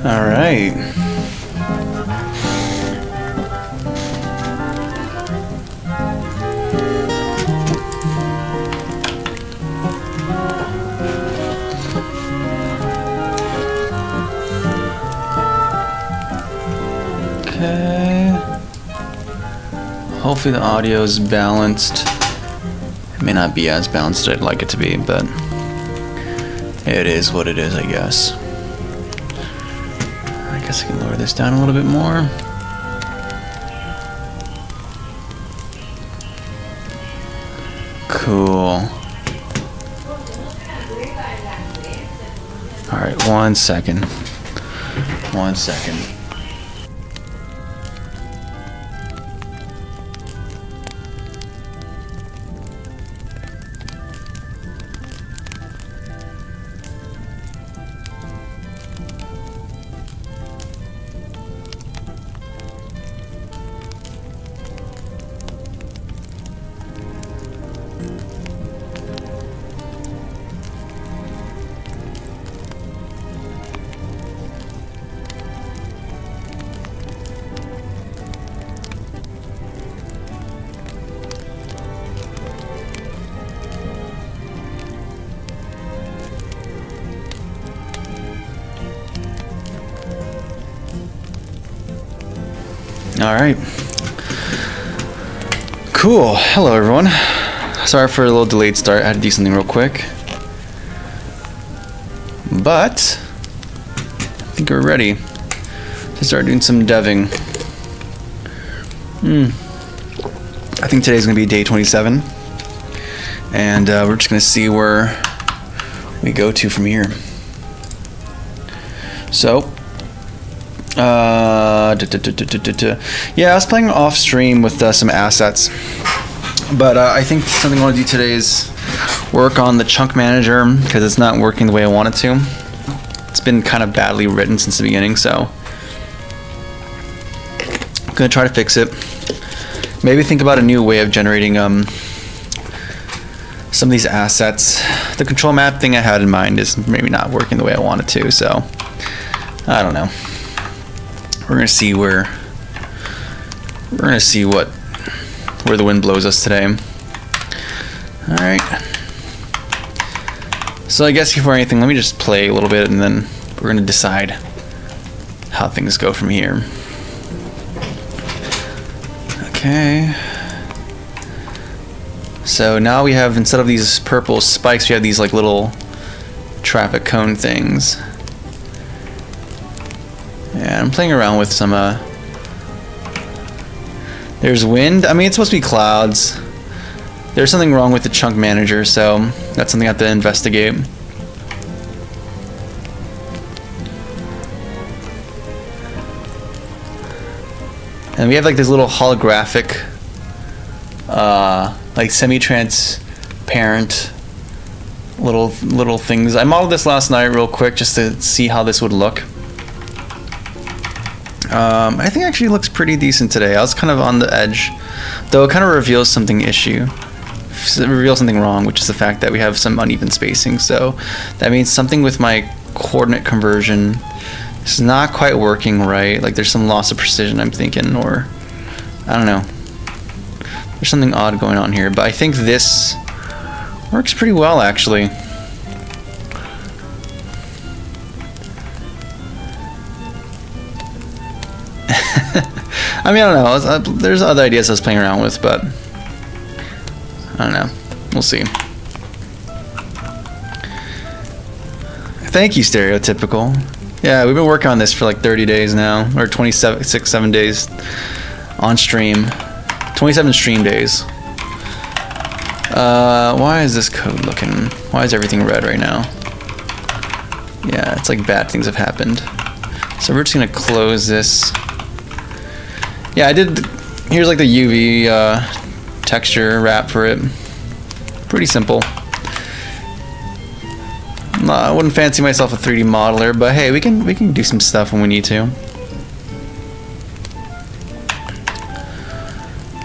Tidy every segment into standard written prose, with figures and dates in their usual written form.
All right. Okay. Hopefully the audio is balanced. It may not be as balanced as I'd like it to be, but it is what it is, I guess. I guess I can lower this down a little bit more. Cool. All right, 1 second. 1 second. All right. Cool. Hello, everyone. Sorry for a little delayed start. I had to do something real quick. But I think we're ready to start doing some deving. I think today's going to be day 27. And we're just going to see where we go to from here. So, yeah, I was playing off stream with some assets, but I think something I want to do today is work on the chunk manager because it's not working the way I want it to. It's been kind of badly written since the beginning, so I'm gonna try to fix it. Maybe think about a new way of generating some of these assets. The control map thing I had in mind is maybe not working the way I want it to, so I don't know. We're gonna see where the wind blows us today. All right. So I guess before anything, let me just play a little bit, and then we're gonna decide how things go from here. Okay. So now we have, instead of these purple spikes, we have these like little traffic cone things. Yeah, I'm playing around with some, there's wind. I mean, it's supposed to be clouds. There's something wrong with the chunk manager, so that's something I have to investigate. And we have like this little holographic, like semi-transparent little things. I modeled this last night real quick just to see how this would look. I think it actually looks pretty decent today. I was kind of on the edge, though it kind of reveals something wrong, which is the fact that we have some uneven spacing. So that means something with my coordinate conversion is not quite working right. Like there's some loss of precision, I'm thinking, or I don't know. There's something odd going on here, but I think this works pretty well actually. I mean, I don't know. There's other ideas I was playing around with, but I don't know. We'll see. Thank you, Stereotypical. Yeah, we've been working on this for like 30 days now, or 7 days on stream. 27 stream days. Why is this code looking... Why is everything red right now? Yeah, it's like bad things have happened. So we're just gonna close this. Yeah, I did... Here's like the UV texture wrap for it. Pretty simple. I wouldn't fancy myself a 3D modeler, but hey, we can do some stuff when we need to.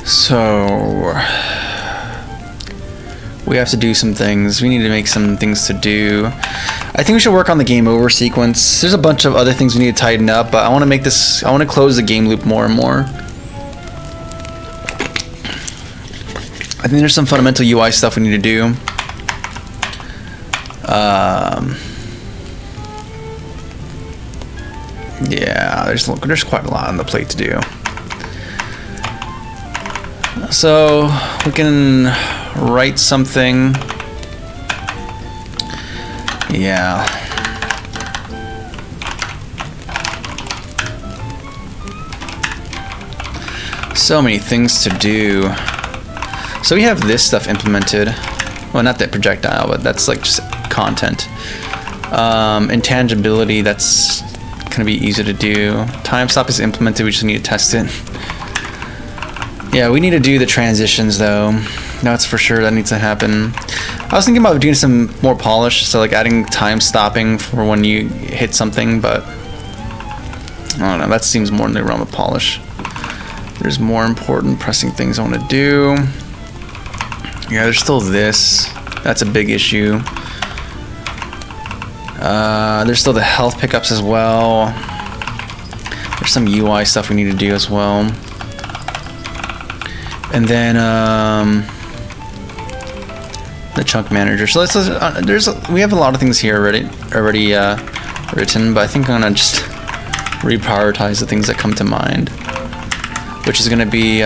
So we have to do some things. We need to make some things to do. I think we should work on the game over sequence. There's a bunch of other things we need to tighten up, but I want to make this, I want to close the game loop more and more. I think there's some fundamental UI stuff we need to do. Yeah, there's quite a lot on the plate to do. So we can write something. Yeah. So many things to do. So we have this stuff implemented. Well, not that projectile, but that's like just content. Intangibility, that's gonna be easy to do. Time stop is implemented, we just need to test it. Yeah, we need to do the transitions though. That's for sure, that needs to happen. I was thinking about doing some more polish, so like adding time stopping for when you hit something, but I don't know, that seems more in the realm of polish. There's more important pressing things I want to do. Yeah, there's still this. That's a big issue. There's still the health pickups as well. There's some UI stuff we need to do as well. And then the chunk manager. So we have a lot of things here already written, but I think I'm gonna just reprioritize the things that come to mind, which is gonna be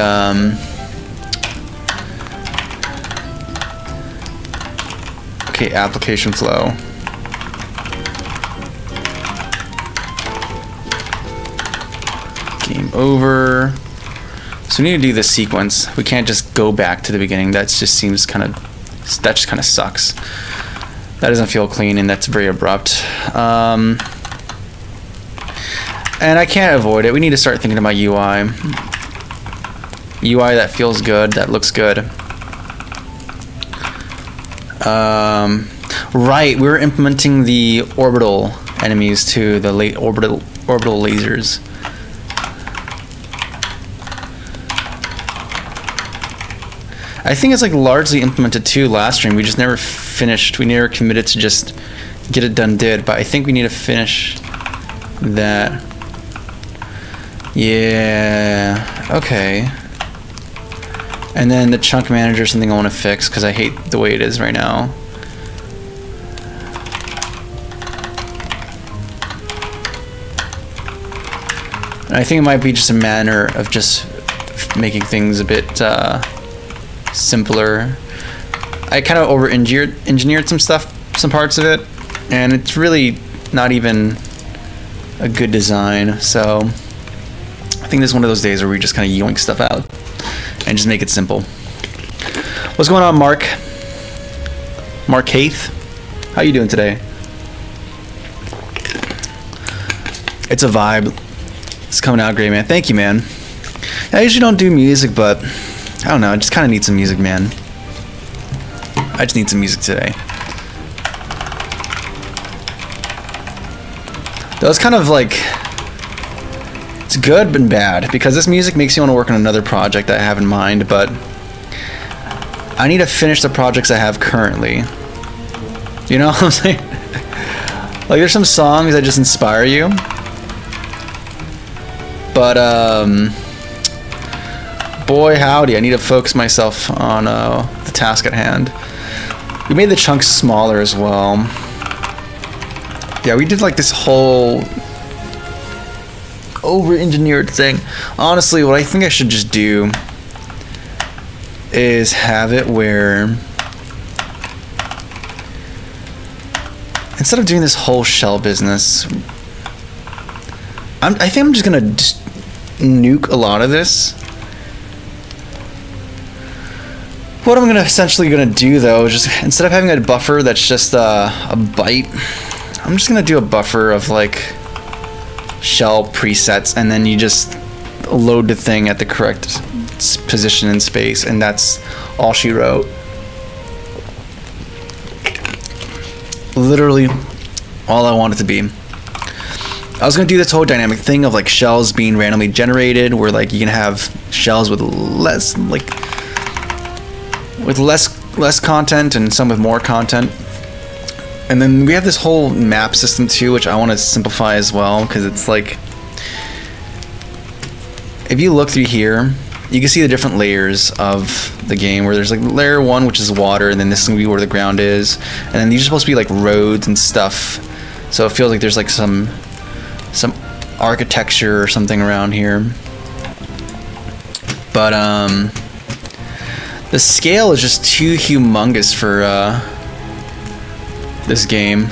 okay, application flow. Game over. So we need to do this sequence. We can't just go back to the beginning. That just seems kind of, that just kind of sucks. That doesn't feel clean, and that's very abrupt. And I can't avoid it. We need to start thinking about UI. UI that feels good, that looks good. Right, we were implementing the orbital enemies to the orbital lasers. I think it's like largely implemented too last stream. We just never finished. We never committed to just get it done but I think we need to finish that. Yeah, okay. And then the chunk manager is something I want to fix because I hate the way it is right now. And I think it might be just a matter of just making things a bit simpler. I kind of engineered some stuff, some parts of it, and it's really not even a good design. So I think this is one of those days where we just kind of yoink stuff out and just make it simple. What's going on, Mark? Mark Haith? How you doing today? It's a vibe. It's coming out great, man. Thank you, man. I usually don't do music, but I don't know. I just kind of need some music, man. I just need some music today. That was kind of like, it's good but bad, because this music makes me want to work on another project that I have in mind, but I need to finish the projects I have currently. You know what I'm saying? Like, there's some songs that just inspire you, but boy howdy, I need to focus myself on the task at hand. We made the chunks smaller as well. Yeah, we did like this whole over-engineered thing. Honestly, what I think I should just do is have it where instead of doing this whole shell business, I think I'm just gonna nuke a lot of this. What I'm essentially gonna do though is just, instead of having a buffer that's just a byte, I'm just gonna do a buffer of like shell presets, and then you just load the thing at the correct position in space, and that's all she wrote. Literally all I want it to be. I was gonna do this whole dynamic thing of like shells being randomly generated, where like you can have shells with less, like with less content and some with more content. And then we have this whole map system too, which I want to simplify as well, because it's like, if you look through here, you can see the different layers of the game, where there's like layer 1, which is water, and then this is gonna be where the ground is, and then these are supposed to be like roads and stuff, so it feels like there's like some architecture or something around here. But the scale is just too humongous for this game.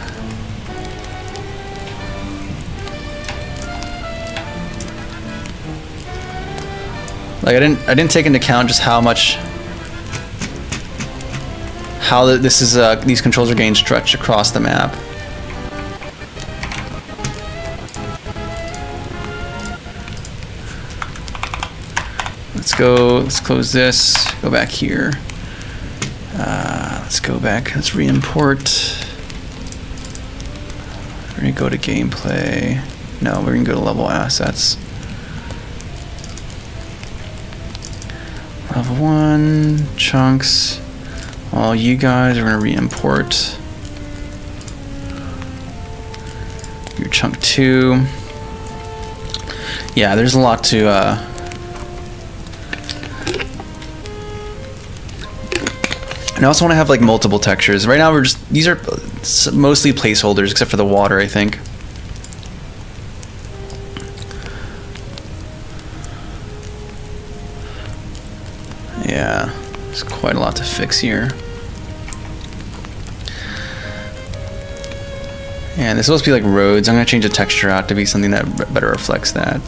Like I didn't take into account just how this is these controls are getting stretched across the map. Let's close this, go back here. Let's go back, let's re-import. We're gonna go to gameplay. No, we're gonna go to level assets. Level 1, chunks. All you guys are gonna re-import your chunk 2. Yeah, there's a lot to and I also want to have like multiple textures. Right now these are mostly placeholders except for the water, I think. Yeah, there's quite a lot to fix here. And this is supposed to be like roads. I'm gonna change the texture out to be something that better reflects that.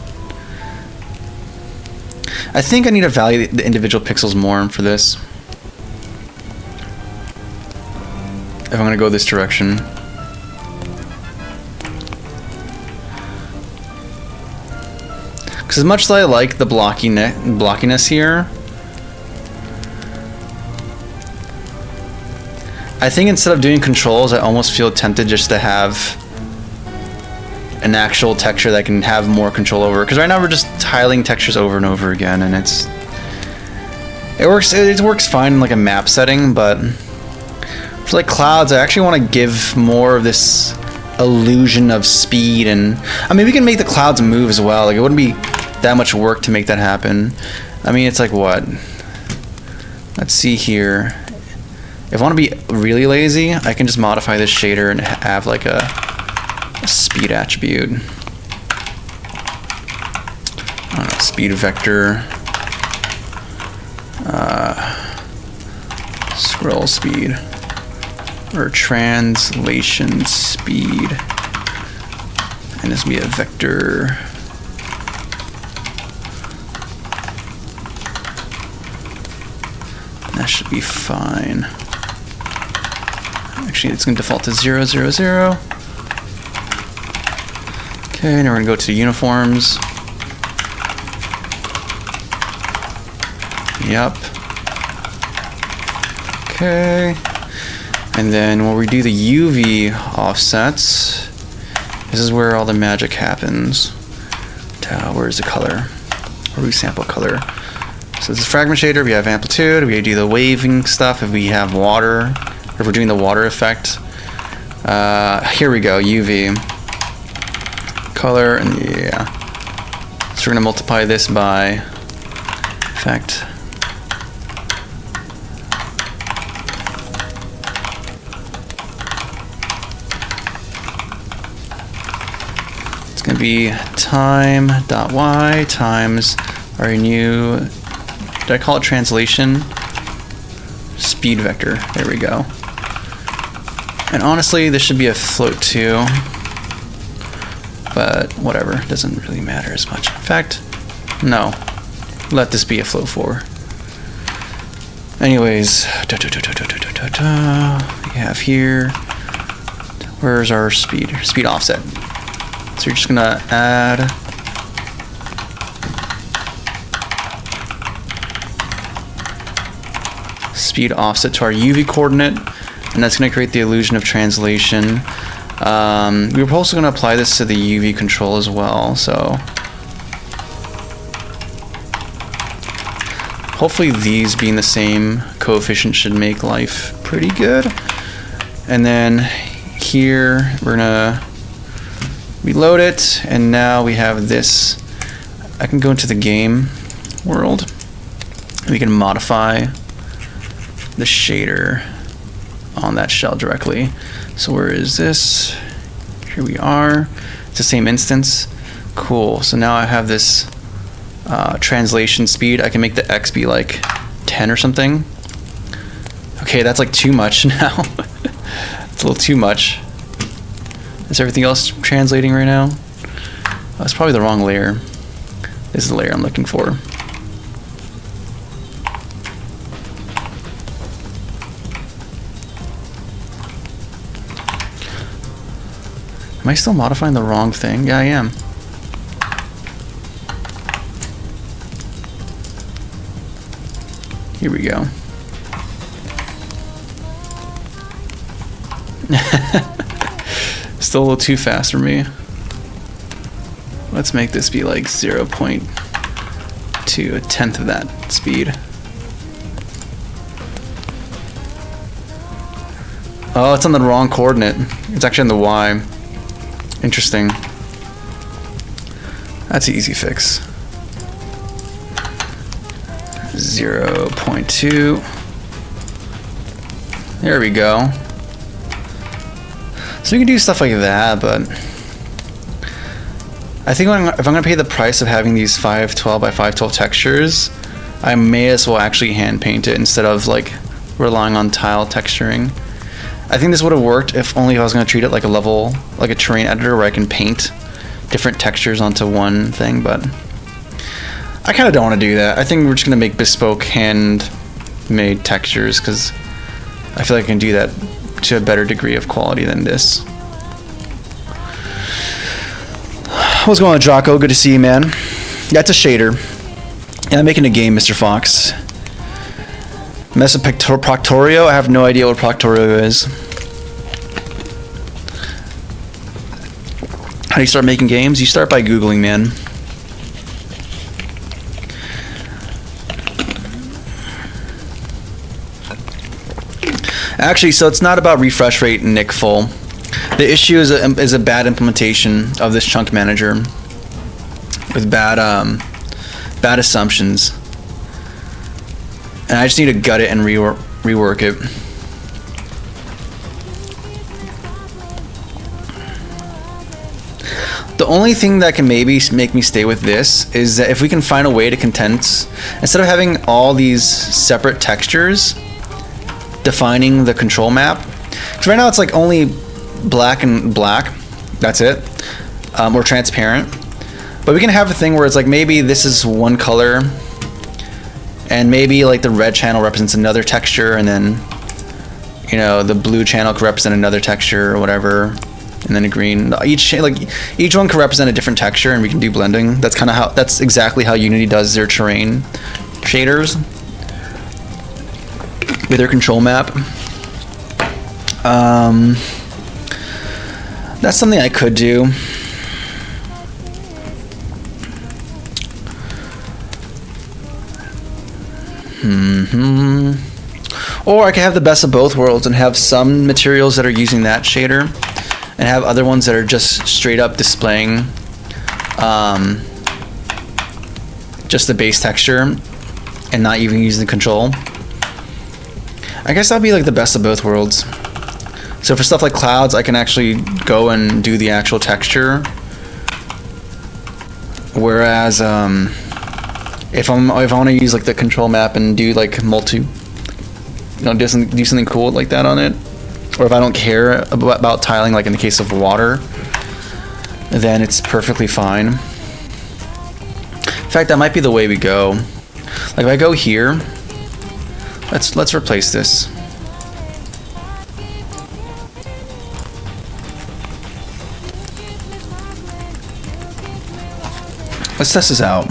I think I need to value the individual pixels more for this, if I'm gonna go this direction. Because as much as I like the blockiness here, I think instead of doing controls, I almost feel tempted just to have an actual texture that I can have more control over. Because right now we're just tiling textures over and over again, and it works fine in like a map setting, but for like clouds, I actually want to give more of this illusion of speed, and I mean we can make the clouds move as well. Like it wouldn't be that much work to make that happen. I mean it's like what? Let's see here. If I want to be really lazy, I can just modify this shader and have like a speed attribute. I don't know, speed vector. Scroll speed. Or translation speed. And this will be a vector. That should be fine. Actually, it's going to default to 0, 0, 0. Okay, now we're going to go to uniforms. Yep. Okay. And then when we do the UV offsets, this is where all the magic happens. Where's the color? Where we sample color? So this is fragment shader, we have amplitude, we do the waving stuff if we have water, if we're doing the water effect. Here we go, UV. Color, and yeah. So we're gonna multiply this by effect. It's gonna be time.y times our new, did I call it translation? Speed vector, there we go. And honestly, this should be a float too, but whatever, doesn't really matter as much. In fact, no, let this be a float 4. Anyways, we have here, where's our speed offset? So you're just gonna add speed offset to our UV coordinate, and that's gonna create the illusion of translation. We were also going to apply this to the UV control as well, so hopefully these being the same coefficient should make life pretty good. And then here we're gonna reload it, and now we have this. I can go into the game world. We can modify the shader on that shell directly. So where is this? Here we are. It's the same instance. Cool. So now I have this translation speed. I can make the X be like 10 or something. Okay, that's like too much now. It's a little too much. Is everything else translating right now? Oh, that's probably the wrong layer. This is the layer I'm looking for. Am I still modifying the wrong thing? Yeah, I am. Here we go. Still a little too fast for me. Let's make this be like 0.2, a tenth of that speed. Oh, it's on the wrong coordinate. It's actually on the Y. Interesting. That's an easy fix. 0.2. There we go. So we can do stuff like that, but I think if I'm going to pay the price of having these 512 by 512 textures, I may as well actually hand paint it instead of like relying on tile texturing. I think this would have worked if only I was going to treat it like a level, like a terrain editor where I can paint different textures onto one thing, but I kind of don't want to do that. I think we're just going to make bespoke hand-made textures because I feel like I can do that to a better degree of quality than this. What's going on, Jocko? Good to see you, man. That's a shader. Yeah, I'm making a game, Mr. Fox. Mess with Proctorio? I have no idea what Proctorio is. How do you start making games? You start by Googling, man. Actually, so it's not about refresh rate and nick full. The issue is a bad implementation of this chunk manager with bad assumptions. And I just need to gut it and rework it. The only thing that can maybe make me stay with this is that if we can find a way to condense, instead of having all these separate textures defining the control map, because right now it's like only black and black, that's it, or transparent. But we can have a thing where it's like maybe this is one color, and maybe like the red channel represents another texture, and then the blue channel could represent another texture or whatever, and then a green. Each one could represent a different texture, and we can do blending. That's exactly how Unity does their terrain shaders with their control map. That's something I could do. Or I could have the best of both worlds and have some materials that are using that shader and have other ones that are just straight up displaying just the base texture and not even using the control. I guess that'd be like the best of both worlds. So for stuff like clouds, I can actually go and do the actual texture, whereas if I want to use like the control map and do like do something cool like that on it, or if I don't care about tiling, like in the case of water, then it's perfectly fine. In fact, that might be the way we go. Like if I go here, let's replace this. Let's test this out.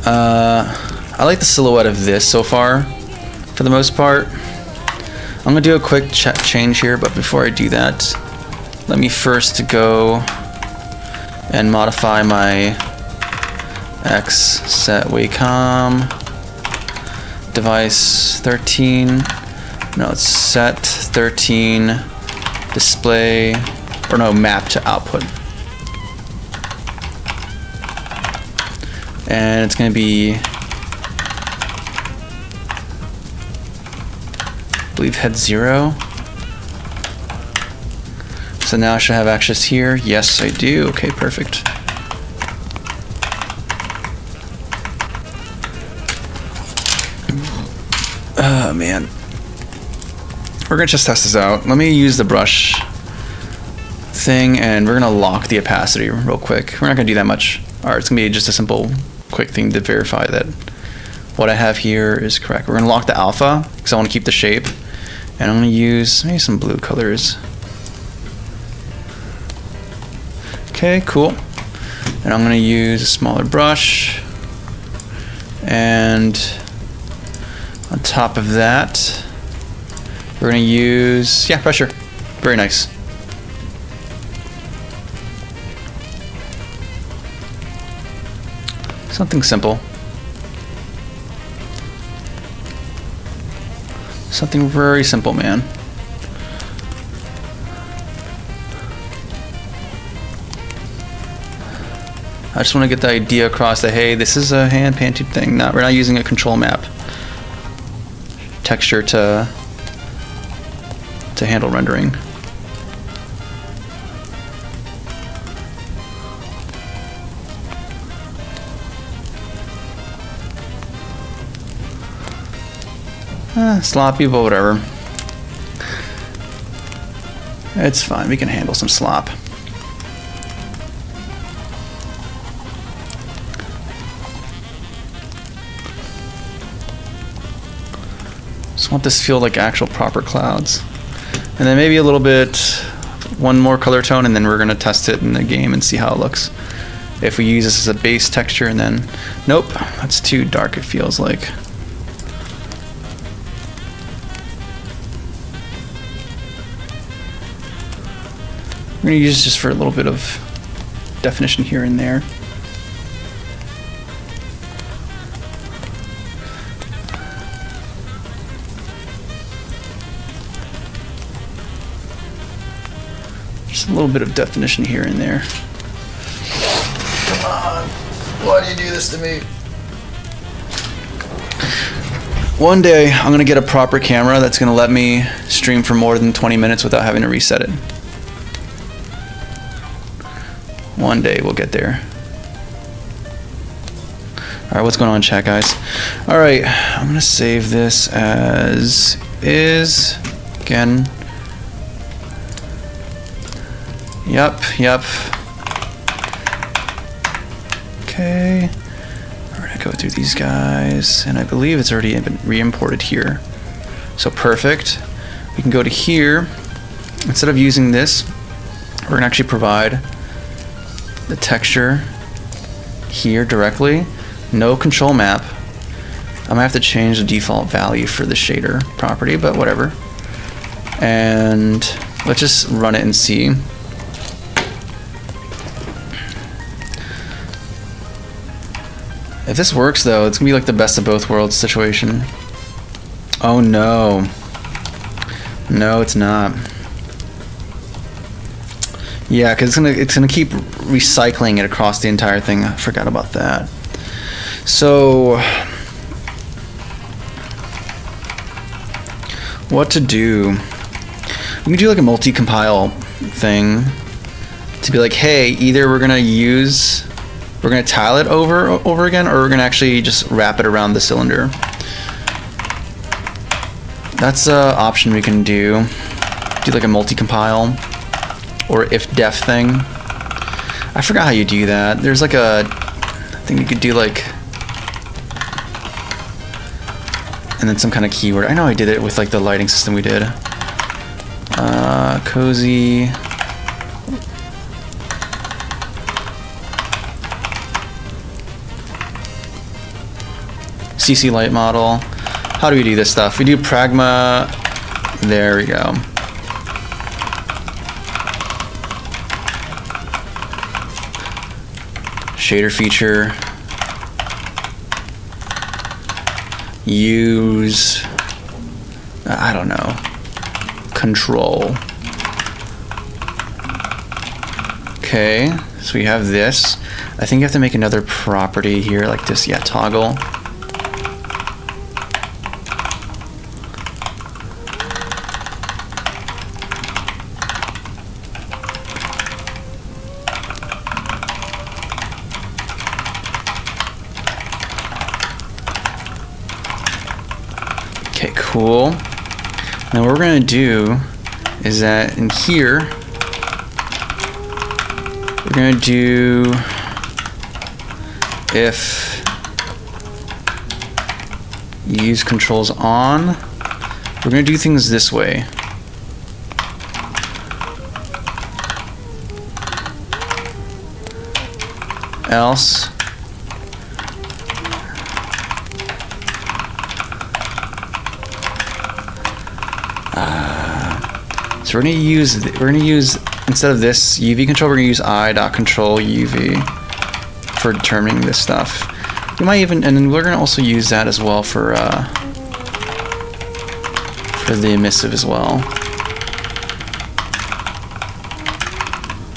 I like the silhouette of this so far, for the most part. I'm gonna do a quick change here, but before I do that, let me first go and modify my X set wacom device 13. No, it's set 13 display, or no, map to output. And it's going to be, I believe, head 0. So now I should have access here. Yes, I do. Okay, perfect. Oh, man. We're going to just test this out. Let me use the brush thing, and we're going to lock the opacity real quick. We're not going to do that much. All right, it's going to be just a simple, quick thing to verify that what I have here is correct. We're going to lock the alpha, because I want to keep the shape. And I'm going to use maybe some blue colors. Okay, cool. And I'm going to use a smaller brush. And on top of that, we're going to use, yeah, pressure. Very nice. Something simple. Something very simple, man. I just want to get the idea across that, hey, this is a hand painted thing. We're not using a control map texture to handle rendering. Sloppy, but whatever. It's fine. We can handle some slop. Just want this to feel like actual proper clouds. And then maybe a little bit, one more color tone, and then we're going to test it in the game and see how it looks. If we use this as a base texture, and then, nope, that's too dark, it feels like. We're going to use this just for a little bit of definition here and there. Just a little bit of definition here and there. Come on, why do you do this to me? One day, I'm going to get a proper camera that's going to let me stream for more than 20 minutes without having to reset it. One day we'll get there. Alright, what's going on, chat, guys? Alright, I'm going to save this as is. Again. Yep. Okay. We're going to go through these guys, and I believe it's already been re-imported here. So perfect. We can go to here. Instead of using this, we're going to actually provide the texture here directly. No control map. I'm gonna have to change the default value for the shader property, but whatever. And let's just run it and see. If this works though, it's gonna be like the best of both worlds situation. Oh no. No, it's not. Yeah, because it's gonna keep recycling it across the entire thing. I forgot about that. So, what to do? We can do like a multi-compile thing to be like, hey, either we're gonna tile it over again, or we're gonna actually just wrap it around the cylinder. That's an option we can do. Do like a multi-compile. Or if def thing. I forgot how you do that. There's like a thing you could do, like, and then some kind of keyword. I know I did it with like the lighting system we did. Cozy. CC light model. How do we do this stuff? We do pragma. There we go. Shader feature. use, I don't know, control. Okay, so we have this. I think you have to make another property here like this. Yeah, toggle. Okay, cool. Now what we're gonna do is that in here, we're gonna do if use controls on, we're gonna do things this way. Else so we're gonna use instead of this UV control, we're gonna use I.control UV for determining this stuff. We might even, and then we're gonna also use that as well for the emissive as well.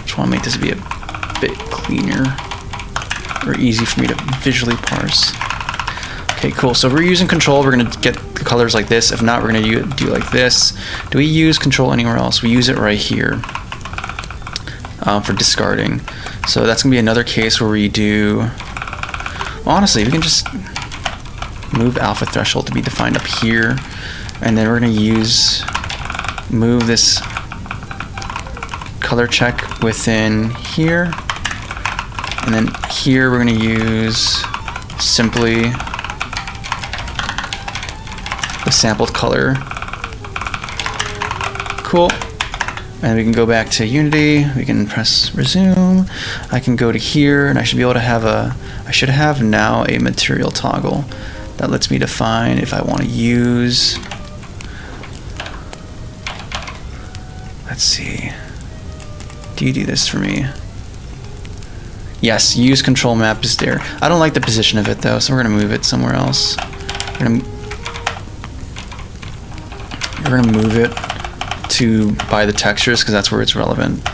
Just want to make this be a bit cleaner or easy for me to visually parse. Okay, cool. So if we're using control, we're gonna get the colors like this. If not, we're gonna do like this. Do we use control anywhere else? We use it right here for discarding. So that's gonna be another case where we do. Honestly, we can just move alpha threshold to be defined up here, and then we're gonna move this color check within here, and then here we're gonna use simply the sampled color. Cool. And we can go back to Unity. We can press resume. I can go to here, and I should be able to have I should have now a material toggle that lets me define if I want to use. Let's see. Do you do this for me? Yes, use control map is there. I don't like the position of it though, so we're gonna move it somewhere else. We're gonna move it to by the textures because that's where it's relevant.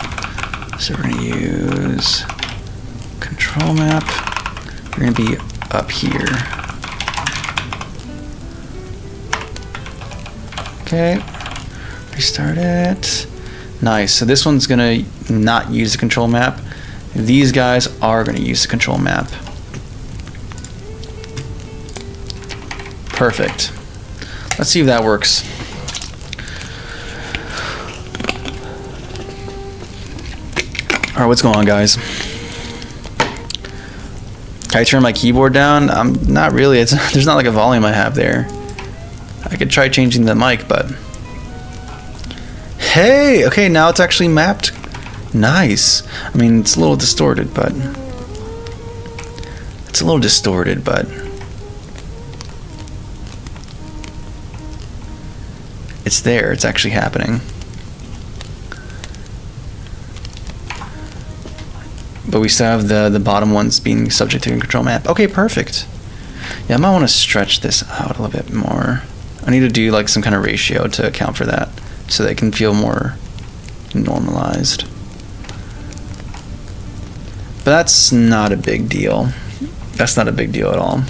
So we're gonna use control map. We're gonna be up here. Okay, restart it. Nice. So this one's gonna not use the control map. These guys are gonna use the control map. Perfect. Let's see if that works. All right, what's going on, guys? Can I turn my keyboard down? Not really. There's not like a volume I have there. I could try changing the mic, but hey, okay, now it's actually mapped. Nice. I mean, it's a little distorted, but it's there. It's actually happening. But we still have the bottom ones being subject to a control map. Okay, perfect. Yeah, I might want to stretch this out a little bit more. I need to do like some kind of ratio to account for that, so they can feel more normalized. But that's not a big deal. That's not a big deal at all.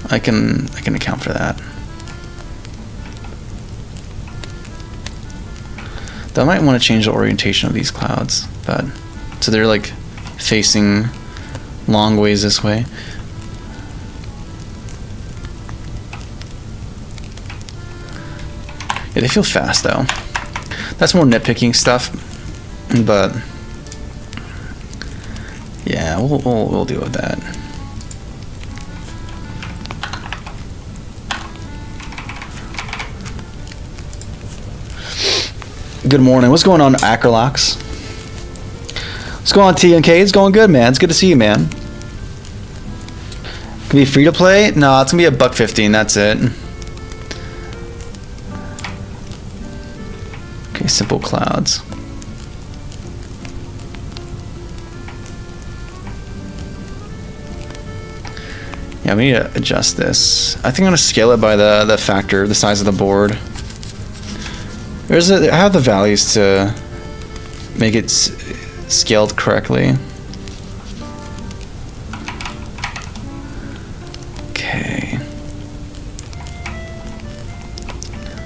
I can account for that. Though I might want to change the orientation of these clouds, but so they're like facing long ways this way. Yeah, they feel fast though. That's more nitpicking stuff, but yeah, we'll deal with that. Good morning. What's going on, Acrolox? What's going on, TNK? It's going good, man. It's good to see you, man. Can be free to play? No, it's gonna be $1.15. That's it. Okay, simple clouds. Yeah, Yeah, we need to adjust this. I think I'm gonna scale it by the factor, the size of the board. I have the values to make it scaled correctly. Okay.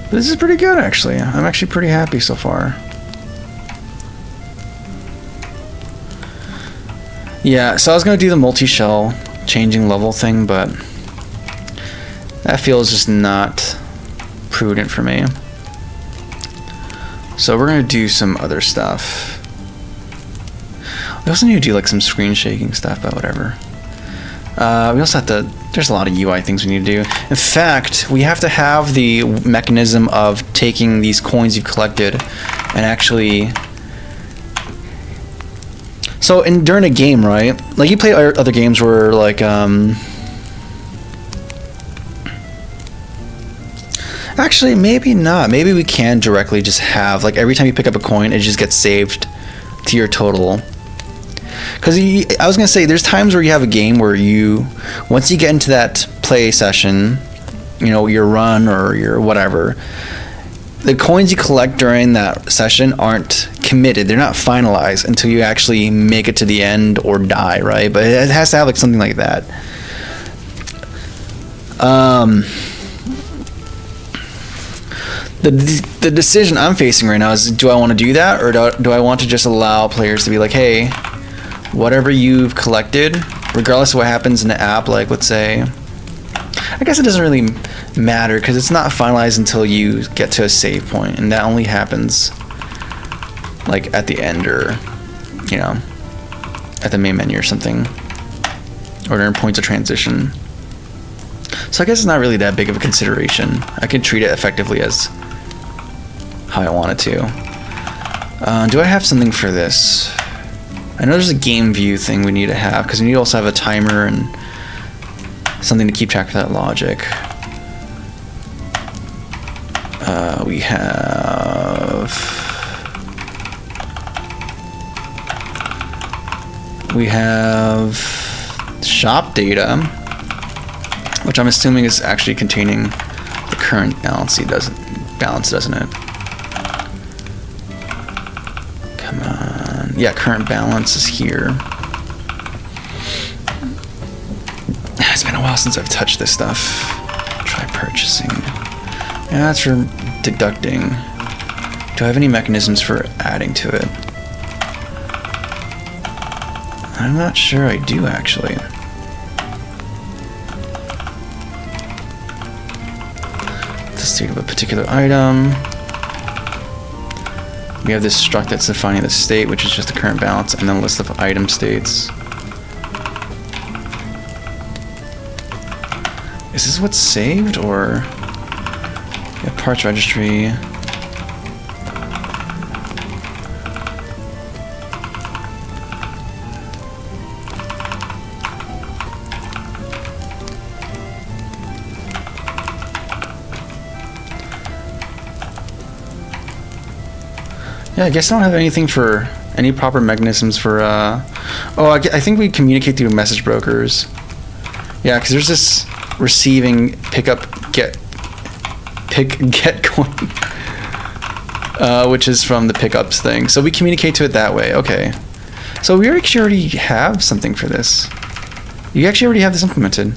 This is pretty good, actually. I'm actually pretty happy so far. Yeah, so I was gonna do the multi-shell changing level thing, but that feels just not prudent for me. So we're gonna do some other stuff. We also need to do like some screen shaking stuff, but whatever. We also have to, there's a lot of UI things we need to do. In fact, we have to have the mechanism of taking these coins you've collected and actually... So during a game, right? Like you play other games where like actually maybe not. Maybe we can directly just have like every time you pick up a coin, it just gets saved to your total. Because I was gonna say there's times where you have a game where once you get into that play session, you know, your run or your whatever, the coins you collect during that session aren't committed. They're not finalized until you actually make it to the end or die, right? But it has to have like something like that. The decision I'm facing right now is, do I want to do that, or do I want to just allow players to be like, hey, whatever you've collected, regardless of what happens in the app, like let's say, I guess it doesn't really matter because it's not finalized until you get to a save point, and that only happens like at the end, or you know, at the main menu or something, or during points of transition. So I guess it's not really that big of a consideration. I can treat it effectively as how I want it to. Do I have something for this? I know there's a game view thing we need to have, because we need to also have a timer and something to keep track of that logic. We have shop data, which I'm assuming is actually containing the current balance. Doesn't it? Come on. Yeah, current balance is here. It's been a while since I've touched this stuff. Try purchasing. Yeah, that's for deducting. Do I have any mechanisms for adding to it? I'm not sure I do, actually. The state of a particular item. We have this struct that's defining the state, which is just the current balance, and then a list of item states. Is this what's saved, or yeah, parts registry? Yeah, I guess I don't have anything for any proper mechanisms for. I think we communicate through message brokers. Yeah, because there's this receiving, pickup, get coin, which is from the pickups thing. So we communicate to it that way. Okay. So we actually already have something for this. You actually already have this implemented.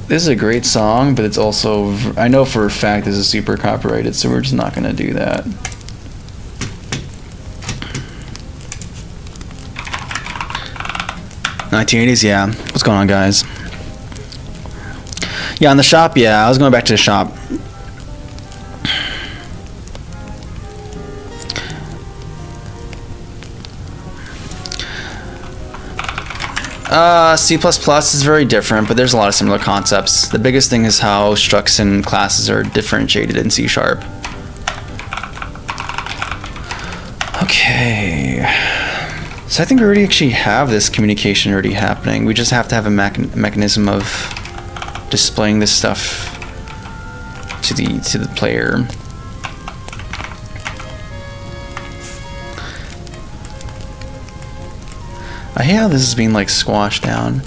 This is a great song, but it's also, I know for a fact this is super copyrighted, so we're just not going to do that. $1980s, yeah. What's going on, guys? Yeah, on the shop, yeah. I was going back to the shop. C++ is very different, but there's a lot of similar concepts. The biggest thing is how structs and classes are differentiated in C#. Okay. So I think we already actually have this communication already happening. We just have to have a mechanism of displaying this stuff to the player. I hate how this is being like squashed down.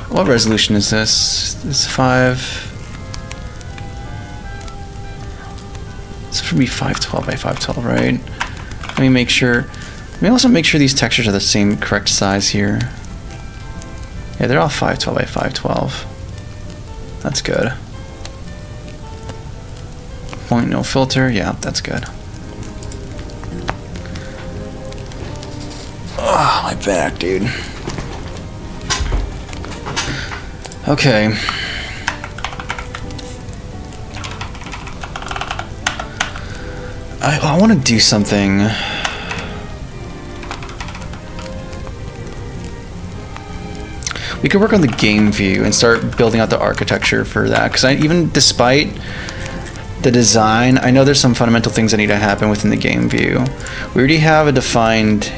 What resolution is this? It's 5. This should be 512 by 512, right? Let me make sure. Let me also make sure these textures are the same correct size here. Yeah, they're all 512 by 512. That's good. Point no filter. Yeah, that's good. Oh, my back, dude. Okay. I want to do something. We could work on the game view and start building out the architecture for that. Because even despite the design, I know there's some fundamental things that need to happen within the game view. We already have a defined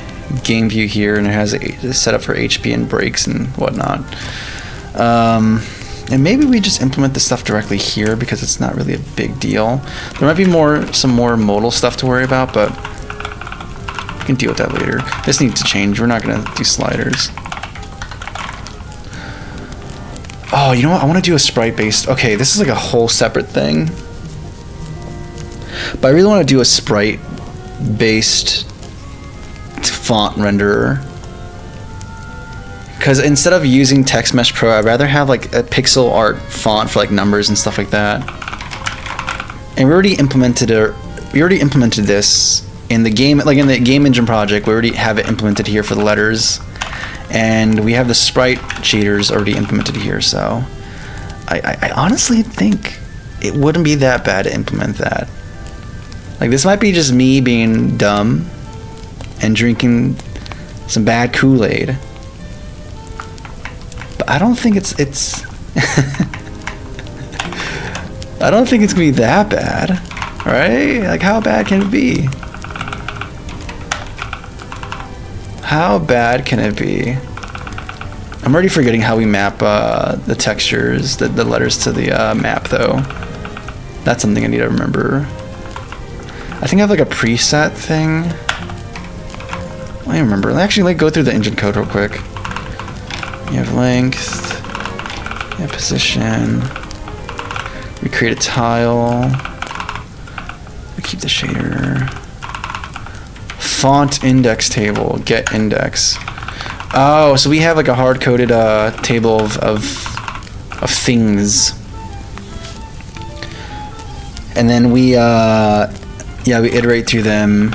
game view here, and it has a setup for HP and brakes and whatnot. And maybe we just implement the stuff directly here because it's not really a big deal. There might be some more modal stuff to worry about, but we can deal with that later. This needs to change. We're not going to do sliders. Oh, you know what? I want to do a sprite-based. Okay, this is like a whole separate thing. But I really want to do a sprite-based font renderer. Because instead of using Text Mesh Pro, I'd rather have like a pixel art font for like numbers and stuff like that. And we already implemented this in the game, like in the game engine project. We already have it implemented here for the letters, and we have the sprite shaders already implemented here. So I honestly think it wouldn't be that bad to implement that. Like, this might be just me being dumb and drinking some bad Kool-Aid. I don't think it's I don't think it's gonna be that bad, right? Like, how bad can it be? How bad can it be? I'm already forgetting how we map the textures, the letters to the map, though. That's something I need to remember. I think I have like a preset thing. I don't remember. Actually, like, go through the engine code real quick. You have length, you have position, we create a tile, we keep the shader, font index table, get index. Oh, so we have like a hard-coded table of things. And then we iterate through them,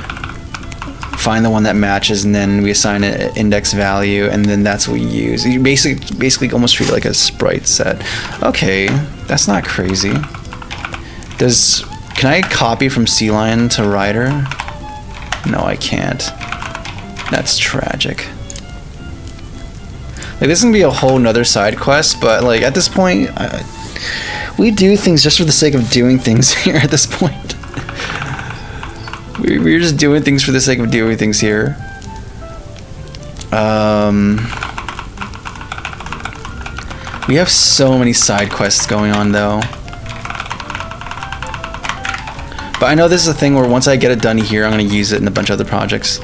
find the one that matches, and then we assign an index value, and then that's what we use. You basically almost treat it like a sprite set. Okay, that's not crazy. Can I copy from C-line to Rider? No, I can't. That's tragic. Like, this is gonna be a whole nother side quest, but like at this point, we do things just for the sake of doing things here at this point. We're just doing things for the sake of doing things here. We have so many side quests going on, though. But I know this is a thing where once I get it done here, I'm going to use it in a bunch of other projects.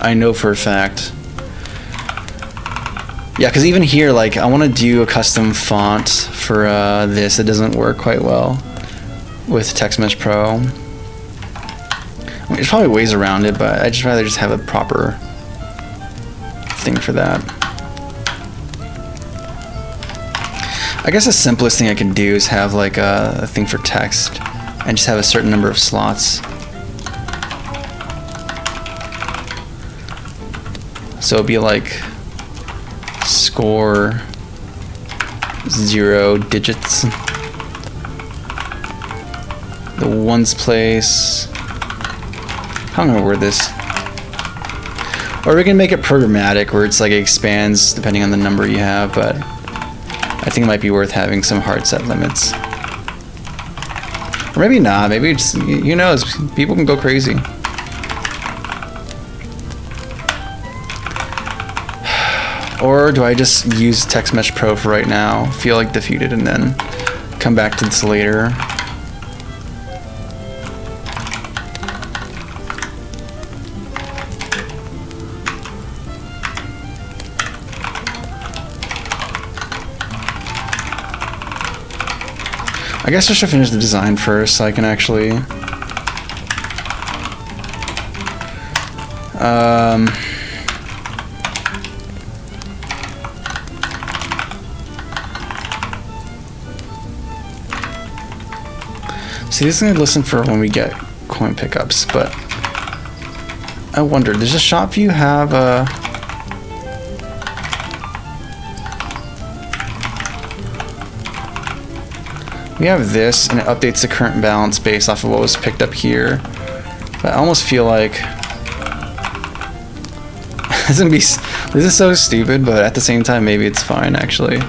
I know for a fact. Yeah, because even here, like, I want to do a custom font for this. It doesn't work quite well with Text Mesh Pro. I mean, there's probably ways around it, but I'd just rather just have a proper thing for that. I guess the simplest thing I can do is have like a thing for text and just have a certain number of slots. So it'd be like score 0 digits. The ones place. I don't know where this. Or we can make it programmatic where it's like it expands depending on the number you have, but I think it might be worth having some hard set limits. Or maybe not. Maybe it's, you know, people can go crazy. Or do I just use Text Mesh Pro for right now, feel like defeated, and then come back to this later? I guess I should finish the design first so I can actually see, this is going to listen for when we get coin pickups, but I wonder, does the shop view have a... We have this, and it updates the current balance based off of what was picked up here. But I almost feel like this is so stupid, but at the same time, maybe it's fine actually.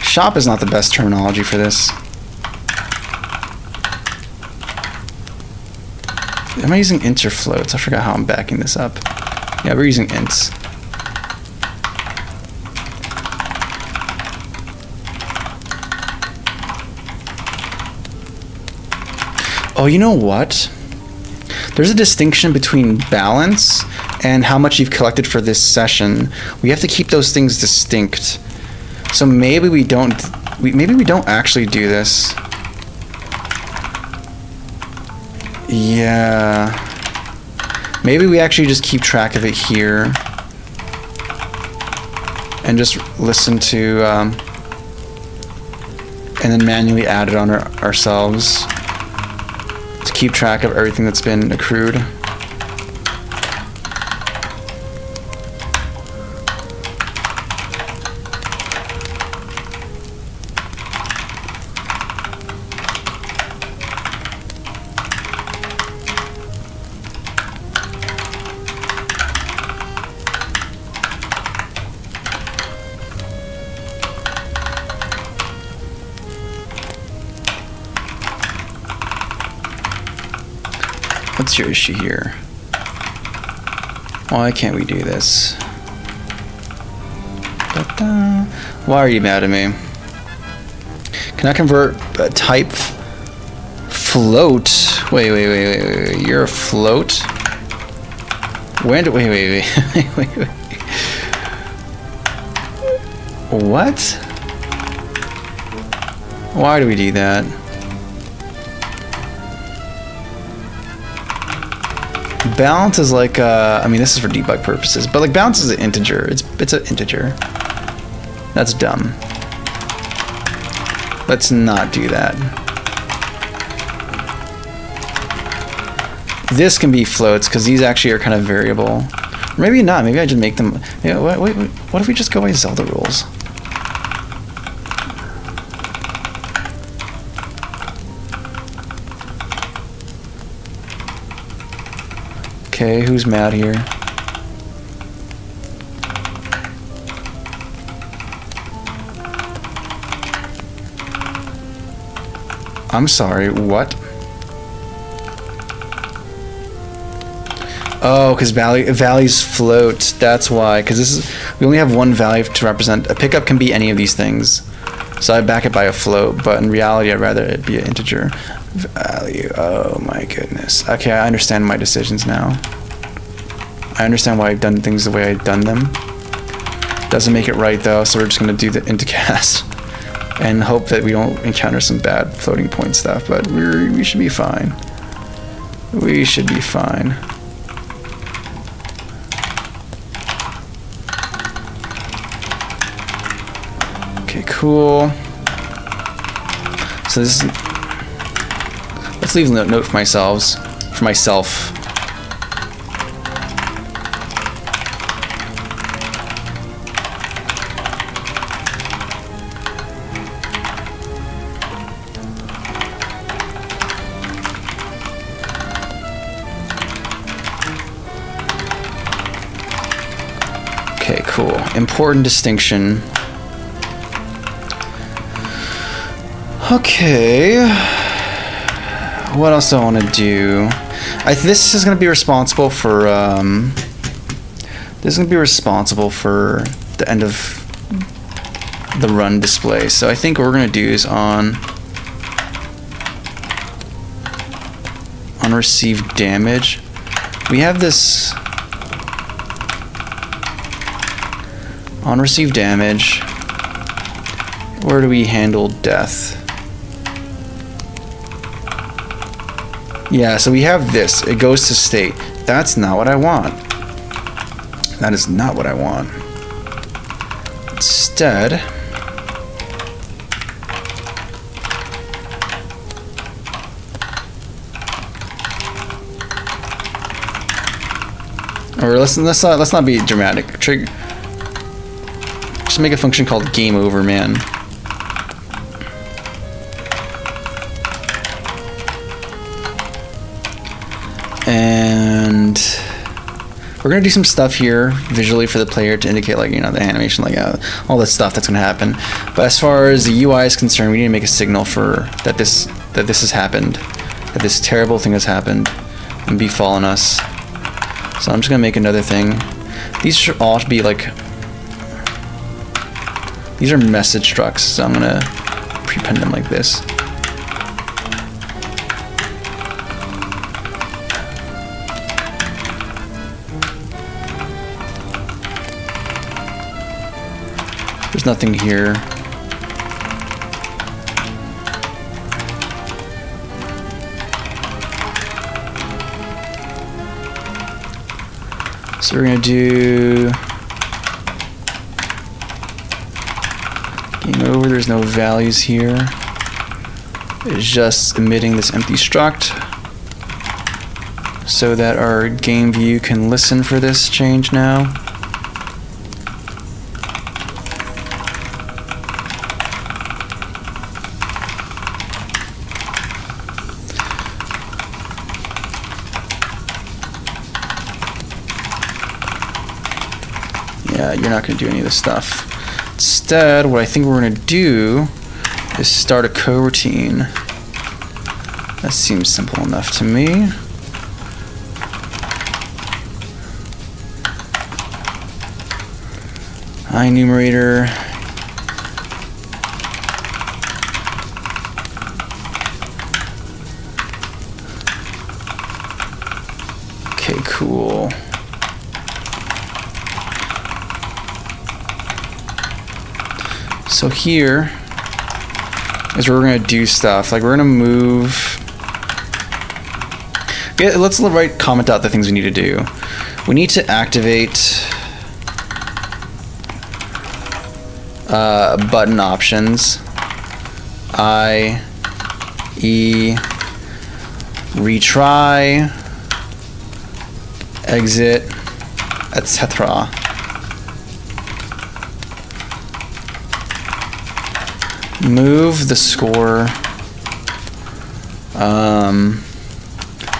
Shop is not the best terminology for this. Am I using ints or floats? I forgot how I'm backing this up. Yeah, we're using ints. Oh, you know what? There's a distinction between balance and how much you've collected for this session. We have to keep those things distinct. So maybe we don't actually do this. Yeah. Maybe we actually just keep track of it here and just listen to and then manually add it on ourselves to keep track of everything that's been accrued. What's your issue here? Why can't we do this? Da-da. Why are you mad at me? Can I convert a type float? Wait. You're a float? When do, wait. What? Why do we do that? Balance is like, I mean, this is for debug purposes, but like balance is an integer. It's an integer. That's dumb. Let's not do that. This can be floats because these actually are kind of variable. Or maybe not. Maybe I just make them. Yeah, wait. What if we just go by Zelda rules? Okay, who's mad here? I'm sorry, what? Oh, because values float. That's why. Because we only have one value to represent. A pickup can be any of these things. So I back it by a float, but in reality, I'd rather it be an integer value. Oh my goodness. Okay, I understand my decisions now. I understand why I've done things the way I've done them. Doesn't make it right though, so we're just gonna do the intocast and hope that we don't encounter some bad floating point stuff. But we should be fine. We should be fine. Okay, cool. So this is, let's leave a note for myself. Okay, cool. Important distinction. Okay. What else do I want to do? This is going to be responsible for the end of the run display. So I think what we're going to do is on received damage. We have this on received damage. Where do we handle death? Yeah, so we have this. It goes to state. That's not what I want. That is not what I want. Instead, or let's not be dramatic. Just make a function called game over, man. And we're gonna do some stuff here visually for the player to indicate, like, you know, the animation, like all this stuff that's gonna happen. But as far as the UI is concerned, we need to make a signal for that this has happened, that this terrible thing has happened, and befallen us. So I'm just gonna make another thing. These should all be like, these are message structs, so I'm gonna prepend them like this. There's nothing here. So we're gonna do game over. There's no values here. It's just emitting this empty struct so that our game view can listen for this change now. Yeah, you're not going to do any of this stuff. Instead, what I think we're going to do is start a coroutine. That seems simple enough to me. Enumerator. Okay, cool. So here is where we're going to do stuff. Like, we're going to move. Yeah, let's comment out the things we need to do. We need to activate button options. I, E, retry, exit, etc. Move the score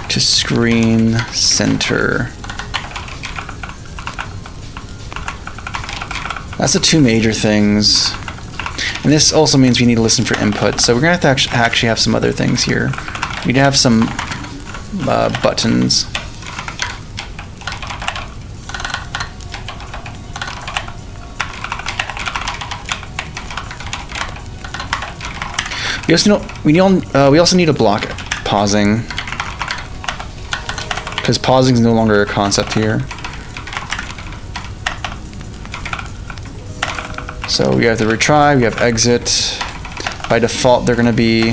to screen center. That's the two major things. And this also means we need to listen for input. So we're going to have to actually have some other things here. We need to have some buttons. We also need to block pausing, because pausing is no longer a concept here. So we have the retry, we have exit. By default, they're going to be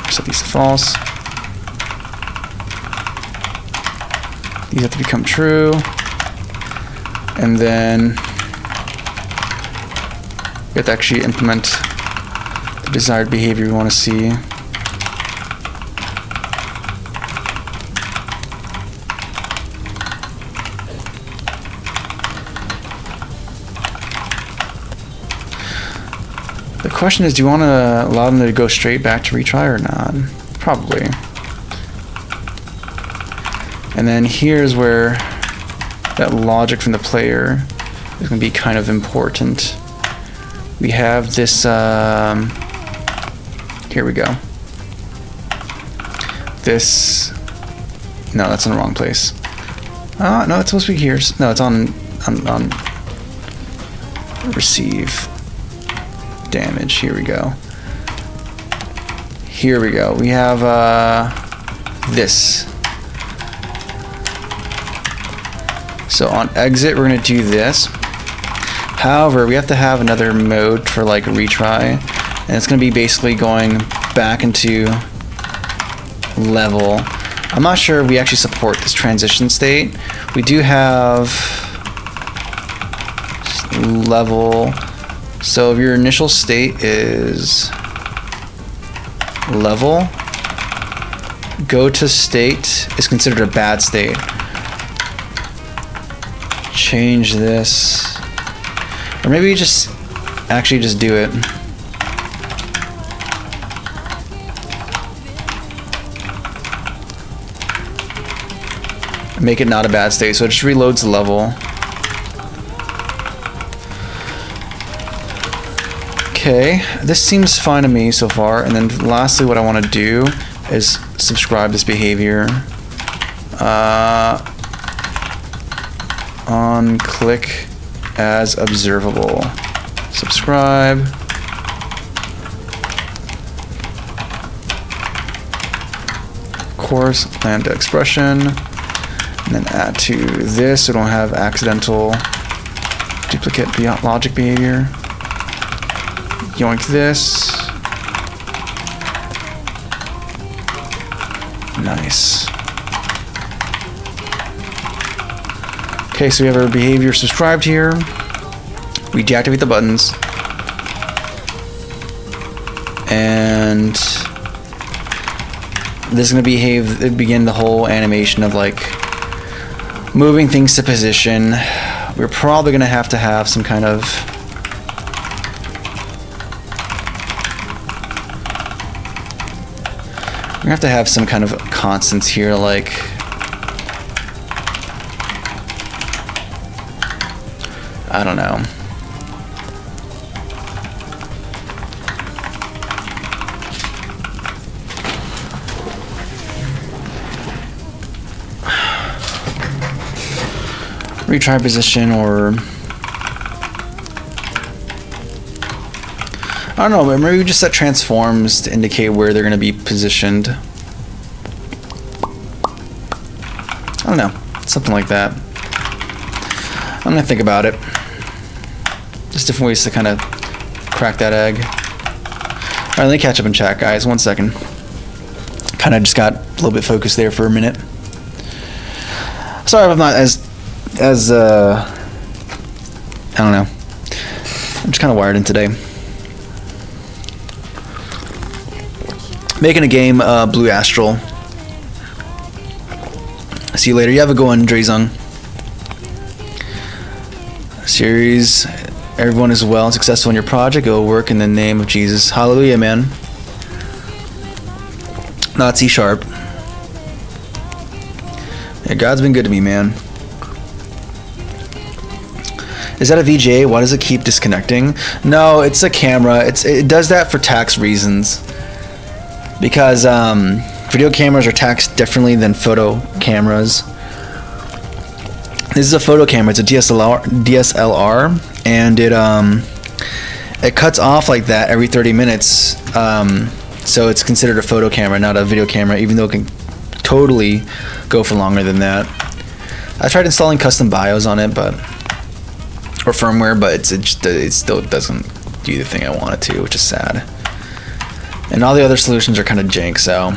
set these to false. These have to become true. And then we have to actually implement the desired behavior we want to see. The question is, do you want to allow them to go straight back to retry or not? Probably. And then here's where that logic from the player is going to be kind of important. We have this, here we go. This, no, that's in the wrong place. No, it's supposed to be here. No, it's on receive damage. Here we go. Here we go. We have this. So on exit, we're gonna do this. However, we have to have another mode for like retry, and it's gonna be basically going back into level. I'm not sure if we actually support this transition state. We do have level. So if your initial state is level, go to state is considered a bad state. Change this, or maybe just actually just do it. Make it not a bad state, so it just reloads the level. Okay, this seems fine to me so far. And then lastly, what I want to do is subscribe this behavior. On click as observable. Subscribe. Course, lambda expression. And then add to this so we don't have accidental duplicate logic behavior. Yoink this. Nice. Okay, so we have our behavior subscribed here. We deactivate the buttons. And this is going to begin the whole animation of like moving things to position. We're probably going to have some kind of constants here, like I don't know. Retry position, or I don't know, but maybe we just set transforms to indicate where they're going to be positioned. I don't know, something like that. I'm going to think about it. Just different ways to kind of crack that egg. Alright, let me catch up in chat, guys. 1 second. Kind of just got a little bit focused there for a minute. Sorry if I'm not as I don't know. I'm just kind of wired in today. Making a game, Blue Astral. See you later. You have a go on, Drezung. Series. Everyone is well and successful in your project. Go work in the name of Jesus. Hallelujah, man. Not C#. Yeah, God's been good to me, man. Is that a VGA? Why does it keep disconnecting? No, it's a camera. It does that for tax reasons. Because video cameras are taxed differently than photo cameras. This is a photo camera. It's a DSLR, and it cuts off like that every 30 minutes. So it's considered a photo camera, not a video camera, even though it can totally go for longer than that. I tried installing custom BIOS on it, or firmware, but it still doesn't do the thing I want it to, which is sad. And all the other solutions are kind of jank, so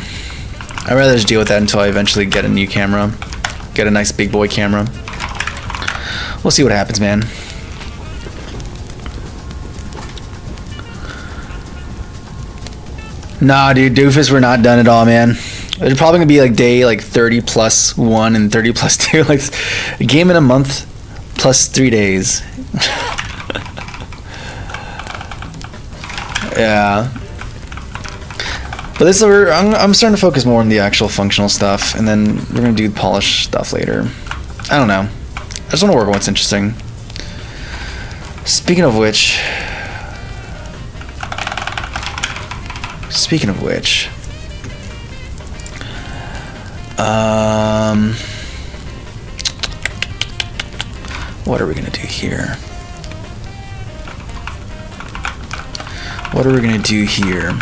I'd rather just deal with that until I eventually get a new camera, get a nice big boy camera. We'll see what happens, man. Nah, dude, Doofus, we're not done at all, man. It's probably gonna be like day 30+1 and 30+2, like a game in a month plus 3 days. Yeah. But this, I'm starting to focus more on the actual functional stuff, and then we're gonna do polish stuff later. I don't know. I just want to work on what's interesting. Speaking of which, what are we gonna do here?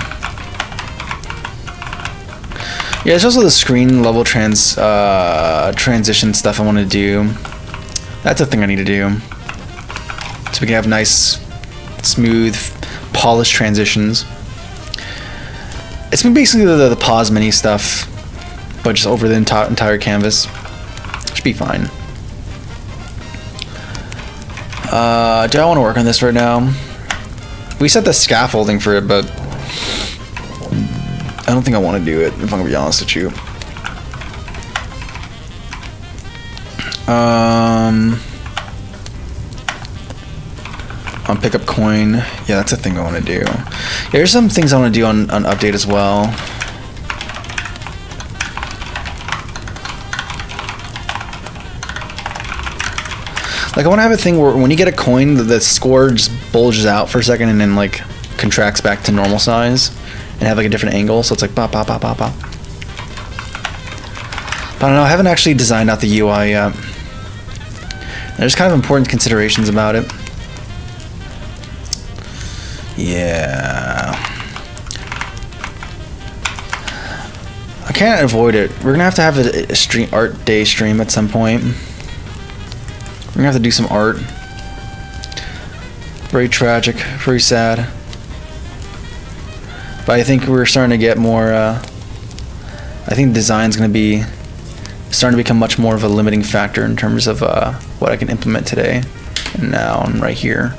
Yeah, it's also the screen level transition stuff I want to do. That's a thing I need to do. So we can have nice, smooth, polished transitions. It's been basically the pause menu stuff, but just over the entire canvas. Should be fine. Do I want to work on this right now? We set the scaffolding for it, but I don't think I want to do it, if I'm gonna be honest with you. On pick up coin, yeah, that's a thing I want to do. Yeah, there's some things I want to do on update as well. Like, I want to have a thing where when you get a coin, the score just bulges out for a second and then like contracts back to normal size. And have like a different angle, so it's like pop, pop, pop, pop, pop. But I don't know, I haven't actually designed out the UI yet. There's kind of important considerations about it. Yeah. I can't avoid it. We're gonna have a stream art day stream at some point. We're gonna have to do some art. Very tragic, very sad. But I think we're starting to get more, I think design's going to be starting to become much more of a limiting factor in terms of what I can implement today and now and right here.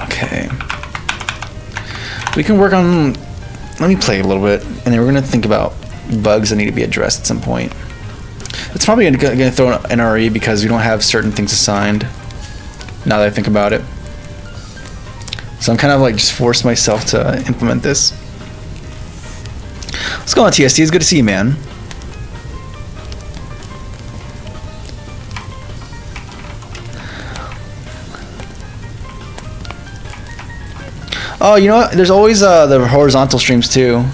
Okay. We can work on, let me play a little bit, and then we're going to think about bugs that need to be addressed at some point. It's probably going to throw an NRE because we don't have certain things assigned. Now that I think about it. So I'm kind of like just forced myself to implement this. What's going on, TST? It's good to see you, man. Oh, you know what? There's always the horizontal streams too.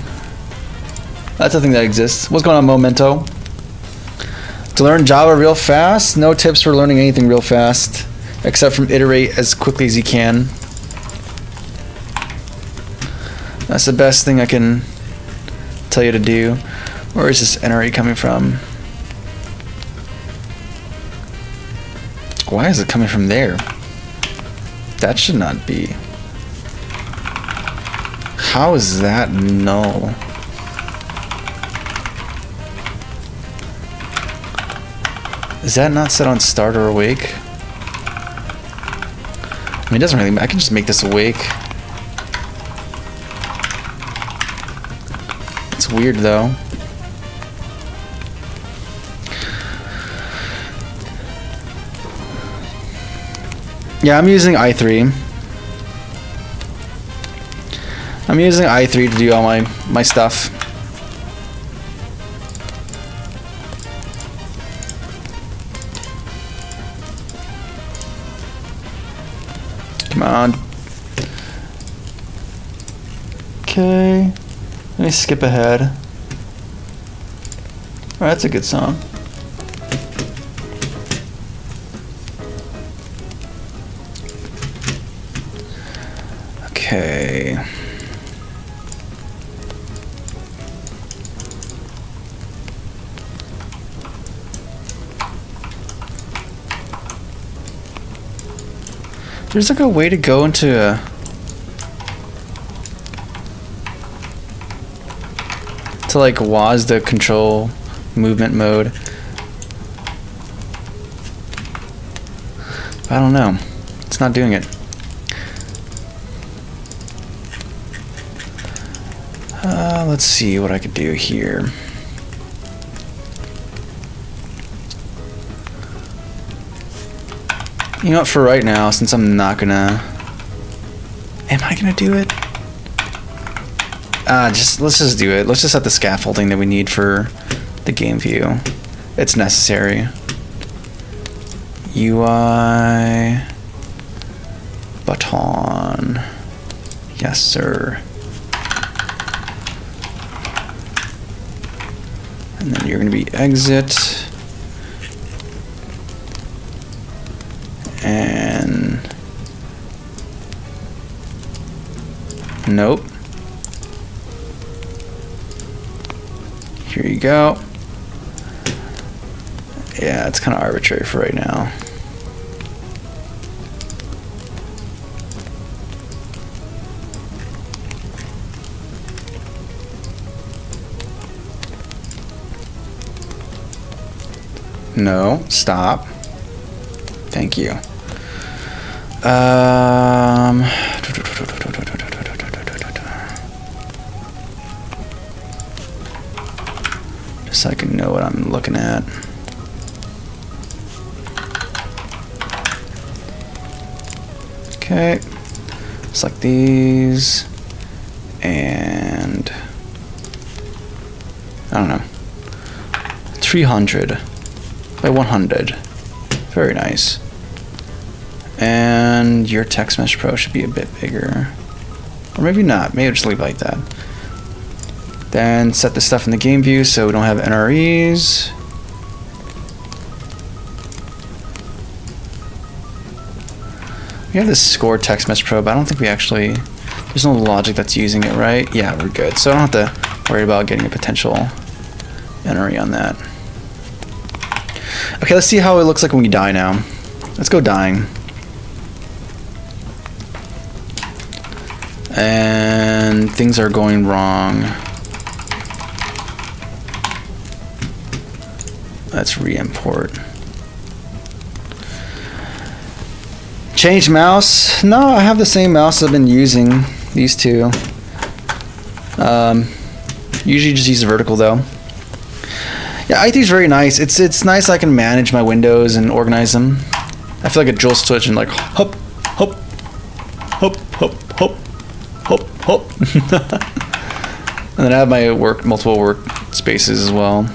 That's a thing that exists. What's going on, Momento? To learn Java real fast? No tips for learning anything real fast. Except from iterate as quickly as you can. That's the best thing I can tell you to do. Where is this NRE coming from? Why is it coming from there? That should not be. How is that null? Is that not set on start or awake? I mean, it doesn't really, I can just make this awake. It's weird though. Yeah, I'm using i3. I'm using i3 to do all my stuff. Come on. Okay. Let me skip ahead. Oh, that's a good song. Okay. There's like a way to go into to like WASD control movement mode. I don't know. It's not doing it. Let's see what I could do here. You know what, for right now, since I'm not gonna... Am I gonna do it? Let's just do it. Let's just set the scaffolding that we need for the game view. It's necessary. UI... Button. Yes, sir. And then you're gonna be exit. And... Nope. Here you go. Yeah, it's kind of arbitrary for right now. No, stop. Thank you. Just so I can know what I'm looking at. Okay. Select these. And I don't know. 300 by 100. Very nice. And your text mesh pro should be a bit bigger. Or maybe not. Maybe I'll just leave it like that. Then set the stuff in the game view so we don't have NREs. We have this score text mesh pro, but I don't think we actually... There's no logic that's using it, right? Yeah, we're good. So I don't have to worry about getting a potential NRE on that. Okay, let's see how it looks like when we die now. Let's go dying. And things are going wrong. Let's re-import. Change mouse? No, I have the same mouse I've been using. These two. Usually just use vertical though. Yeah, I think it's very nice. It's nice I can manage my windows and organize them. I feel like a dual switch and like hop, hop, hop, hop, hop, hop, hop. And then I have my multiple workspaces as well.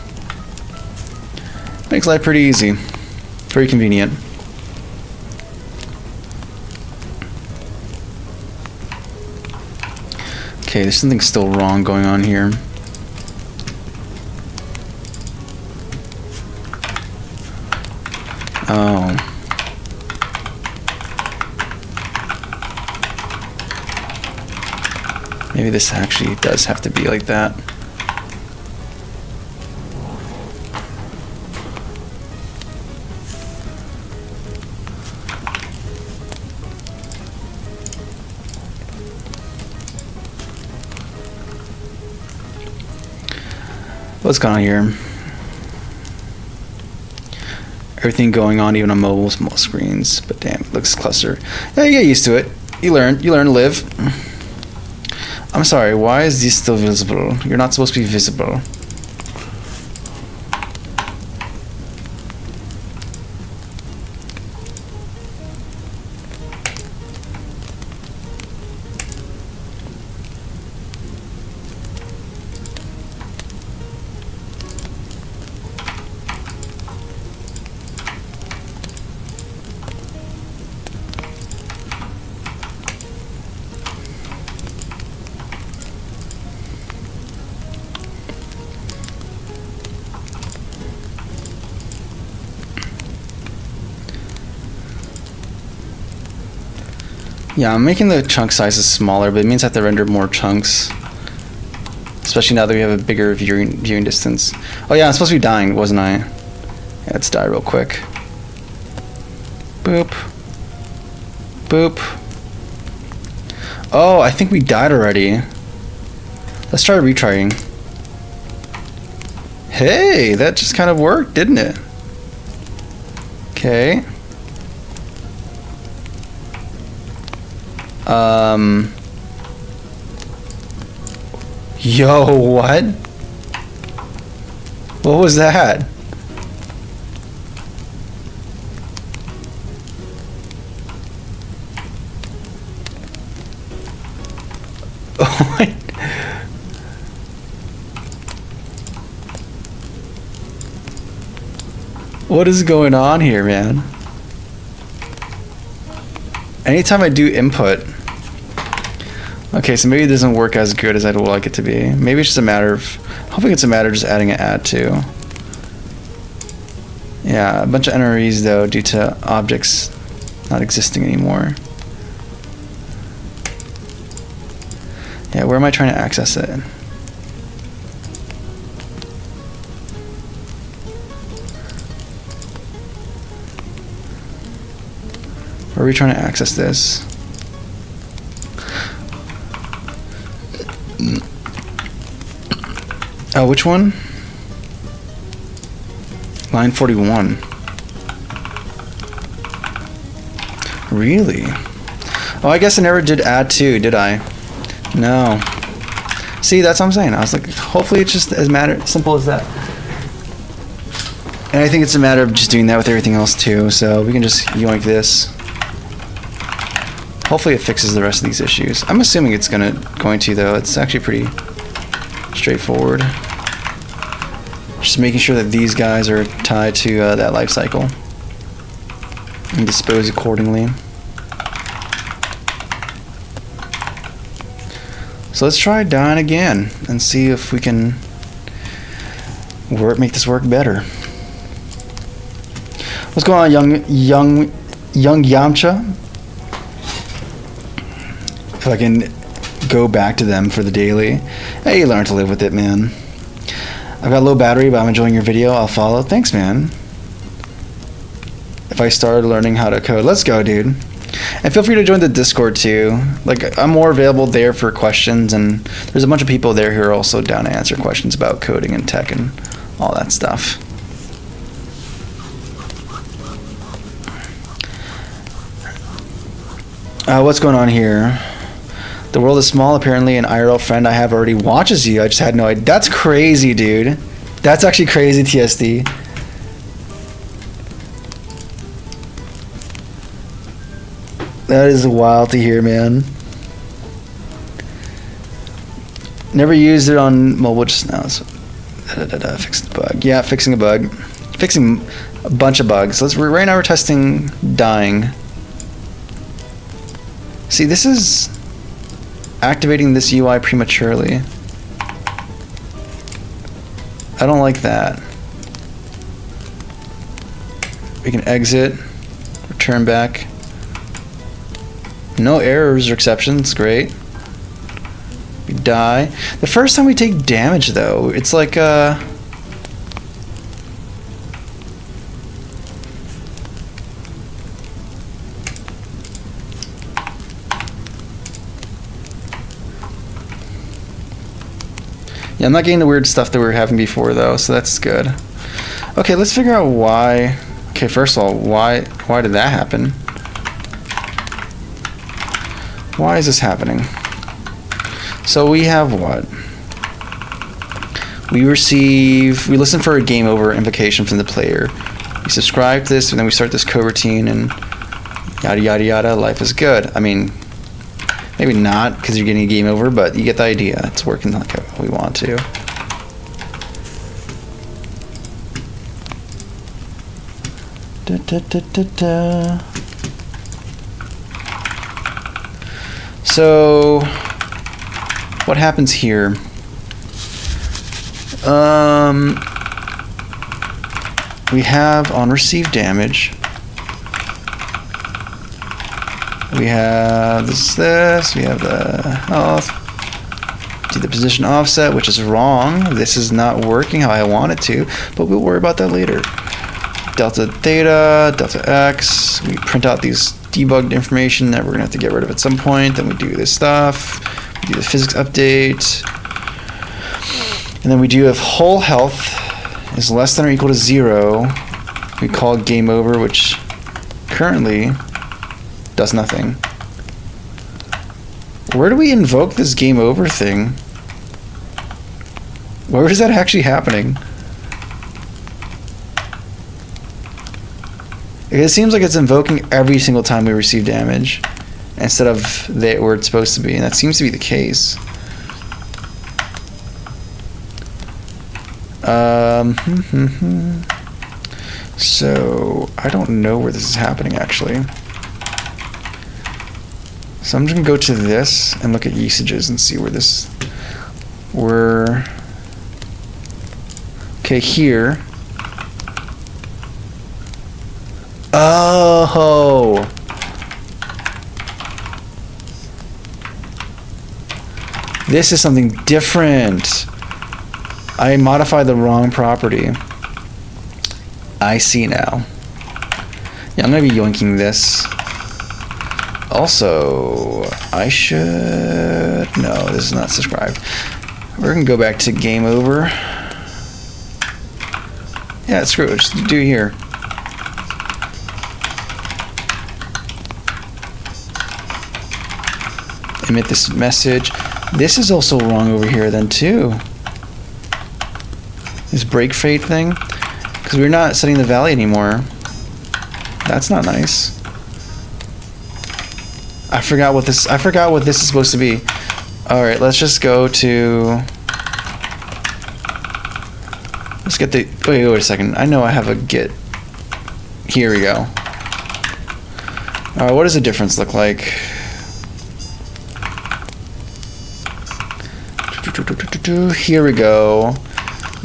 Makes life pretty easy. Very convenient. Okay, there's something still wrong going on here. Oh. Maybe this actually does have to be like that. What's going on here? Everything going on even on mobile small screens, but damn, it looks clustered. Yeah, you get used to it. You learn to live. I'm sorry, why is this still visible? You're not supposed to be visible. Yeah, I'm making the chunk sizes smaller, but it means I have to render more chunks. Especially now that we have a bigger viewing distance. Oh yeah, I'm supposed to be dying, wasn't I? Yeah, let's die real quick. Boop. Boop. Oh, I think we died already. Let's try retrying. Hey, that just kind of worked, didn't it? Okay. Yo, what? What was that? Oh my. What is going on here, man? Anytime I do input. Okay, so maybe it doesn't work as good as I'd like it to be. Maybe it's just a matter of, hoping it's a matter of just adding an add to. Yeah, a bunch of NREs though due to objects not existing anymore. Yeah, where am I trying to access it? Where are we trying to access this? Oh, which one? Line 41. Really? Oh, I guess I never did add to, did I? No. See, that's what I'm saying. I was like, hopefully it's just as simple as that. And I think it's a matter of just doing that with everything else too. So we can just yoink this. Hopefully it fixes the rest of these issues. I'm assuming it's going to though. It's actually pretty straightforward. Just making sure that these guys are tied to that life cycle and dispose accordingly. So let's try dying again and see if we can make this work better. What's going on, young Yamcha? If I can go back to them for the daily. Hey, you learn to live with it, man. I've got low battery, but I'm enjoying your video. I'll follow. Thanks, man. If I started learning how to code, let's go, dude. And feel free to join the Discord too. Like, I'm more available there for questions, and there's a bunch of people there who are also down to answer questions about coding and tech and all that stuff. What's going on here? The world is small, apparently. An IRL friend I have already watches you. I just had no idea. That's crazy, dude. That's actually crazy, TSD. That is wild to hear, man. Never used it on mobile just now. So, fix the bug. Yeah, fixing a bug. Fixing a bunch of bugs. Right now we're testing dying. See, this is activating this UI prematurely. I don't like that. We can exit, return back. No errors or exceptions, great. We die. The first time we take damage though, it's like yeah, I'm not getting the weird stuff that we were having before though, so that's good. Okay, let's figure out why. Okay, first of all, why did that happen? Why is this happening? So we have what? We listen for a game over invocation from the player. We subscribe to this, and then we start this coroutine, and yada yada yada, life is good. I mean, maybe not, because you're getting a game over, but you get the idea. It's working like we want to. Da, da, da, da, da. So, what happens here? We have on receive damage. We have this. We have the position offset, which is wrong. This is not working how I want it to, but we'll worry about that later. Delta theta, delta x. We print out these debugged information that we're gonna have to get rid of at some point. Then we do this stuff. We do the physics update, and then we do if whole health is less than or equal to 0, we call game over, which currently does nothing. Where do we invoke this game over thing? Where is that actually happening? It seems like it's invoking every single time we receive damage instead of where it's supposed to be, and that seems to be the case. So I don't know where this is happening actually. So I'm just gonna go to this and look at usages and see where this okay, here. Oh, this is something different. I modified the wrong property. I see now. Yeah, I'm gonna be yoinking this. Also, I should... No, this is not subscribed. We're gonna go back to game over. Yeah, screw it, just do here. Emit this message. This is also wrong over here then too. This break fade thing. Because we're not setting the value anymore. That's not nice. I forgot what this is supposed to be. Alright, let's just go to... Let's get the... Wait a second. I know I have a get. Here we go. Alright, what does the difference look like? Here we go.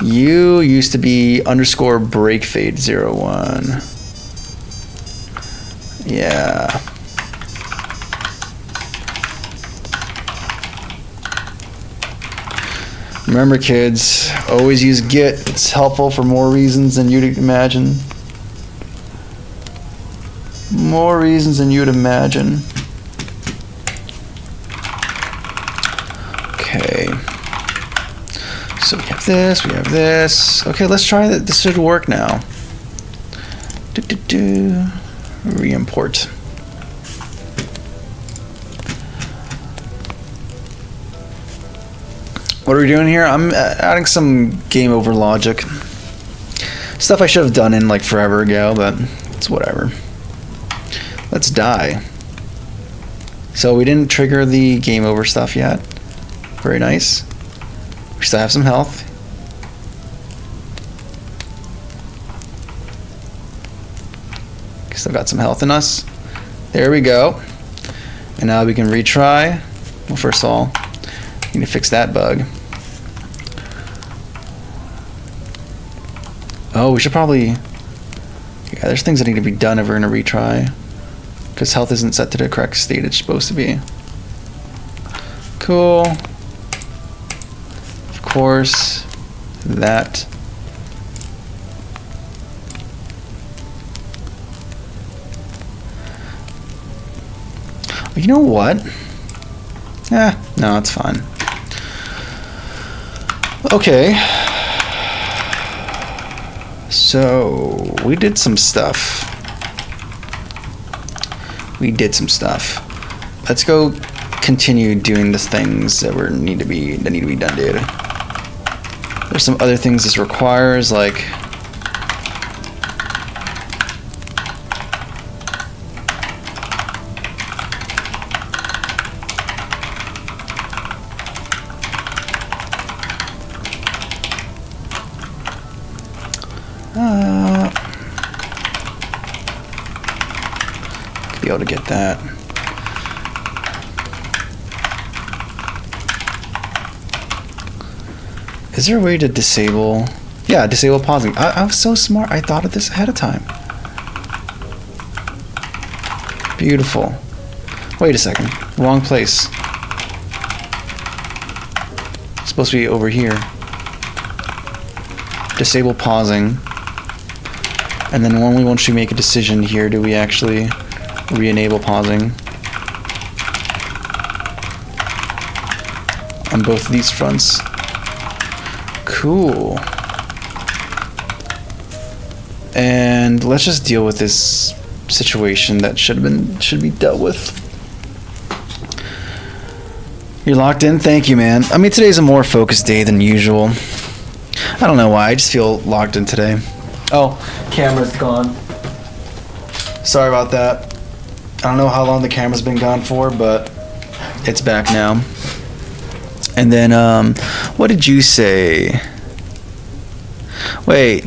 You used to be underscore break fade 01. Yeah. Remember, kids, always use get. It's helpful for more reasons than you'd imagine. More reasons than you'd imagine. Okay. So we have this, we have this. Okay, let's try that. This should work now. Re-import. What are we doing here? I'm adding some game over logic. Stuff I should have done in like forever ago, but it's whatever. Let's die. So we didn't trigger the game over stuff yet. Very nice. We still have some health. Still got some health in us. There we go. And now we can retry. Well, first of all, need to fix that bug. Oh, we should probably... Yeah, there's things that need to be done if we're going to retry. Because health isn't set to the correct state it's supposed to be. Cool. Of course, that. You know what? No, it's fine. Okay. So, we did some stuff. Let's go continue doing the things that need to be done, dude. There's some other things this requires, like be able to get that. Is there a way to disable? Yeah, disable pausing. I was so smart. I thought of this ahead of time. Beautiful. Wait a second. Wrong place. It's supposed to be over here. Disable pausing. And then only once we make a decision here do we actually re-enable pausing. On both of these fronts. Cool. And let's just deal with this situation that should be dealt with. You're locked in? Thank you, man. I mean, today's a more focused day than usual. I don't know why, I just feel locked in today. Oh, camera's gone. Sorry about that. I don't know how long the camera's been gone for, but it's back now. And then, what did you say? Wait.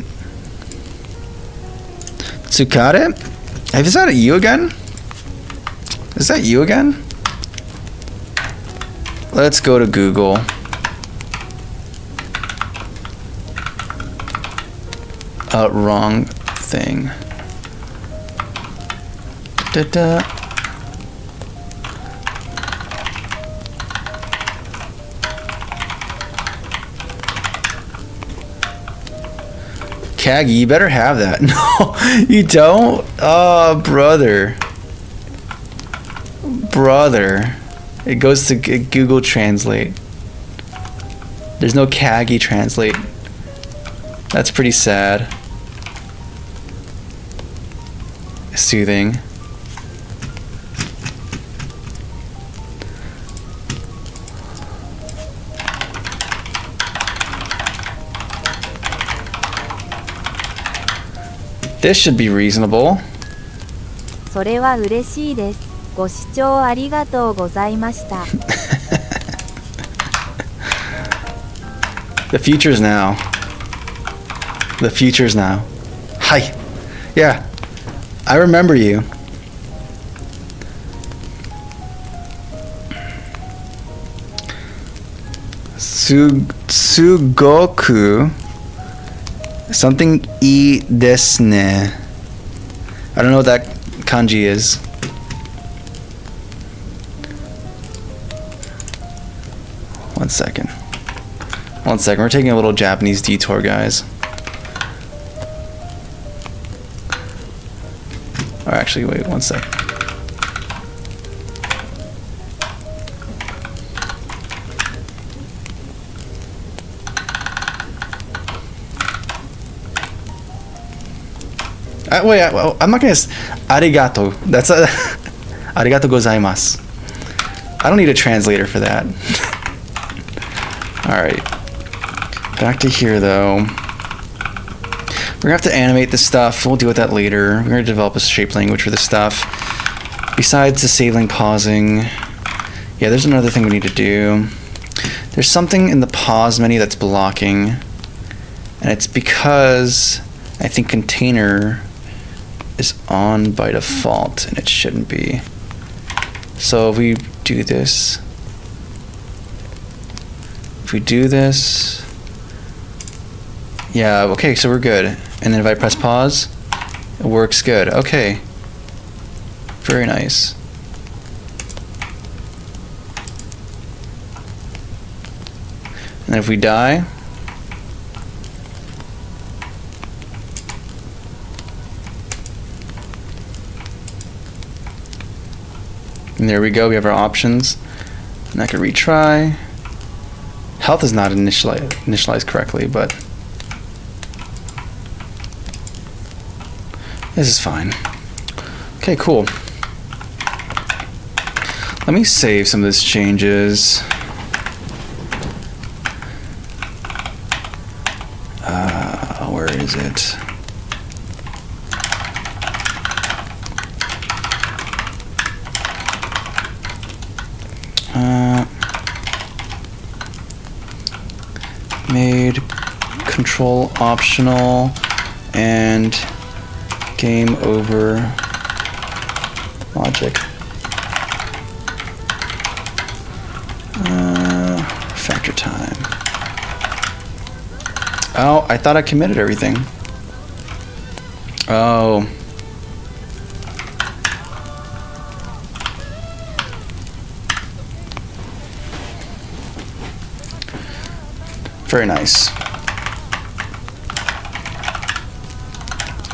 Tsukade? Is that you again? Is that you again? Let's go to Google. Wrong thing. Da-da. Kagi, you better have that. No, you don't? Oh, brother. Brother. It goes to Google Translate. There's no Kagi Translate. That's pretty sad. Soothing. This should be reasonable. それは嬉しいです。ご視聴ありがとうございました。The future's now. The future's now. Hi. Yeah. I remember you. Sugoku. Something I desu ne. I don't know what that kanji is. One second. We're taking a little Japanese detour, guys. Or actually, wait, one sec. Wait, I'm not gonna. Arigato. That's a. Arigato gozaimasu. I don't need a translator for that. Alright. Back to here, though. We're gonna have to animate this stuff. We'll deal with that later. We're gonna develop a shape language for this stuff. Besides disabling pausing. Yeah, there's another thing we need to do. There's something in the pause menu that's blocking. And it's because I think container is on by default, and it shouldn't be. So if we do this, yeah, okay, so we're good. And then if I press pause, it works good. Okay, very nice. And then if we die, and there we go, we have our options. And I can retry. Health is not initialized correctly, but this is fine. Okay, cool. Let me save some of these changes. Where is it? Made control optional and game over logic. Factor time. Oh, I thought I committed everything. Oh. Very nice.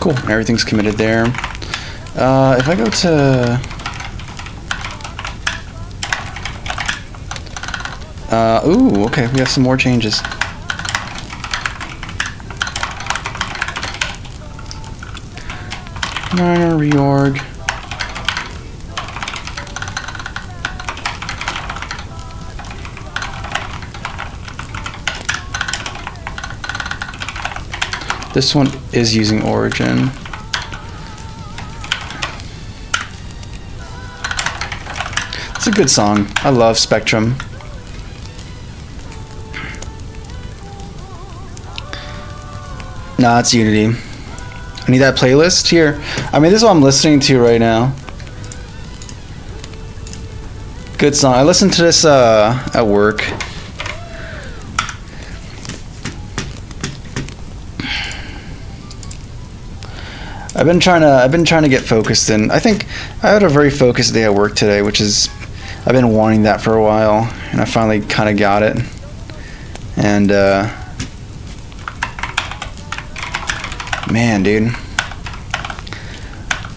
Cool, everything's committed there. If I go to... ooh, okay, we have some more changes. Minor reorg. This one is using origin. It's a good song. I love Spectrum. Nah, it's Unity. I need that playlist here. I mean, this is what I'm listening to right now. Good song. I listened to this at work. I've been trying to get focused in. I think I had a very focused day at work today, which is I've been wanting that for a while, and I finally kind of got it. And man, dude,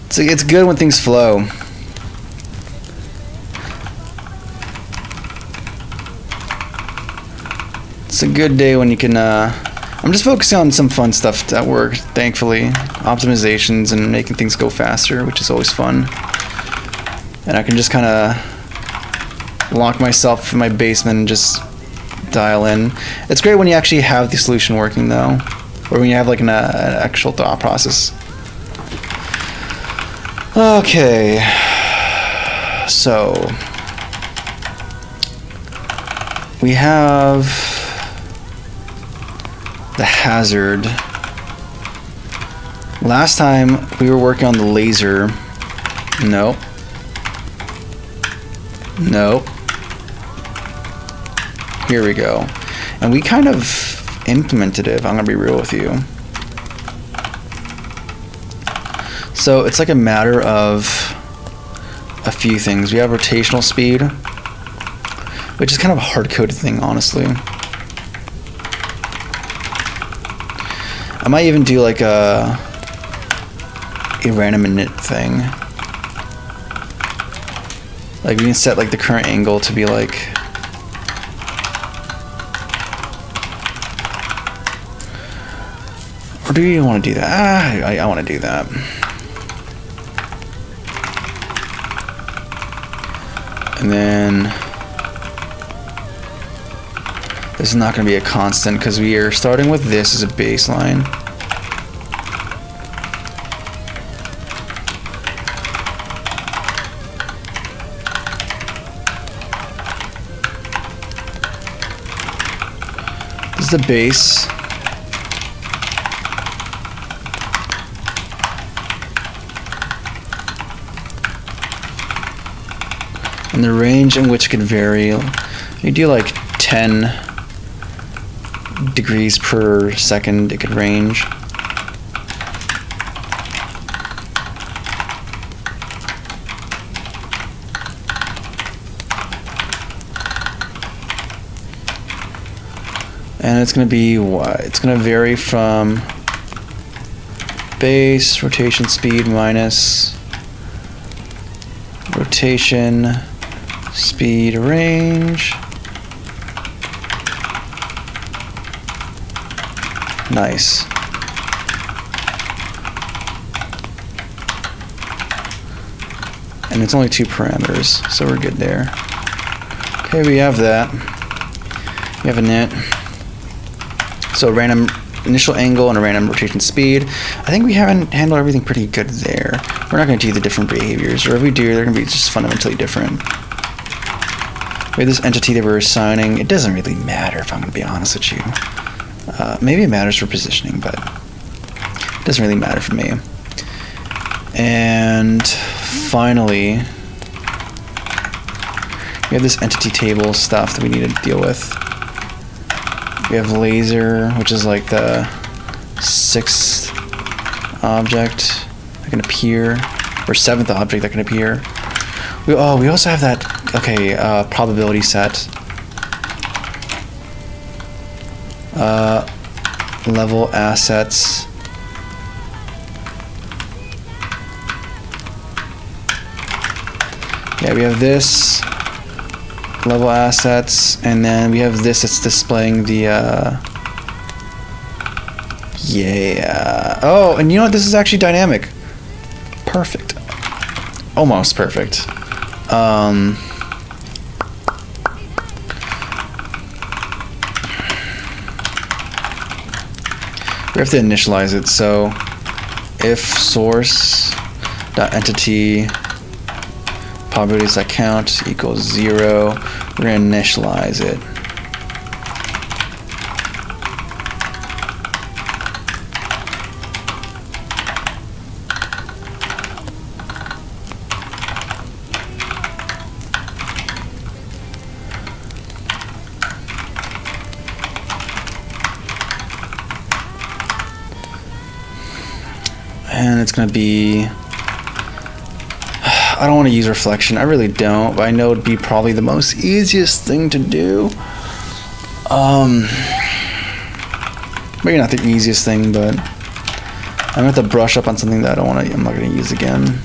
it's good when things flow. It's a good day when you can. I'm just focusing on some fun stuff at work, thankfully. Optimizations and making things go faster, which is always fun. And I can just kind of lock myself in my basement and just dial in. It's great when you actually have the solution working, though, or when you have like an actual thought process. Okay, so we have the hazard. Last time we were working on the laser. Nope. Here we go. And we kind of implemented it, if I'm gonna be real with you. So it's like a matter of a few things. We have rotational speed, which is kind of a hard-coded thing, honestly. I might even do like a random init thing. Like we can set like the current angle to be like or do you want to do that? I want to do that. And then this is not going to be a constant because we are starting with this as a baseline. This is the base. And the range in which it could vary. You do like 10 degrees per second it could range. And it's going to be what? It's going to vary from base, rotation speed minus rotation speed range. Nice. And it's only 2 parameters, so we're good there. Okay, we have that. We have a init. So random initial angle and a random rotation speed. I think we haven't handled everything pretty good there. We're not going to do the different behaviors, or if we do, they're going to be just fundamentally different. We have this entity that we're assigning. It doesn't really matter, if I'm going to be honest with you. Maybe it matters for positioning, but it doesn't really matter for me. And finally, we have this entity table stuff that we need to deal with. We have laser, which is like the 6th object that can appear, or 7th object that can appear. We also have that, okay, probability set. Level assets. Yeah, we have this level assets, and then we have this that's displaying the yeah. Oh, and you know what? This is actually dynamic. Perfect. Almost perfect. We have to initialize it. So if source dot entity probabilities that count equals 0, we're going to initialize it. And it's gonna be, I don't want to use reflection. I really don't, but I know it'd be probably the most easiest thing to do. Maybe not the easiest thing, but I'm gonna have to brush up on something that I'm not gonna use again.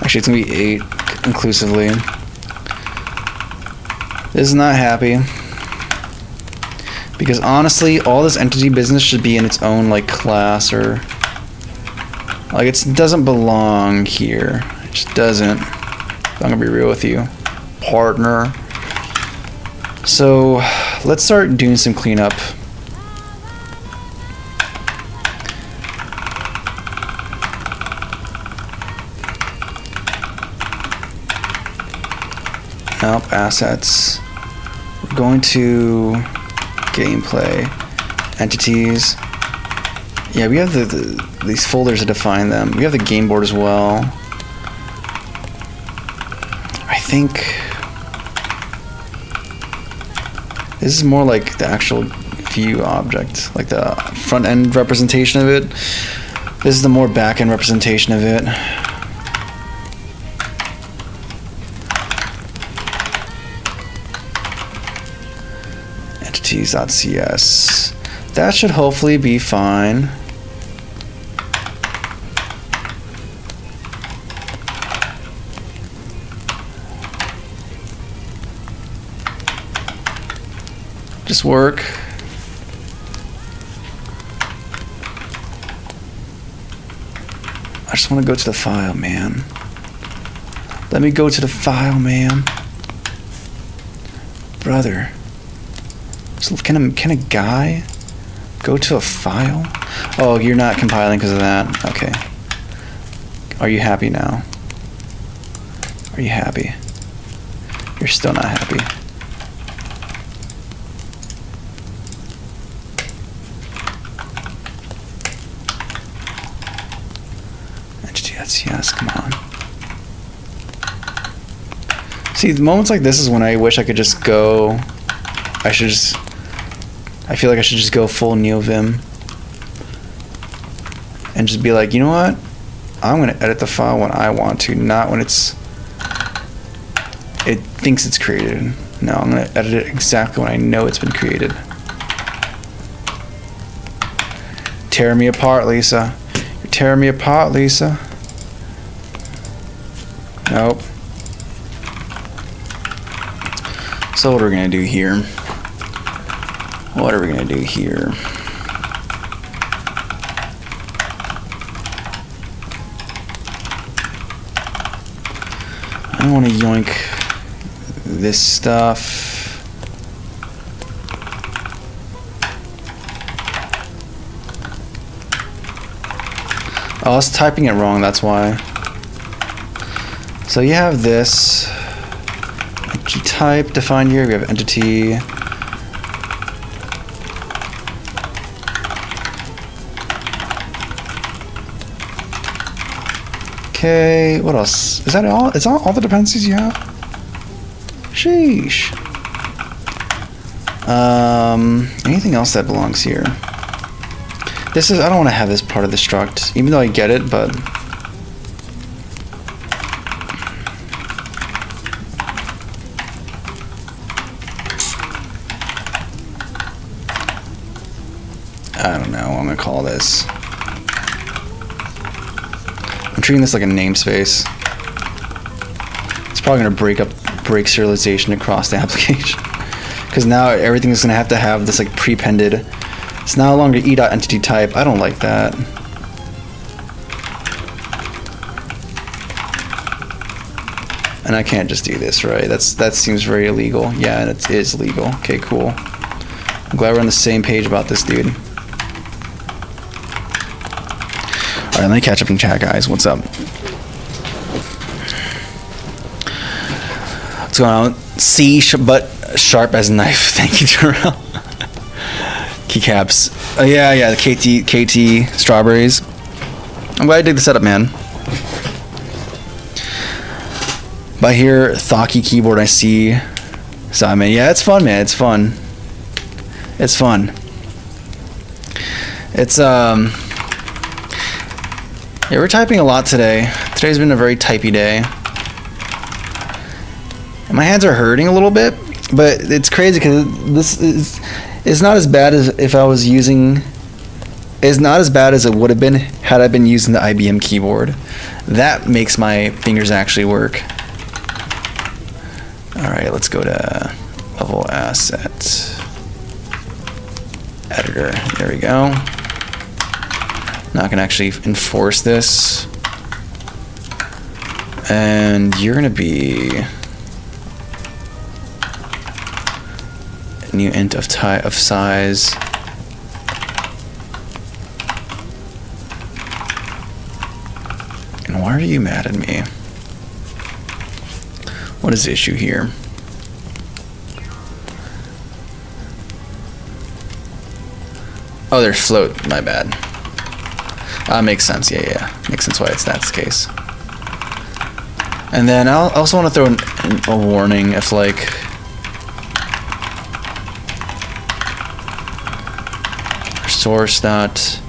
Actually, it's gonna be 8 inclusively. This is not happy. Because honestly, all this entity business should be in its own like class, or like it doesn't belong here. It just doesn't. I'm gonna be real with you, partner. So let's start doing some cleanup. Nope, assets. We're going to gameplay, entities. Yeah, we have these folders to define them. We have the game board as well. I think this is more like the actual view object, like the front end representation of it. This is the more back end representation of it. Entities.cs. That should hopefully be fine. Just work. I just want to go to the file, man. Let me go to the file, man. Brother. So can a guy go to a file? Oh, you're not compiling because of that. Okay. Are you happy now? Are you happy? You're still not happy. Yes, come on. See, moments like this is when I wish I could just go. I feel like I should just go full NeoVim and just be like, you know what? I'm gonna edit the file when I want to, not when it thinks it's created. No, I'm gonna edit it exactly when I know it's been created. Tear me apart, Lisa. You're tearing me apart, Lisa. Nope. So what are we gonna do here? What are we gonna do here? I want to yoink this stuff. Oh, I was typing it wrong, that's why. So you have this key type defined here. We have entity. Okay, what else? Is that all? Is that all the dependencies you have? Sheesh. Anything else that belongs here? This is, I don't want to have this part of the struct, even though I get it, but I don't know what I'm gonna call this. I'm treating this like a namespace. It's probably gonna break serialization across the application. Because now everything is gonna have to have this like prepended. It's no longer e.entity type. I don't like that. And I can't just do this, right? That seems very illegal. Yeah, and it is legal. Okay, cool. I'm glad we're on the same page about this, dude. Alright, let me catch up in chat, guys. What's up? What's going on? C, but sharp as knife. Thank you, Terrell. Keycaps. Oh yeah, the KT strawberries. I'm glad I did the setup, man. But I hear Thaki keyboard, I see Simon. Yeah, it's fun, man. It's fun. It's fun. It's yeah, we're typing a lot today. Today's been a very typey day. And my hands are hurting a little bit, but it's crazy because it's not as bad as if I was using. It's not as bad as it would have been had I been using the IBM keyboard. That makes my fingers actually work. All right, let's go to level asset editor. There we go. Now I can actually enforce this. And you're gonna be new int of type of size. And why are you mad at me? What is the issue here? Oh, there's float. My bad. Makes sense. Yeah. Makes sense why that's the case. And then I also want to throw a warning if like source dot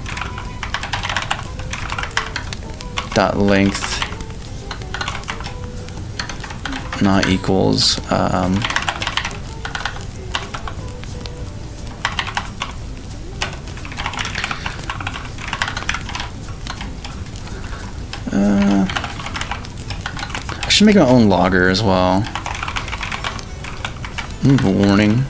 length not equals I should make my own logger as well. A warning.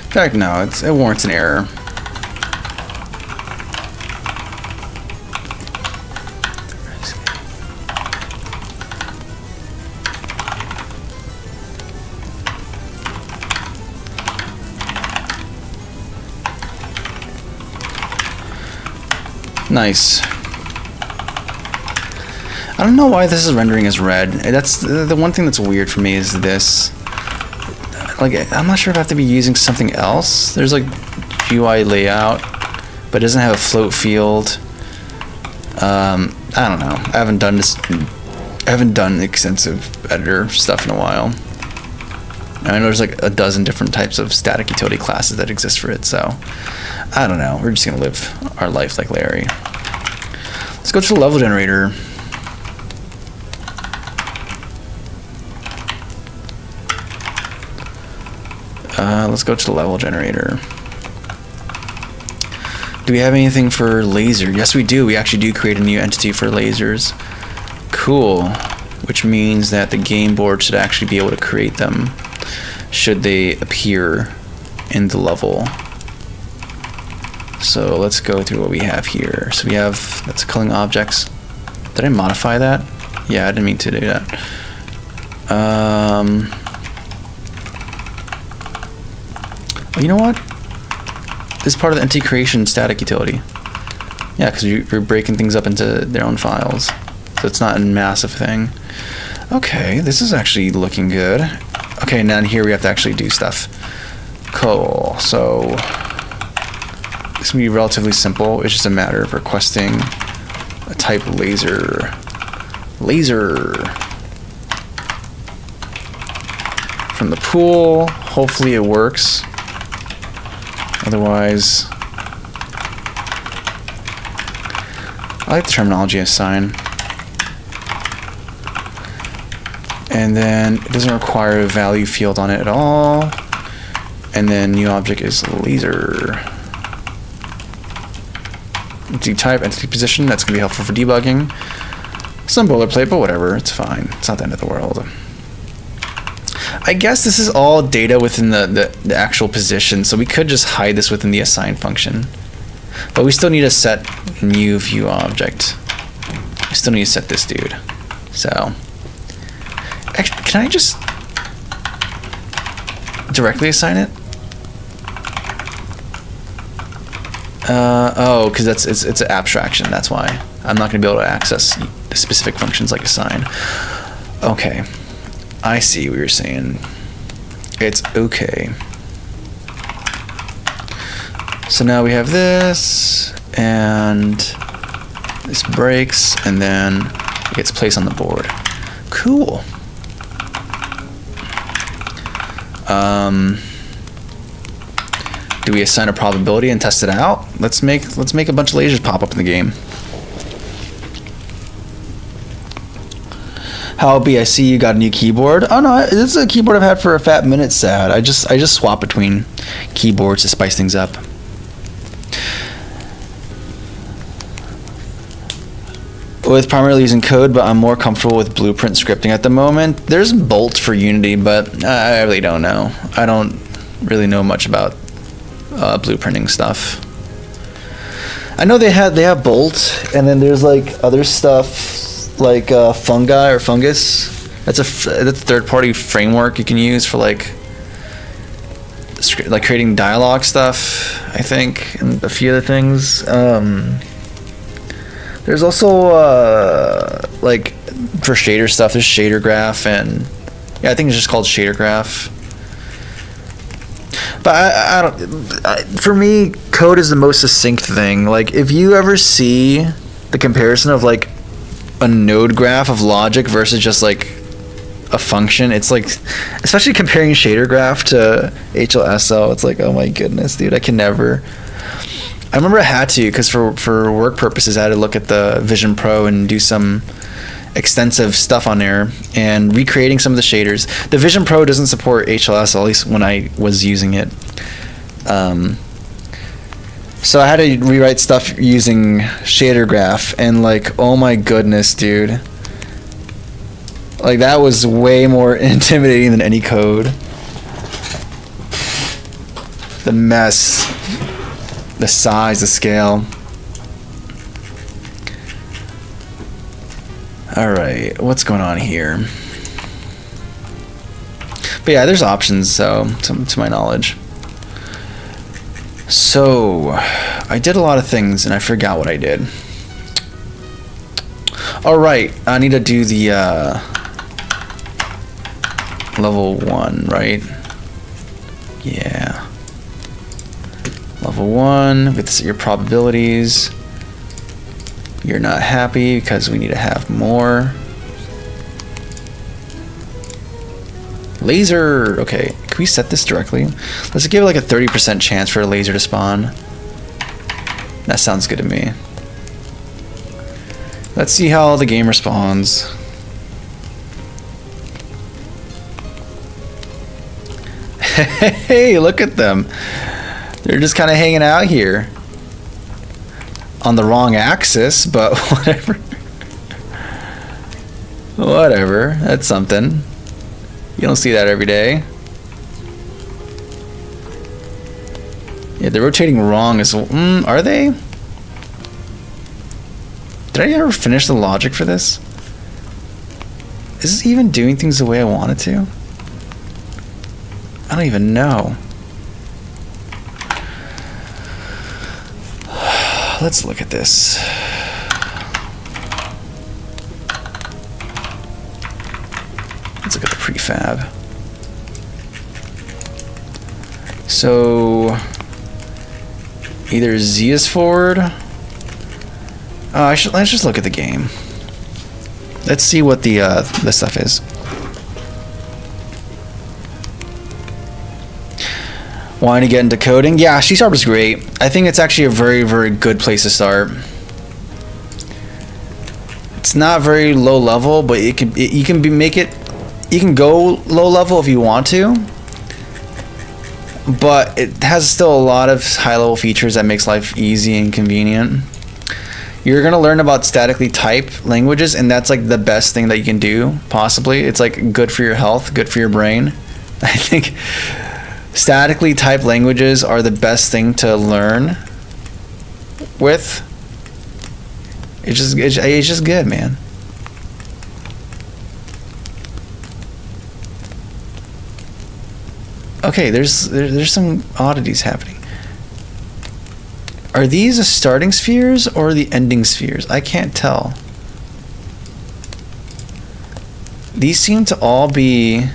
In fact, no, it warrants an error. Nice. I don't know why this is rendering as red. That's the one thing that's weird for me is this. Like, I'm not sure if I have to be using something else. There's like GUI layout, but it doesn't have a float field. I don't know. I haven't done extensive editor stuff in a while. I know there's like a dozen different types of static utility classes that exist for it, so I don't know. We're just gonna live our life like Larry. Let's go to the level generator. Let's go to the level generator. Do we have anything for laser? Yes, we do. We actually do create a new entity for lasers. Cool. Which means that the game board should actually be able to create them should they appear in the level. So let's go through what we have here. So we have, that's culling objects. Did I modify that? Yeah, I didn't mean to do that. Oh, you know what? This is part of the entity creation static utility. Yeah, because you're breaking things up into their own files. So it's not a massive thing. Okay, this is actually looking good. Okay, now here we have to actually do stuff. Cool. So this can be relatively simple. It's just a matter of requesting a type laser. Laser. From the pool. Hopefully it works. Otherwise, I like the terminology assign. And then it doesn't require a value field on it at all. And then new object is laser. Entity type, entity position, that's gonna be helpful for debugging. Some boilerplate, but whatever, it's fine. It's not the end of the world. I guess this is all data within the actual position, so we could just hide this within the assign function. But we still need to set new view object. We still need to set this dude. So, actually, can I just directly assign it? Oh, because it's an abstraction. That's why I'm not going to be able to access specific functions like assign. Okay. I see what you're saying. It's okay. So now we have this, and this breaks, and then it gets placed on the board. Cool. Do we assign a probability and test it out? Let's make a bunch of lasers pop up in the game. How be? I see you got a new keyboard. Oh no, this is a keyboard I've had for a fat minute. Sad. I just swap between keyboards to spice things up. With primarily using code, but I'm more comfortable with Blueprint scripting at the moment. There's Bolt for Unity, but I really don't know. I don't really know much about blueprinting stuff. I know they have Bolt, and then there's like other stuff like fungi or fungus. That's a third-party framework you can use for like creating dialogue stuff, I think, and a few other things. There's also like for shader stuff, there's shader graph, and yeah, I think it's just called shader graph. But I don't. For me, code is the most succinct thing. Like if you ever see the comparison of like a node graph of logic versus just like a function, it's like, especially comparing shader graph to HLSL, it's like, oh my goodness, dude, I can never. I remember I had to, because for work purposes, I had to look at the Vision Pro and do some extensive stuff on there and recreating some of the shaders. The Vision Pro doesn't support HLS, at least when I was using it. So I had to rewrite stuff using shader graph, and like, oh my goodness, dude. Like that was way more intimidating than any code. The mess, the size, the scale. All right, what's going on here? But yeah, there's options, so to my knowledge. So I did a lot of things and I forgot what I did. All right, I need to do the level 1, right? Yeah. Level 1 with your probabilities. You're not happy because we need to have more. Laser. Okay, can we set this directly? Let's give it like a 30% chance for a laser to spawn. That sounds good to me. Let's see how the game responds. Hey, look at them. They're just kind of hanging out here. On the wrong axis, but whatever. Whatever, that's something. You don't see that every day. Yeah, they're rotating wrong as well. Are they? Did I ever finish the logic for this? Is this even doing things the way I want it to? I don't even know. Let's look at this. Let's look at the prefab. So either Z is forward. Let's just look at the game. Let's see what the stuff is. Wanting to get into coding? Yeah, C# is great. I think it's actually a very, very good place to start. It's not very low level, but you can go low level if you want to. But it has still a lot of high level features that makes life easy and convenient. You're gonna learn about statically typed languages, and that's like the best thing that you can do, possibly. It's like good for your health, good for your brain. I think statically typed languages are the best thing to learn with. It's just good, man. Okay, there's some oddities happening. Are these the starting spheres or the ending spheres? I can't tell. these seem to all be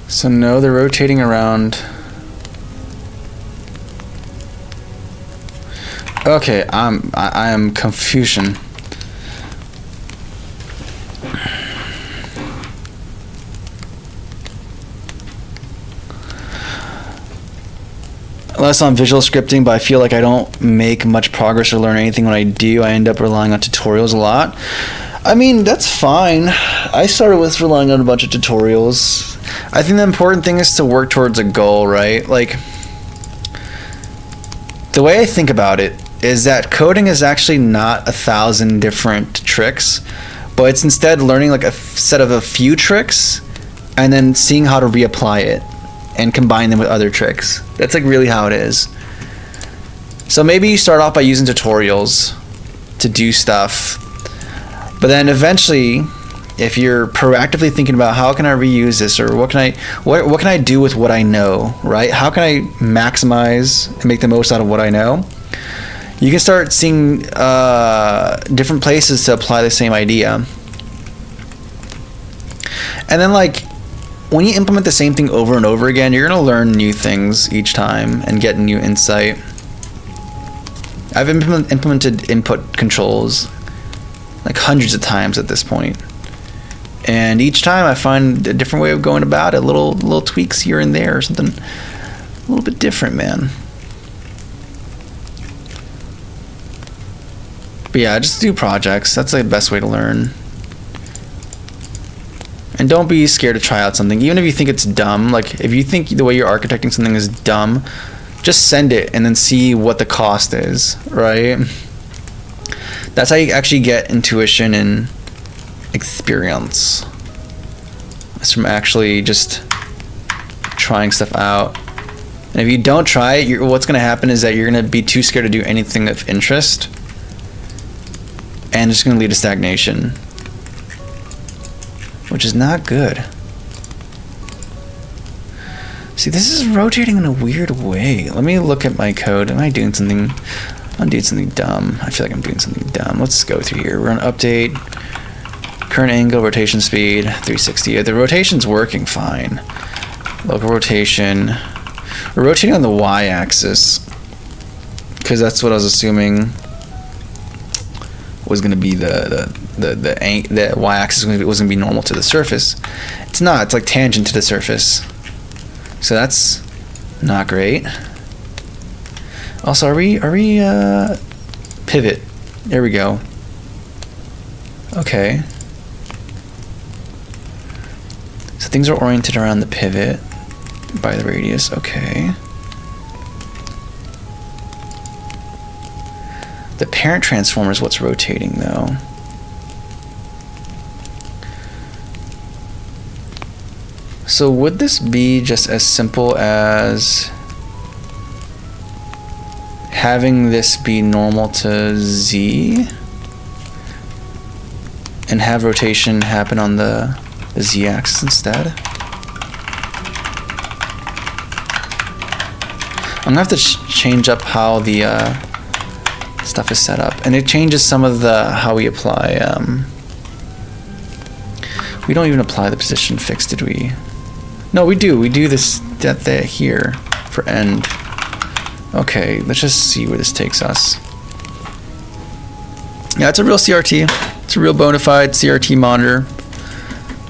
so no, they're rotating around. Okay, I am confusion. Less on visual scripting, but I feel like I don't make much progress or learn anything when I do. I end up relying on tutorials a lot. I mean, that's fine. I started with relying on a bunch of tutorials. I think the important thing is to work towards a goal, right? Like, the way I think about it is that coding is actually not 1,000 different tricks, but it's instead learning like a set of a few tricks and then seeing how to reapply it and combine them with other tricks. That's like really how it is. So maybe you start off by using tutorials to do stuff, but then eventually, if you're proactively thinking about how can I reuse this, or what can I do with what I know, right? How can I maximize and make the most out of what I know? You can start seeing different places to apply the same idea. And then like when you implement the same thing over and over again, you're gonna learn new things each time and get new insight. I've implemented input controls like hundreds of times at this point. And each time I find a different way of going about it, little tweaks here and there, or something a little bit different, man. But yeah, just do projects. That's like the best way to learn. And don't be scared to try out something, even if you think it's dumb. Like if you think the way you're architecting something is dumb, just send it and then see what the cost is, right? That's how you actually get intuition and experience. It's from actually just trying stuff out. And if you don't try it, what's going to happen is that you're going to be too scared to do anything of interest, and it's going to lead to stagnation, which is not good. See, this is rotating in a weird way. Let me look at my code. Am I doing something? I'm doing something dumb. I feel like I'm doing something dumb. Let's go through here. We're on update. Current angle, rotation speed, 360. Yeah, the rotation's working fine. Local rotation. We're rotating on the y-axis because that's what I was assuming was going to be the y-axis was going to be normal to the surface. It's not. It's like tangent to the surface. So that's not great. Also, are we pivot? There we go. Okay. So things are oriented around the pivot by the radius. Okay. The parent transformer is what's rotating, though. So would this be just as simple as having this be normal to Z and have rotation happen on the Z-axis instead? I'm gonna have to change up how the stuff is set up, and it changes some of the how we apply. We don't even apply the position fix, did we? No, we do. We do this that here for end. Okay, let's just see where this takes us. Yeah, it's a real CRT. It's a real bona fide CRT monitor.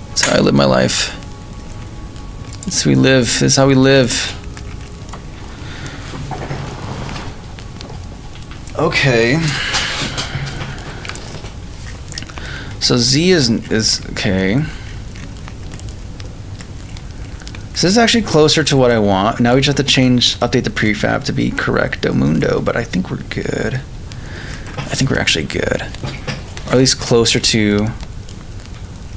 That's how I live my life. That's how we live. This is how we live. Okay. So Z is okay. So this is actually closer to what I want. Now we just have to update the prefab to be correcto mundo, but I think we're good. I think we're actually good. Or at least closer to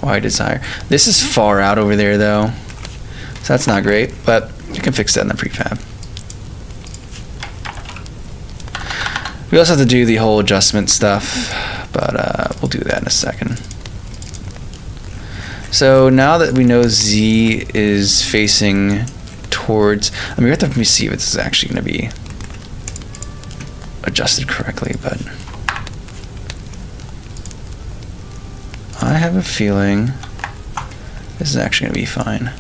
Why desire? This is far out over there though, so that's not great, but you can fix that in the prefab. We also have to do the whole adjustment stuff, but we'll do that in a second. So now that we know Z is facing towards, I mean, we have to see if this is actually going to be adjusted correctly, but I have a feeling this is actually going to be fine.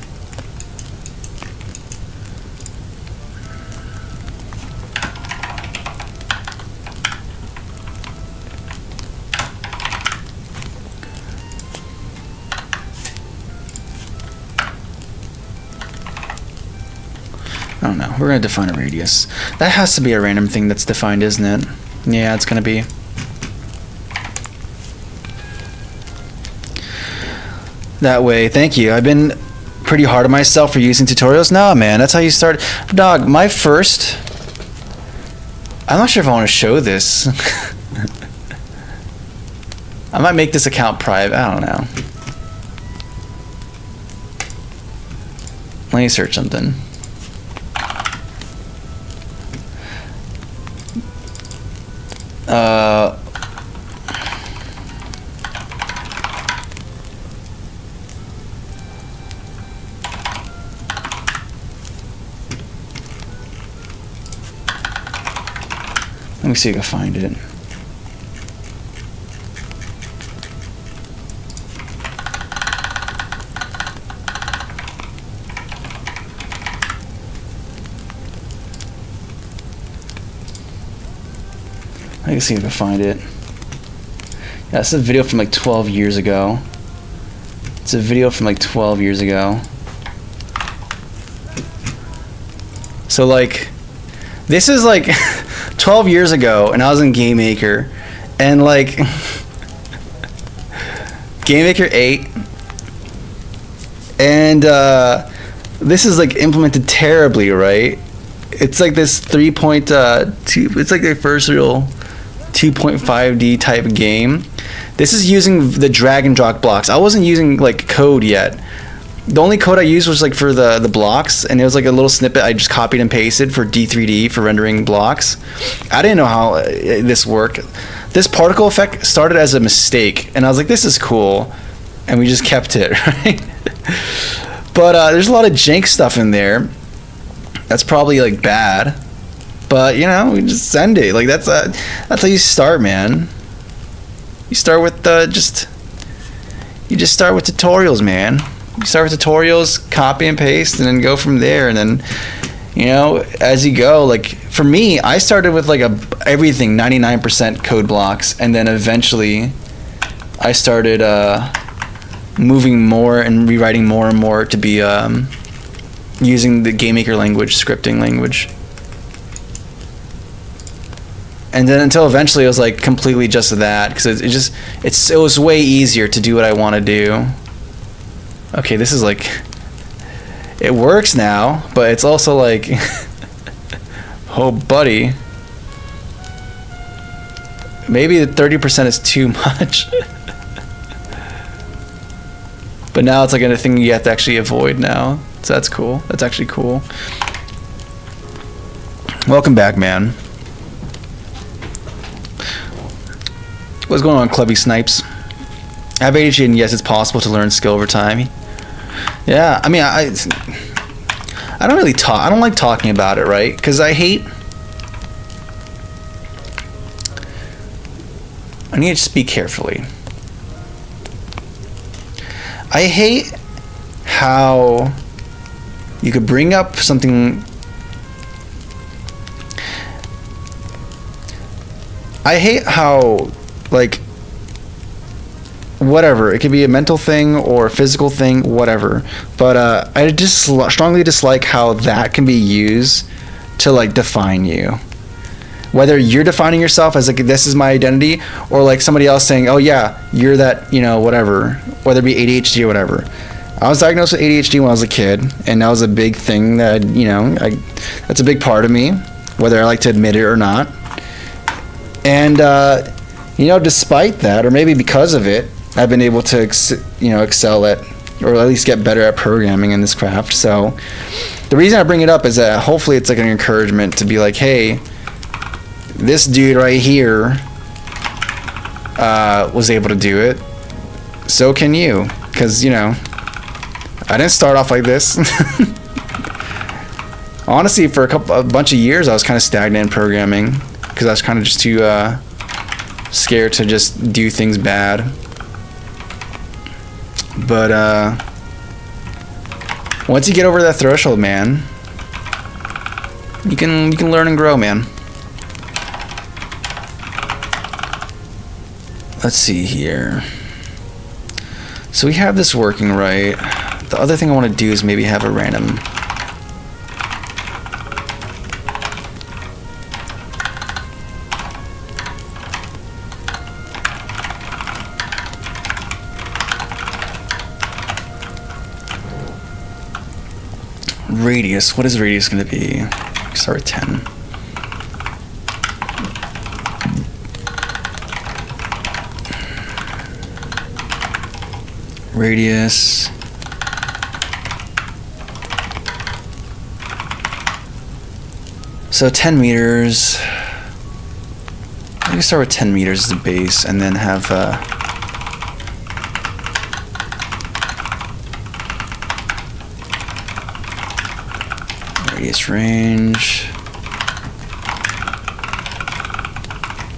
I don't know. We're going to define a radius. That has to be a random thing that's defined, isn't it? Yeah, it's going to be. That way, thank you. I've been pretty hard on myself for using tutorials. No, man, that's how you start. Dog, my first... I'm not sure if I want to show this. I might make this account private. I don't know. Let me search something. Let me see if I can find it. I can see if I can find it. Yeah, this is a video from like 12 years ago. It's a video from like 12 years ago. So like, this is like 12 years ago, and I was in Game Maker, and like Game Maker 8, and this is like implemented terribly, right? It's like this 3.2. It's like their first real 2.5D type game. This is using the drag and drop blocks. I wasn't using like code yet. The only code I used was like for the blocks, and it was like a little snippet I just copied and pasted for D3D for rendering blocks. I didn't know how this worked. This particle effect started as a mistake, and I was like, this is cool, and we just kept it, right? But there's a lot of jank stuff in there that's probably like bad, but you know, we just send it. Like that's how you start, man. You start with you just start with tutorials, man. You start with tutorials, copy and paste, and then go from there. And then, you know, as you go, like for me, I started with like everything 99% code blocks, and then eventually I started moving more and rewriting more and more to be using the Game Maker language, scripting language. And then until eventually it was like completely just that, because it was way easier to do what I want to do. Okay, this is like, it works now, but it's also like, oh buddy, maybe the 30% is too much. But now it's like a thing you have to actually avoid now, so that's cool. That's actually cool. Welcome back, man. What's going on, Clubby Snipes? I have ADHD, and yes, it's possible to learn skill over time. Yeah, I mean, I don't really talk. I don't like talking about it, right? Because I need to speak carefully. I hate how you could bring up something. I hate how, like, whatever, it could be a mental thing or a physical thing, whatever, but I just strongly dislike how that can be used to like define you, whether you're defining yourself as like, this is my identity, or like somebody else saying, oh yeah, you're that, you know, whatever, whether it be ADHD or whatever. I was diagnosed with ADHD when I was a kid, and that was a big thing that, you know, that's a big part of me, whether I like to admit it or not. And you know, despite that, or maybe because of it, I've been able to excel at, or at least get better at programming in this craft. So the reason I bring it up is that hopefully it's like an encouragement to be like, hey, this dude right here was able to do it, so can you. Because I didn't start off like this. Honestly, for a bunch of years I was kind of stagnant in programming because I was kind of just too scared to just do things bad. But once you get over that threshold, man, you can learn and grow, man. Let's see here. So we have this working right. The other thing I want to do is maybe have a random radius. What is radius going to be? Start with 10. Radius. So 10 meters. We can start with 10 meters as the base and then have radius range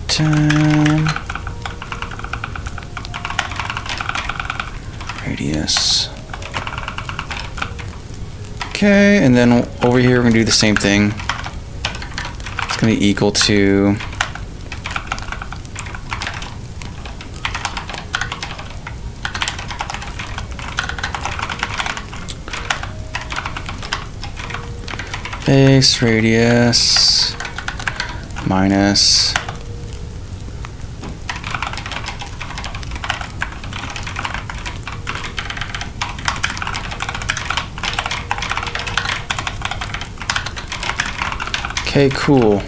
10 radius. Okay, and then over here we're gonna do the same thing. It's gonna be equal to base radius minus okay, cool.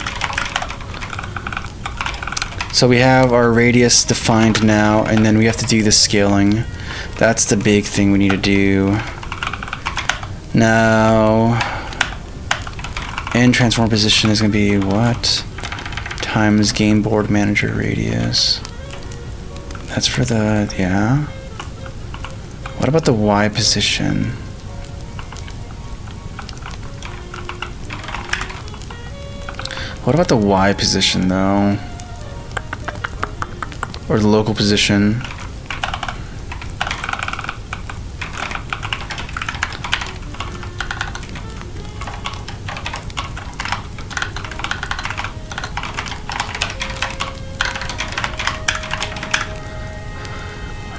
So we have our radius defined now, and then we have to do the scaling. That's the big thing we need to do. Now, and transform position is going to be what? Times game board manager radius. That's for the, yeah. What about the Y position? What about the Y position though? Or the local position?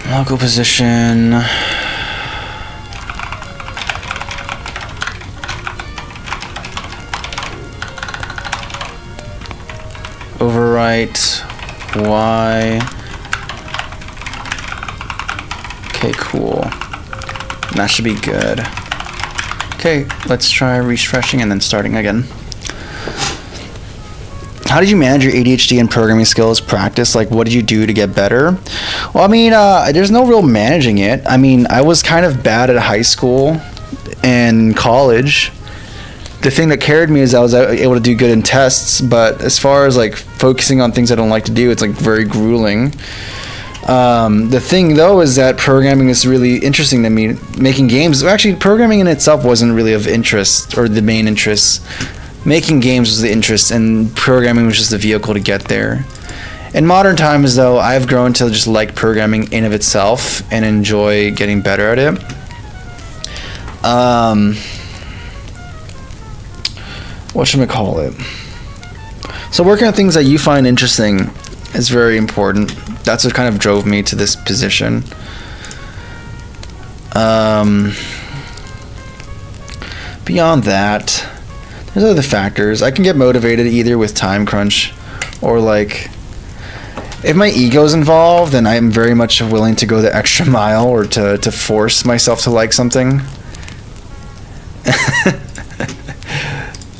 Local position. Overwrite Y. Okay, cool. That should be good. Okay, let's try refreshing and then starting again. How did you manage your ADHD and programming skills practice? Like, what did you do to get better? Well, I mean, there's no real managing it. I mean, I was kind of bad at high school and college. The thing that carried me is I was able to do good in tests, but as far as like focusing on things I don't like to do, it's like very grueling. The thing though is that programming is really interesting to me. Making games, actually programming in itself wasn't really of interest or the main interest. Making games was the interest, and programming was just the vehicle to get there. In modern times though, I've grown to just like programming in of itself and enjoy getting better at it. What should I call it? So working on things that you find interesting is very important. That's what kind of drove me to this position. Beyond that, there's other factors. I can get motivated either with time crunch or like if my ego's involved, then I'm very much willing to go the extra mile or to force myself to like something.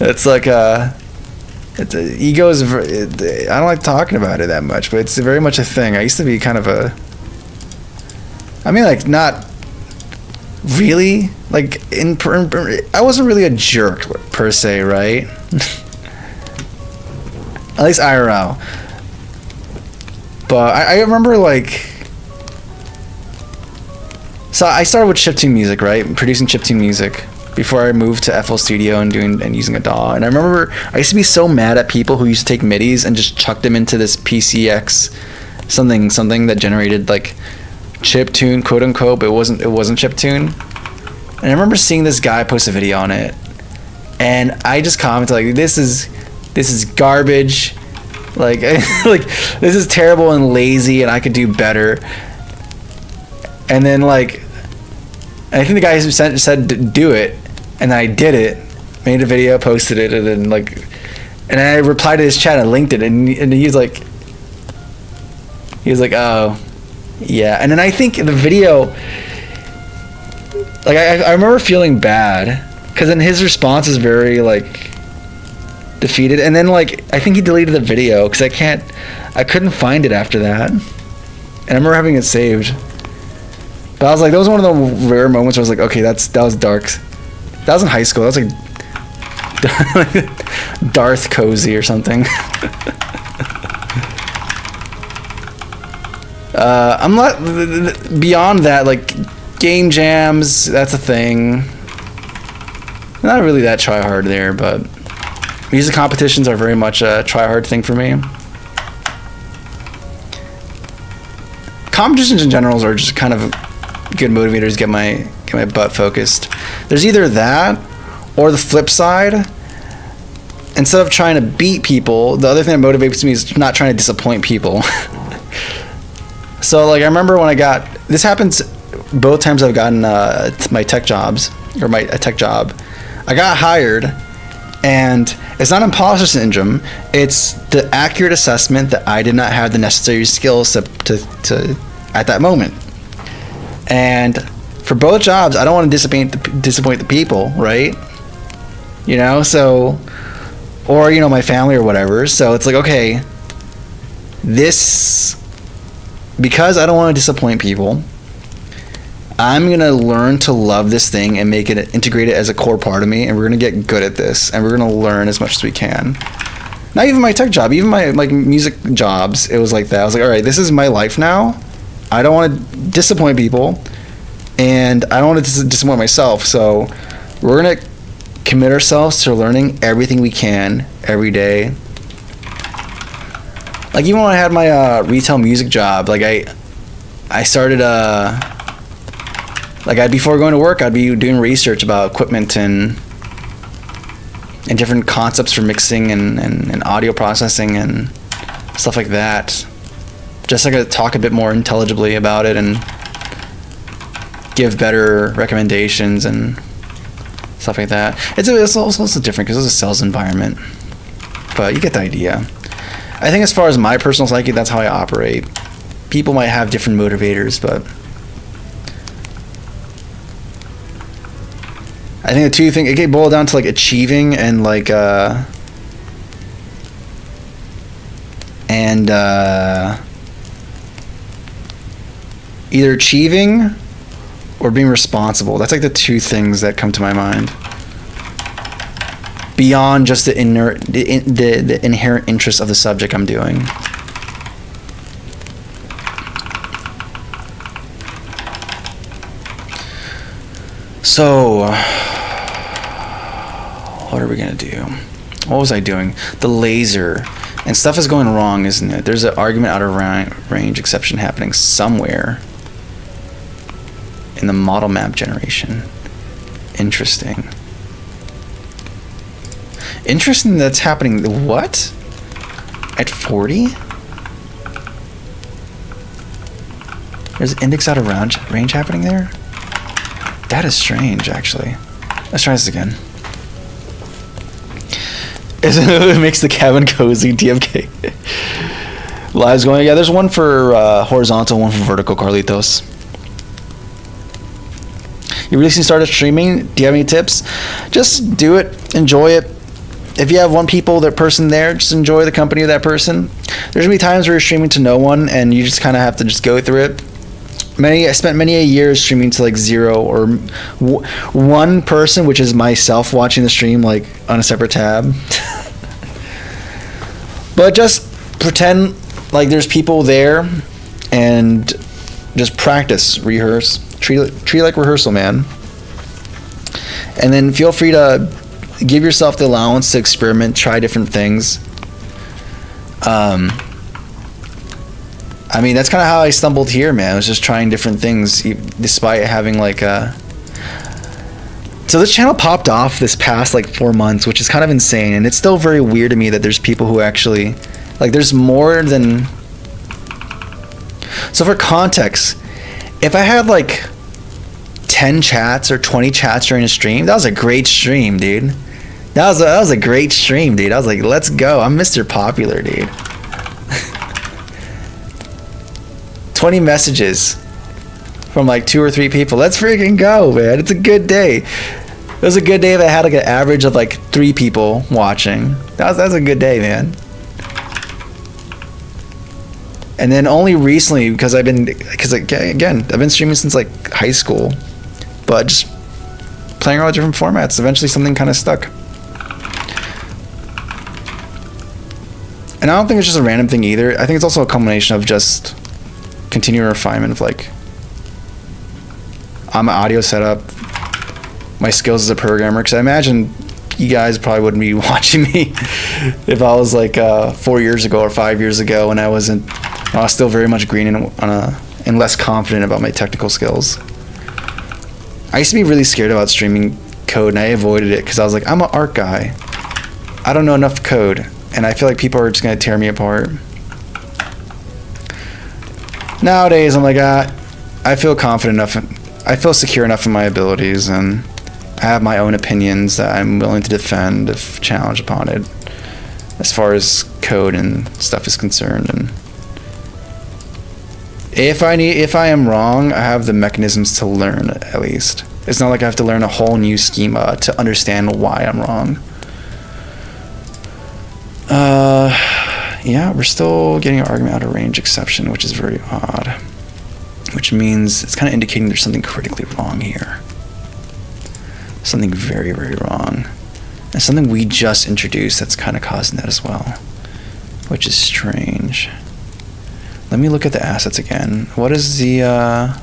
It's like ego is. I don't like talking about it that much, but it's very much a thing. I used to be kind of I mean, like, not really. Like, I wasn't really a jerk, per se, right? At least IRL. But I remember, like... So I started with chiptune music, right? Producing chiptune music before I moved to FL Studio and using a DAW. And I remember I used to be so mad at people who used to take MIDIs and just chuck them into this PCX something that generated like chiptune, quote unquote, but it wasn't chiptune. And I remember seeing this guy post a video on it, and I just commented like, "This is garbage. Like like this is terrible and lazy, and I could do better." And then like, I think the guy who said do it, and I did it, made a video, posted it, and then like, and I replied to his chat and linked it, and he was like, oh, yeah. And then I think the video, like I remember feeling bad, because then his response is very like defeated, and then like I think he deleted the video because I couldn't find it after that, and I remember having it saved. But I was like, that was one of the rare moments where I was like, okay, that was dark. That was in high school. That was like Darth Cozy or something. I'm not beyond that. Like game jams, that's a thing. Not really that try hard there, but music competitions are very much a try hard thing for me. Competitions in general are just kind of good motivators, get my butt focused. There's either that or the flip side. Instead of trying to beat people, the other thing that motivates me is not trying to disappoint people. So like I remember when this happens both times I've gotten my tech jobs, or a tech job. I got hired, and it's not imposter syndrome, it's the accurate assessment that I did not have the necessary skills to at that moment. And for both jobs, I don't want to disappoint the people, right? You know, so, or, you know, my family or whatever. So it's like, okay, because I don't want to disappoint people, I'm going to learn to love this thing and integrate it as a core part of me. And we're going to get good at this, and we're going to learn as much as we can. Not even my tech job, even my like music jobs, it was like that. I was like, all right, this is my life now. I don't want to disappoint people, and I don't want to disappoint myself. So we're going to commit ourselves to learning everything we can every day. Like even when I had my retail music job, like I started before going to work, I'd be doing research about equipment and different concepts for mixing and audio processing and stuff like that. Just like to talk a bit more intelligibly about it and give better recommendations and stuff like that. It's also different because it's a sales environment, but you get the idea. I think as far as my personal psyche, that's how I operate. People might have different motivators, but I think the two things, it can boil down to like achieving and like either achieving or being responsible. That's like the two things that come to my mind. Beyond just the inherent interest of the subject I'm doing. So, what are we gonna do? What was I doing? The laser. And stuff is going wrong, isn't it? There's an argument out of range exception happening somewhere in the model map generation. Interesting. Interesting that's happening. What? At 40? There's an index out of range happening there? That is strange, actually. Let's try this again. It makes the cabin cozy, DMK. Live's going. Yeah, there's one for horizontal, one for vertical, Carlitos. You recently started streaming. Do you have any tips? Just do it. Enjoy it. If you have one person there, just enjoy the company of that person. There's going to be times where you're streaming to no one and you just kind of have to just go through it. I spent many a year streaming to like 0 or one person, which is myself watching the stream like on a separate tab. But just pretend like there's people there and just practice, rehearse, treat it like rehearsal, man. And then feel free to give yourself the allowance to experiment, try different things. I mean, that's kind of how I stumbled here, man. I was just trying different things, despite having like a... So this channel popped off this past like 4 months, which is kind of insane. And it's still very weird to me that there's people who actually... Like, there's more than... So for context, if I had like 10 chats or 20 chats during a stream, that was a great stream, dude. That was a great stream, dude. I was like, let's go. I'm Mr. Popular, dude. 20 messages from like 2 or 3 people. Let's freaking go, man. It's a good day. It was a good day if I had like an average of like 3 people watching. That's a good day, man. And then only recently, because again, I've been streaming since like high school, but just playing around with different formats. Eventually something kind of stuck. And I don't think it's just a random thing either. I think it's also a combination of just continual refinement of like, on my audio setup, my skills as a programmer, because I imagine you guys probably wouldn't be watching me if I was like 4 years ago or 5 years ago when I was still very much green and less confident about my technical skills. I used to be really scared about streaming code, and I avoided it because I was like, I'm an art guy. I don't know enough code, and I feel like people are just going to tear me apart. Nowadays, I'm like, I feel confident enough, I feel secure enough in my abilities, and I have my own opinions that I'm willing to defend if challenged upon it, as far as code and stuff is concerned. And if I am wrong, I have the mechanisms to learn, at least. It's not like I have to learn a whole new schema to understand why I'm wrong. Yeah, we're still getting an argument out of range exception, which is very odd. Which means it's kind of indicating there's something critically wrong here. Something very, very wrong. And something we just introduced that's kind of causing that as well. Which is strange. Let me look at the assets again. What is the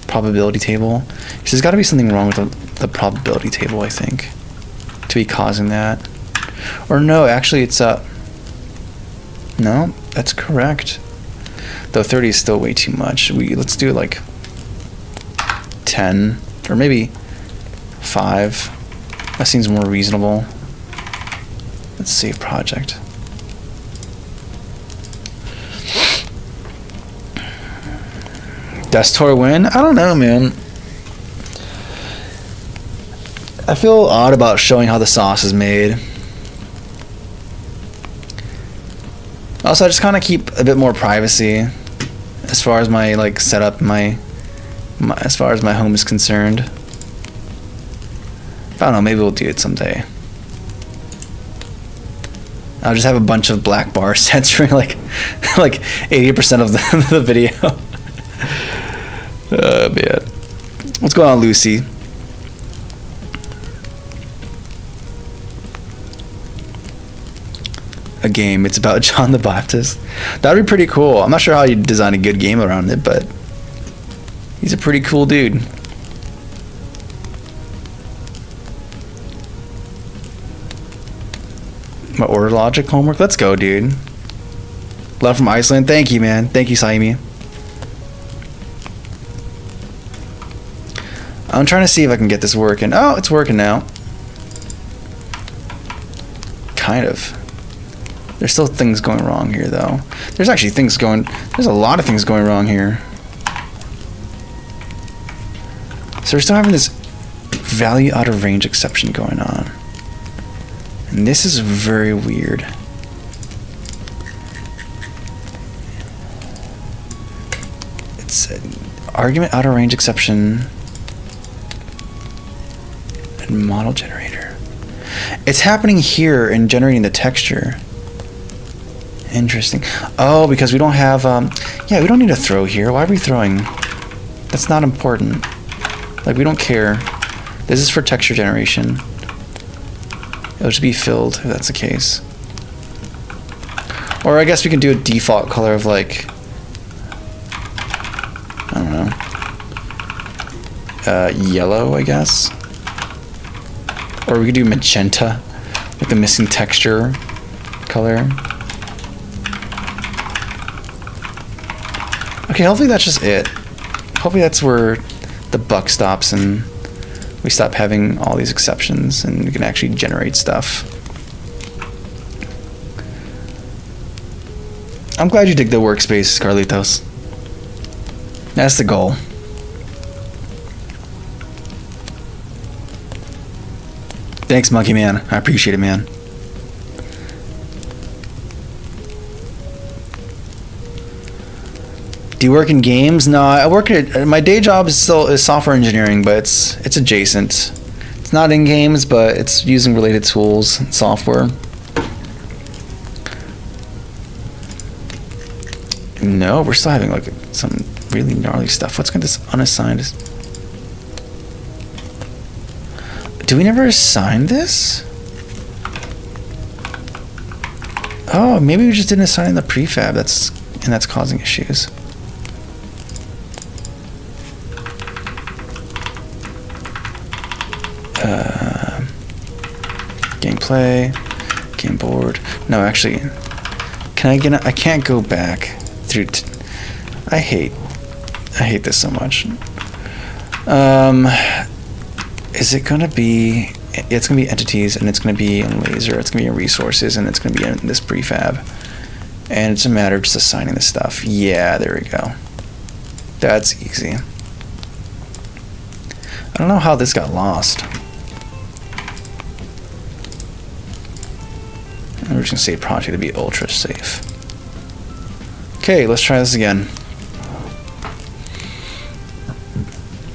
probability table? So there's got to be something wrong with the probability table, I think, to be causing that. Or no, actually it's no, that's correct. Though 30 is still way too much. Let's do it like 10 or maybe 5. That seems more reasonable. Let's save project. Destor win? I don't know, man. I feel odd about showing how the sauce is made. Also, I just kind of keep a bit more privacy as far as my like setup, my as far as my home is concerned. I don't know, maybe we'll do it someday. I'll just have a bunch of black bars censoring like 80% of the video. Man. What's going on, Lucy? A game. It's about John the Baptist. That'd be pretty cool. I'm not sure how you design a good game around it, but he's a pretty cool dude. My order logic homework. Let's go, dude. Love from Iceland. Thank you, man. Thank you, Saimi. I'm trying to see if I can get this working. Oh, it's working now. Kind of. There's still things going wrong here, though. There's a lot of things going wrong here. So we're still having this value out of range exception going on. And this is very weird. It's an argument out of range exception and model generator. It's happening here in generating the texture. Interesting. Oh, because we don't have, yeah, we don't need a throw here. Why are we throwing? That's not important. Like, we don't care. This is for texture generation. It'll just be filled if that's the case. Or I guess we can do a default color of like, I don't know, yellow, I guess. Or we could do magenta with the missing texture color. Okay, hopefully that's just it. Hopefully that's where the buck stops and we stop having all these exceptions and we can actually generate stuff. I'm glad you dig the workspace, Carlitos. That's the goal. Thanks, Monkey Man. I appreciate it, man. Do you work in games? No, I work at my day job is software engineering, but it's adjacent. It's not in games, but it's using related tools and software. No, we're still having like some really gnarly stuff. What's got this unassigned? Do we never assign this? Oh, maybe we just didn't assign the prefab. That's causing issues. Gameplay, game board. No, actually, I can't go back through. I hate this so much. Is it gonna be? It's gonna be entities, and it's gonna be in laser. It's gonna be in resources, and it's gonna be in this prefab. And it's a matter of just assigning the stuff. Yeah, there we go. That's easy. I don't know how this got lost. We're just gonna save project to be ultra safe. Okay, let's try this again.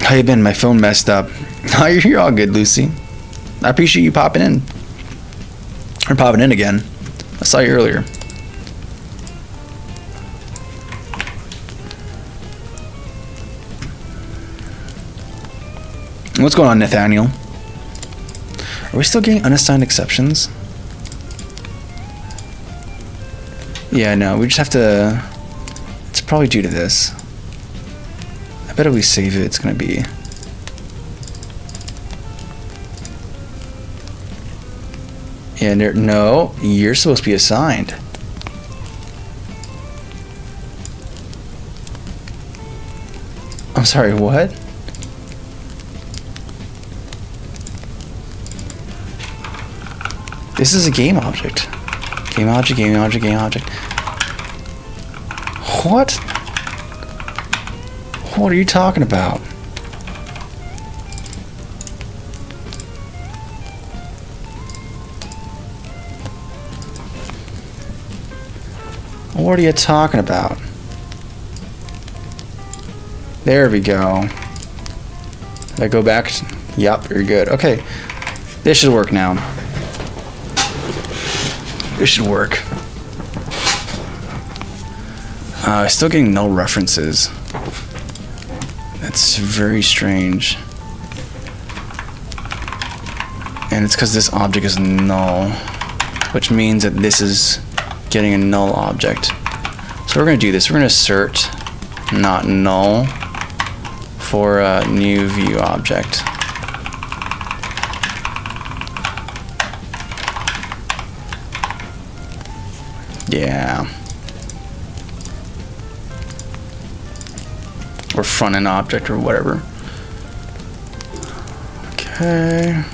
How you been? My phone messed up. Oh, you're all good, Lucy. I appreciate you popping in. Or popping in again. I saw you earlier. What's going on, Nathaniel? Are we still getting unassigned exceptions? Yeah, no, we just have to... It's probably due to this. I bet if we save it, it's gonna be... Yeah, no, you're supposed to be assigned. I'm sorry, what? This is a game object. Game object, game object, game object. What? What are you talking about? What are you talking about? There we go. Did I go back? Yep, you're good. Okay. This should work now. This should work. Still getting null references. That's very strange. And it's because this object is null, which means that this is getting a null object. So we're going to do this. We're going to assert not null for a new view object. Yeah. Or front end object or whatever. Okay.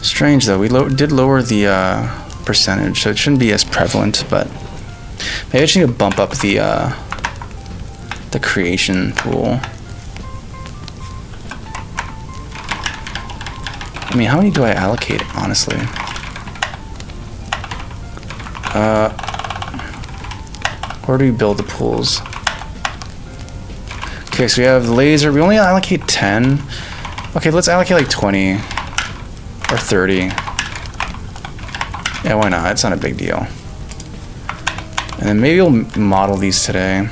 Strange though, we did lower the percentage, so it shouldn't be as prevalent, but maybe I just need to bump up the creation pool. I mean, how many do I allocate, honestly? Where do we build the pools? Okay, so we have laser. We only allocate 10. Okay, let's allocate like 20 or 30. Yeah, why not? It's not a big deal. And then maybe we'll model these today.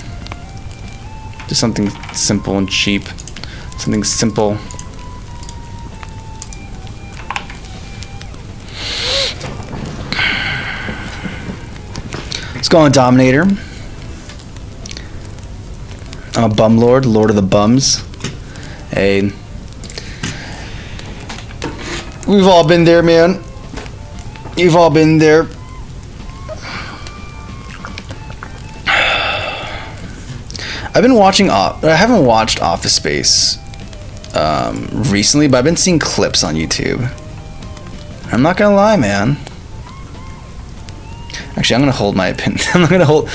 Just something simple and cheap. Something simple. Let's go on Dominator. I'm a bum lord, lord of the bums. Hey. We've all been there, man. You've all been there. I've been watching I haven't watched Office Space recently, but I've been seeing clips on YouTube. I'm not gonna lie, man. Actually, I'm gonna hold my opinion. I'm gonna hold.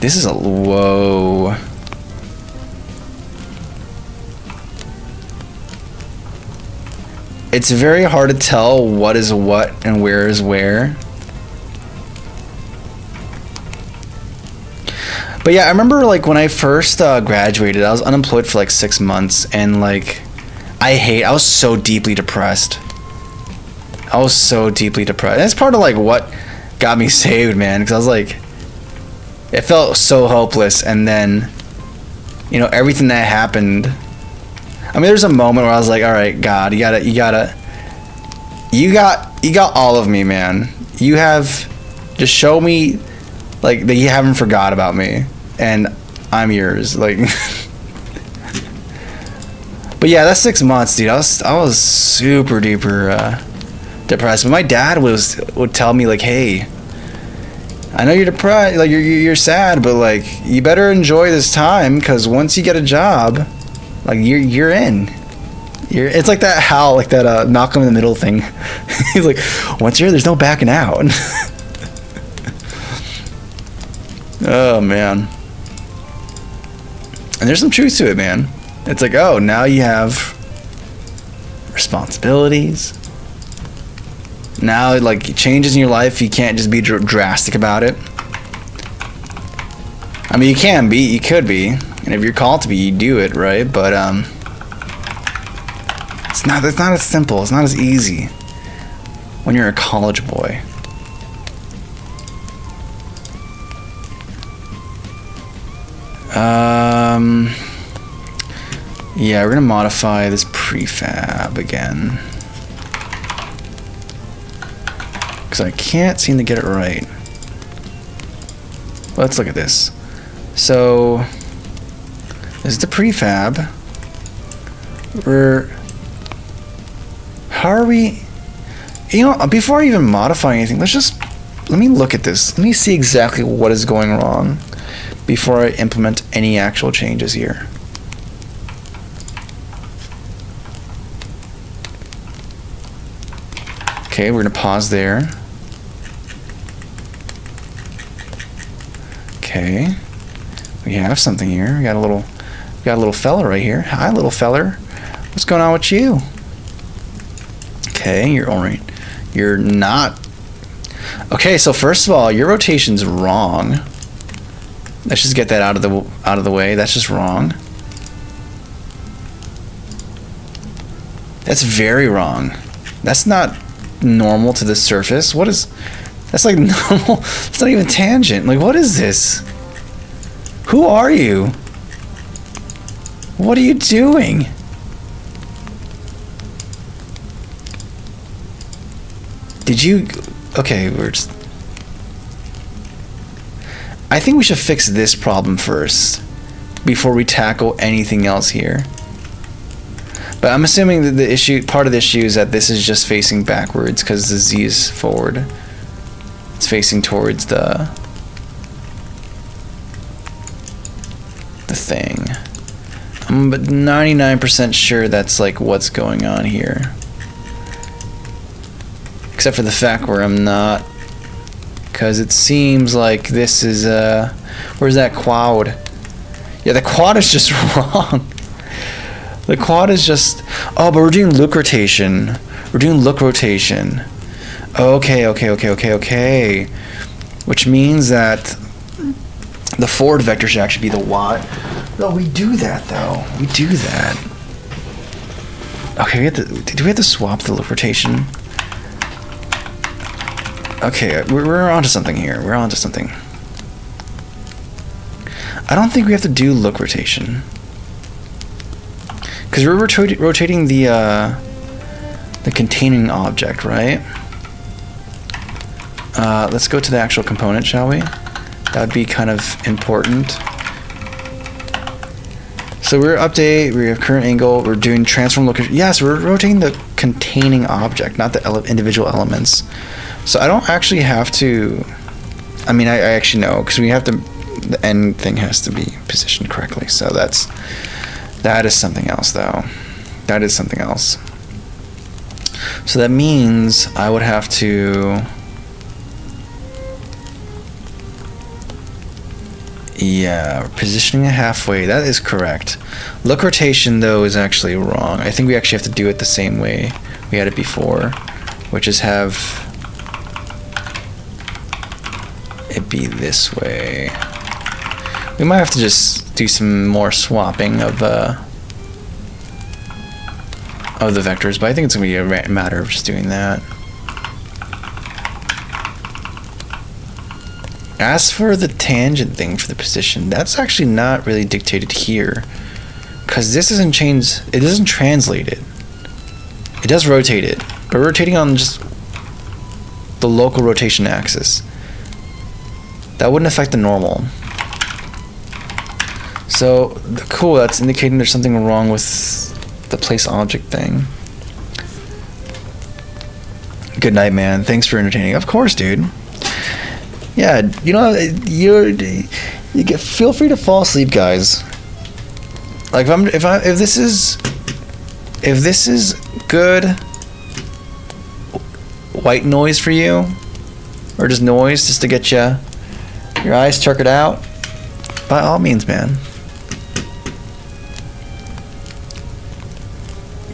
This is a whoa. It's very hard to tell what is what and where is where. But yeah, I remember like when I first graduated, I was unemployed for like 6 months, and like I was so deeply depressed. I was so deeply depressed. That's part of like what got me saved, man, because I was like, it felt so hopeless, and then, you know, everything that happened. I mean, there's a moment where I was like, all right, God, you got all of me, man. You have, just show me, like, that you haven't forgot about me, and I'm yours, like. But yeah, that's 6 months, dude. I was super duper depressed. But my dad would tell me like, hey, I know you're depressed, like you're sad, but like you better enjoy this time, because once you get a job, like you're in. It's like that Hal, like that Malcolm in the Middle thing. He's like, once you're, there's no backing out. Oh man. And there's some truth to it, man. It's like, oh, now you have responsibilities. Now, like, changes in your life, you can't just be drastic about it. I mean, you could be, and if you're called to be, you do it, right? But it's not as simple. It's not as easy when you're a college boy. Yeah, we're gonna modify this prefab again, because I can't seem to get it right. Let's look at this. So this is the prefab. How are we, you know, before I even modify anything, let me look at this. Let me see exactly what is going wrong before I implement any actual changes here. Okay, we're gonna pause there. Okay, we have something here. We got a little fella right here. Hi, little feller. What's going on with you? Okay, you're not. Okay, so first of all, your rotation's wrong. Let's just get that out of the way. That's just wrong. That's very wrong. That's not normal to the surface. That's like normal. It's not even tangent. Like, what is this? Who are you? What are you doing? Okay, I think we should fix this problem first before we tackle anything else here. But I'm assuming that part of the issue is that this is just facing backwards because the Z is forward. It's facing towards the thing. I'm but 99% sure that's like what's going on here. Except for the fact where I'm not, because it seems like this is where's that quad? Yeah, the quad is just wrong. The quad is just, oh, but we're doing look rotation. We're doing look rotation. Okay. Which means that the forward vector should actually be the Y. No, we do that though. We do that. Okay, do we have to swap the look rotation? Okay, we're onto something here. We're onto something. I don't think we have to do look rotation. Because we're rotating the containing object, right? Let's go to the actual component, shall we? That would be kind of important. So we're update, we have current angle, we're doing transform location. Yes, we're rotating the containing object, not the individual elements. So I don't actually have to, I mean, I actually know, because we have to, the end thing has to be positioned correctly. So that is something else, though. That is something else. So that means I would have to, yeah, we're positioning it halfway. That is correct. Look rotation, though, is actually wrong. I think we actually have to do it the same way we had it before, which is have it be this way. We might have to just do some more swapping of the vectors, but I think it's going to be a matter of just doing that. As for the tangent thing for the position, that's actually not really dictated here, because this doesn't change, it doesn't translate it. It does rotate it, but rotating on just the local rotation axis. That wouldn't affect the normal. So, cool, that's indicating there's something wrong with the place object thing. Good night, man. Thanks for entertaining. Of course, dude. Yeah, you know, feel free to fall asleep, guys. Like if this is good white noise for you, or just noise just to get your eyes tuckered out, by all means, man.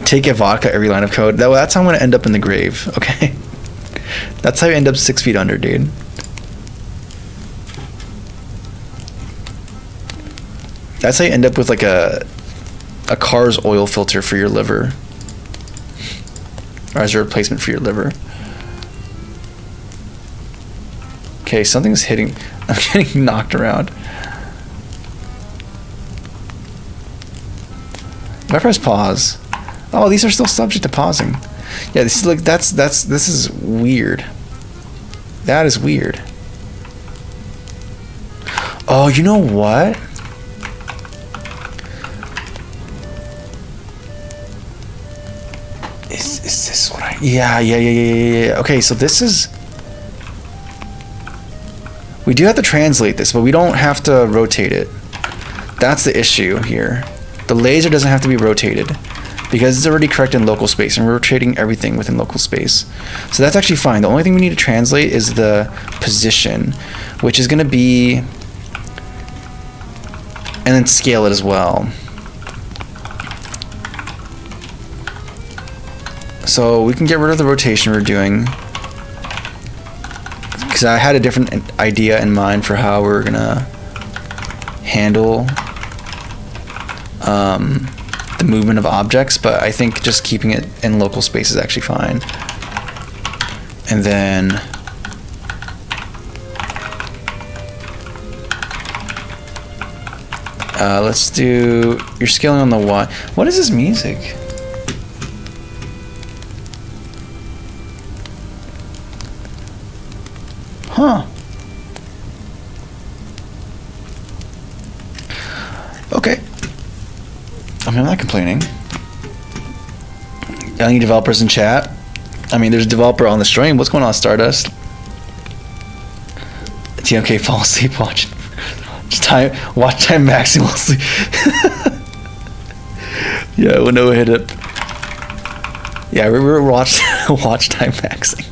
Take a vodka every line of code. That's how I'm gonna end up in the grave. Okay, that's how you end up 6 feet under, dude. That's how you end up with like a car's oil filter for your liver, or as a replacement for your liver. Okay, something's hitting. I'm getting knocked around. If I press pause, oh, these are still subject to pausing. Yeah, this is like this is weird. That is weird. Oh, you know what? Is this what I? Yeah. Okay, so this is. We do have to translate this, but we don't have to rotate it. That's the issue here. The laser doesn't have to be rotated because it's already correct in local space, and we're rotating everything within local space. So that's actually fine. The only thing we need to translate is the position, which is going to be, and then scale it as well. So we can get rid of the rotation we're doing, because I had a different idea in mind for how we're gonna handle the movement of objects, but I think just keeping it in local space is actually fine. And then let's do, you're scaling on the Y. What is this music? Huh. Okay. I mean, I'm not complaining. Any developers in chat? I mean, there's a developer on the stream. What's going on, Stardust? TMK, fall asleep, watch. Just watch time maximum sleep. Yeah, we'll know hit it. Yeah, we're watch time maxing.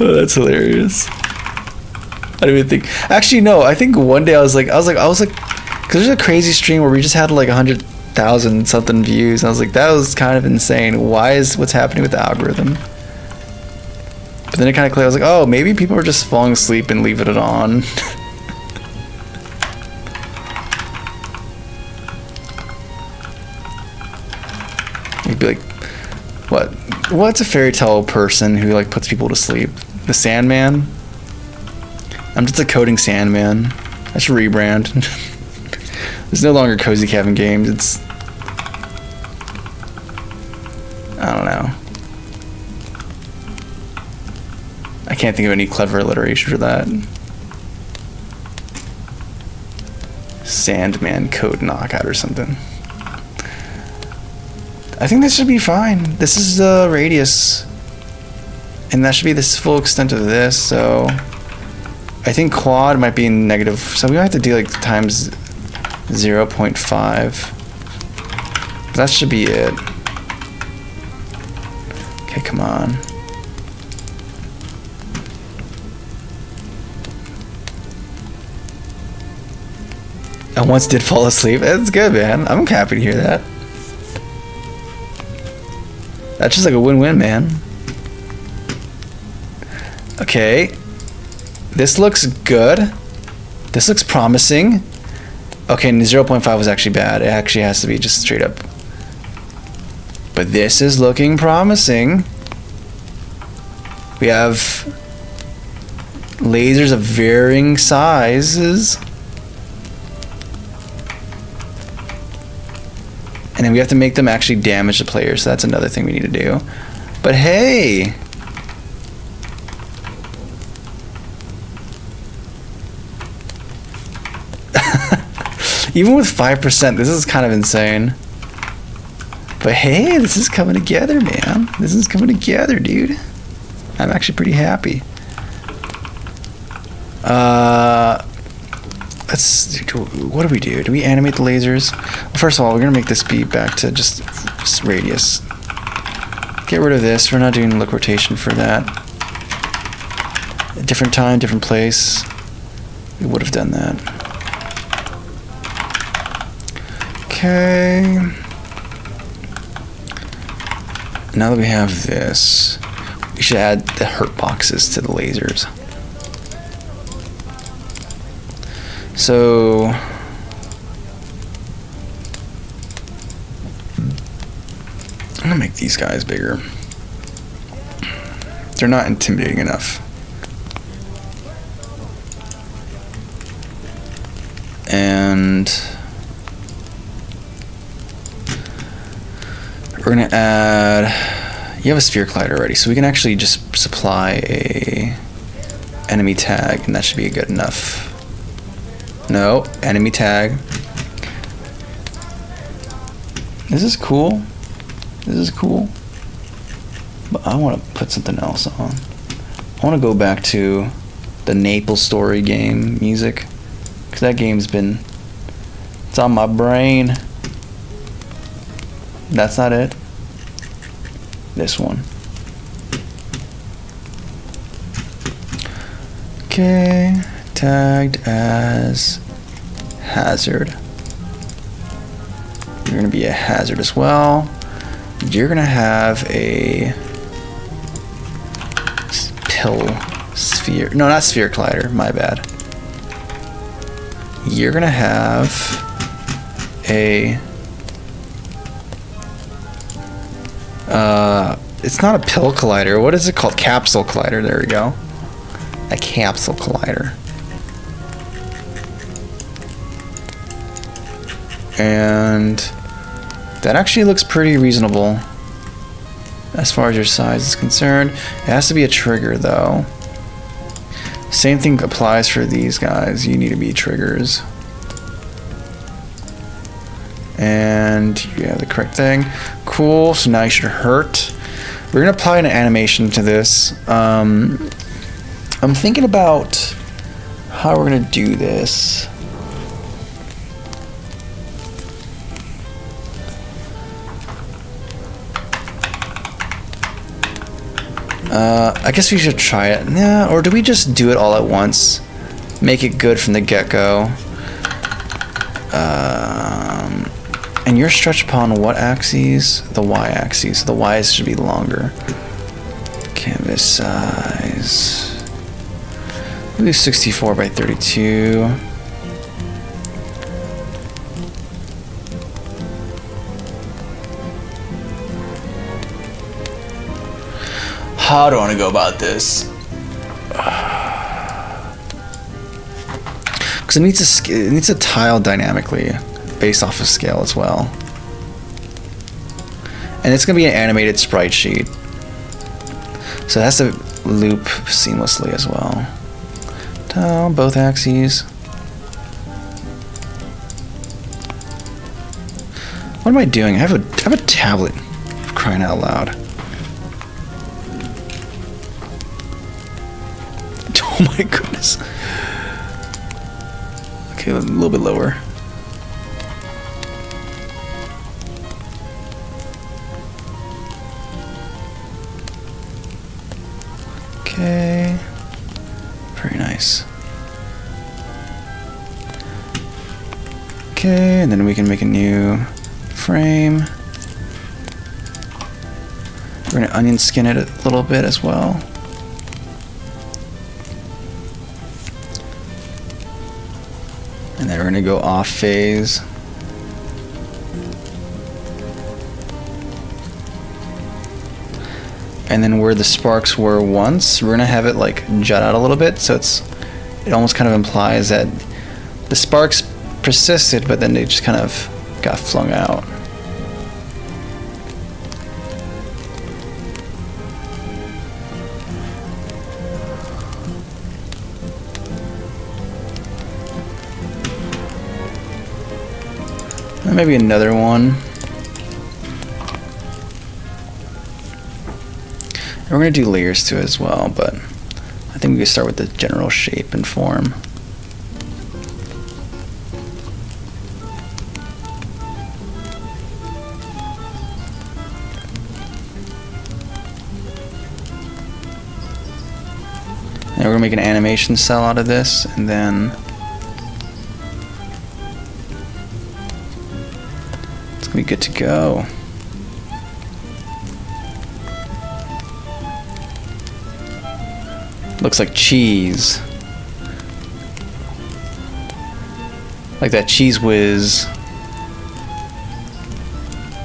Oh, that's hilarious. I don't even think. Actually, no. I think one day I was like, because there's a crazy stream where we just had like 100,000 something views. And I was like, that was kind of insane. What's happening with the algorithm? But then it kind of clicked. I was like, oh, maybe people are just falling asleep and leaving it on. You'd be like, what? What's a fairy tale person who like puts people to sleep? The Sandman? I'm just a coding Sandman. I should rebrand. It's no longer Cozy Cabin Games. It's, I don't know. I can't think of any clever alliteration for that. Sandman Code Knockout or something. I think this should be fine. This is the radius. And that should be the full extent of this, so I think quad might be negative, so we might have to do like times 0.5. That should be it. Okay, come on. I once did fall asleep. That's good, man. I'm happy to hear that. That's just like a win-win, man. Okay. This looks good. This looks promising. Okay, and 0.5 was actually bad. It actually has to be just straight up. But this is looking promising. We have lasers of varying sizes. And then we have to make them actually damage the player, so that's another thing we need to do. But hey! Even with 5%, this is kind of insane. But hey, this is coming together, man. This is coming together, dude. I'm actually pretty happy. What do we do? Do we animate the lasers? Well, first of all, we're gonna make this be back to just radius. Get rid of this. We're not doing look rotation for that. A different time, different place. We would have done that. Okay. Now that we have this, we should add the hurt boxes to the lasers. So I'm gonna make these guys bigger. They're not intimidating enough. And we're gonna add, you have a sphere collider already, so we can actually just supply a enemy tag, and that should be good enough. No, enemy tag. This is cool. This is cool. But I want to put something else on. I want to go back to the Maple Story game music, because that game's been, it's on my brain. That's not it. This one. Okay. Tagged as hazard. You're going to be a hazard as well. You're going to have a pill sphere. No, not sphere collider. My bad. You're going to have a it's not a pill collider. What is it called? Capsule collider. There we go. A capsule collider. And that actually looks pretty reasonable as far as your size is concerned. It has to be a trigger though. Same thing applies for these guys. You need to be triggers. And you have the correct thing. Cool, so now you should hurt. We're gonna apply an animation to this. I'm thinking about how we're gonna do this. I guess we should try it. Yeah, or do we just do it all at once? Make it good from the get-go. And you're stretched upon what axes? The y-axis. The y's should be longer. Canvas size. We'll do 64 by 32. How do I want to go about this? Because it needs to tile dynamically based off of scale as well. And it's going to be an animated sprite sheet. So it has to loop seamlessly as well. Tile both axes. What am I doing? I have a tablet, for crying out loud. Oh my goodness. Okay, a little bit lower. Okay. Very nice. Okay, and then we can make a new frame. We're going to onion skin it a little bit as well. And then we're going to go off phase. And then where the sparks were once, we're going to have it like jut out a little bit, so it almost kind of implies that the sparks persisted, but then they just kind of got flung out. And maybe another one. And we're going to do layers to it as well, but I think we can start with the general shape and form. And we're going to make an animation cell out of this, and then it's going to be good to go. Looks like cheese. Like that Cheese Whiz.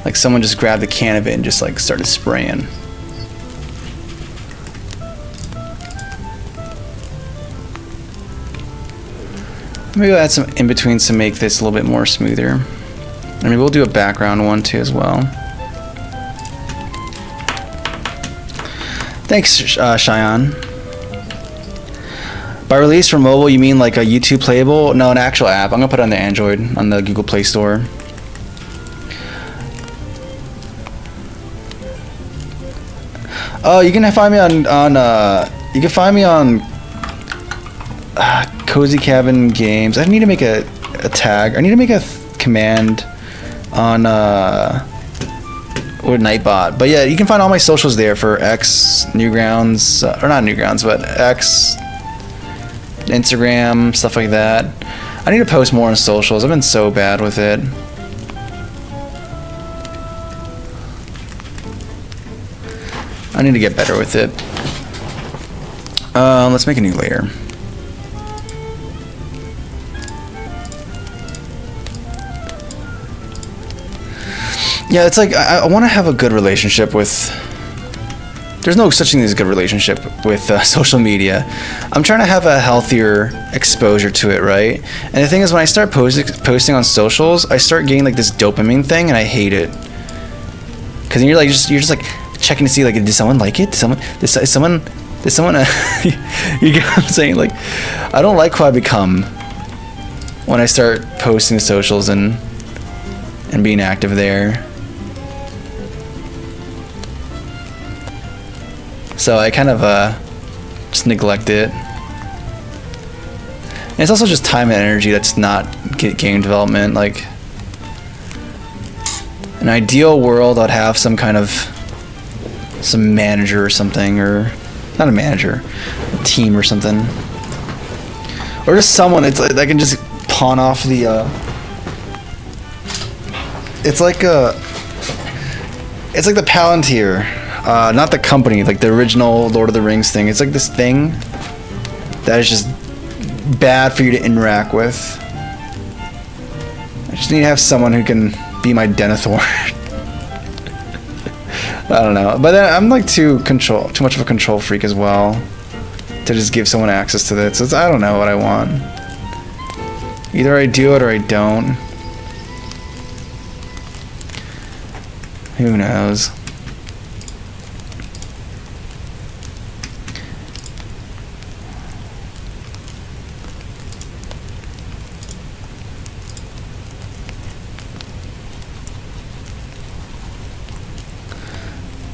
Like someone just grabbed a can of it and just like started spraying. Maybe we'll add some in-betweens to make this a little bit more smoother. I mean, we'll do a background one too as well. Thanks, Cheyenne. By release for mobile, you mean like a YouTube playable? No, an actual app. I'm gonna put it on the Android, on the Google Play Store. Oh, you can find me on Cozy Cabin Games. I need to make a tag. I need to make a command on with Nightbot. But yeah, you can find all my socials there for X, Newgrounds, or not Newgrounds, but X, Instagram, stuff like that. I need to post more on socials. I've been so bad with it. I need to get better with it. Let's make a new layer. Yeah, it's like I want to have a good relationship with. There's no such thing as a good relationship with social media. I'm trying to have a healthier exposure to it, right? And the thing is, when I start posting on socials, I start getting like this dopamine thing, and I hate it. Because you're just like checking to see like, did someone like it? Did someone? You get what I'm saying? Like, I don't like who I become when I start posting to socials and being active there. So I kind of just neglect it. And it's also just time and energy that's not game development. Like, in an ideal world, I'd have some manager or something, or not a manager, a team or something, or just someone. It's like I can just pawn off the. It's like the Palantir. Not the company, like the original Lord of the Rings thing. It's like this thing that is just bad for you to interact with. I just need to have someone who can be my Denethor. I don't know. But then I'm like too much of a control freak as well to just give someone access to this. I don't know what I want. Either I do it or I don't. Who knows?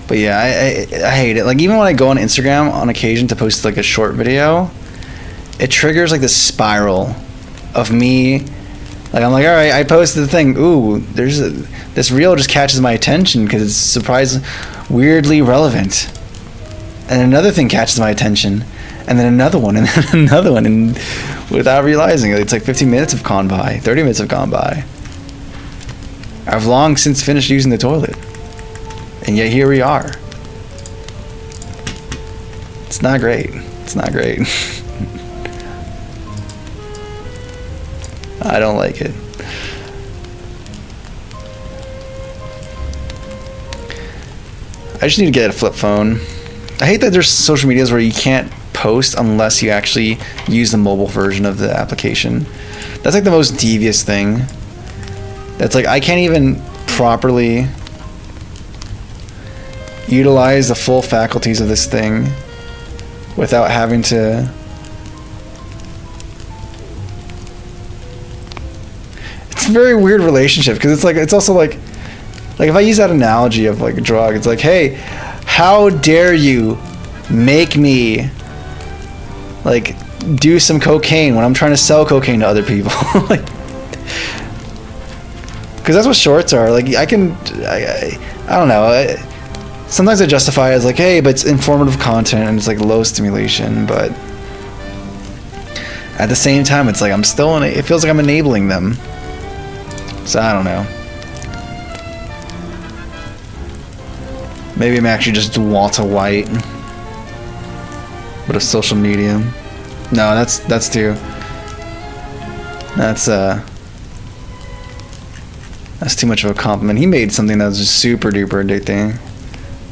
But yeah, I hate it. Like even when I go on Instagram on occasion to post like a short video, it triggers like this spiral of me. Like I'm like, all right, I posted the thing. Ooh, this reel just catches my attention because it's surprisingly weirdly relevant. And another thing catches my attention, and then another one, and then another one, and without realizing it, it's like 15 minutes have gone by, 30 minutes have gone by. I've long since finished using the toilet. And yet here we are. It's not great. It's not great. I don't like it. I just need to get a flip phone. I hate that there's social medias where you can't post unless you actually use the mobile version of the application. That's like the most devious thing. That's like I can't even properly utilize the full faculties of this thing without having to it's a very weird relationship because it's like it's also like if I use that analogy of like a drug, it's like, hey, how dare you make me like do some cocaine when I'm trying to sell cocaine to other people. Like, because that's what shorts are. Like I don't know. Sometimes I justify it as like, hey, but it's informative content and it's like low stimulation, but at the same time, it's like I'm still it feels like I'm enabling them. So I don't know. Maybe I'm actually just Walter White, but of social media. No, that's too. That's too much of a compliment. He made something that was just super duper addicting.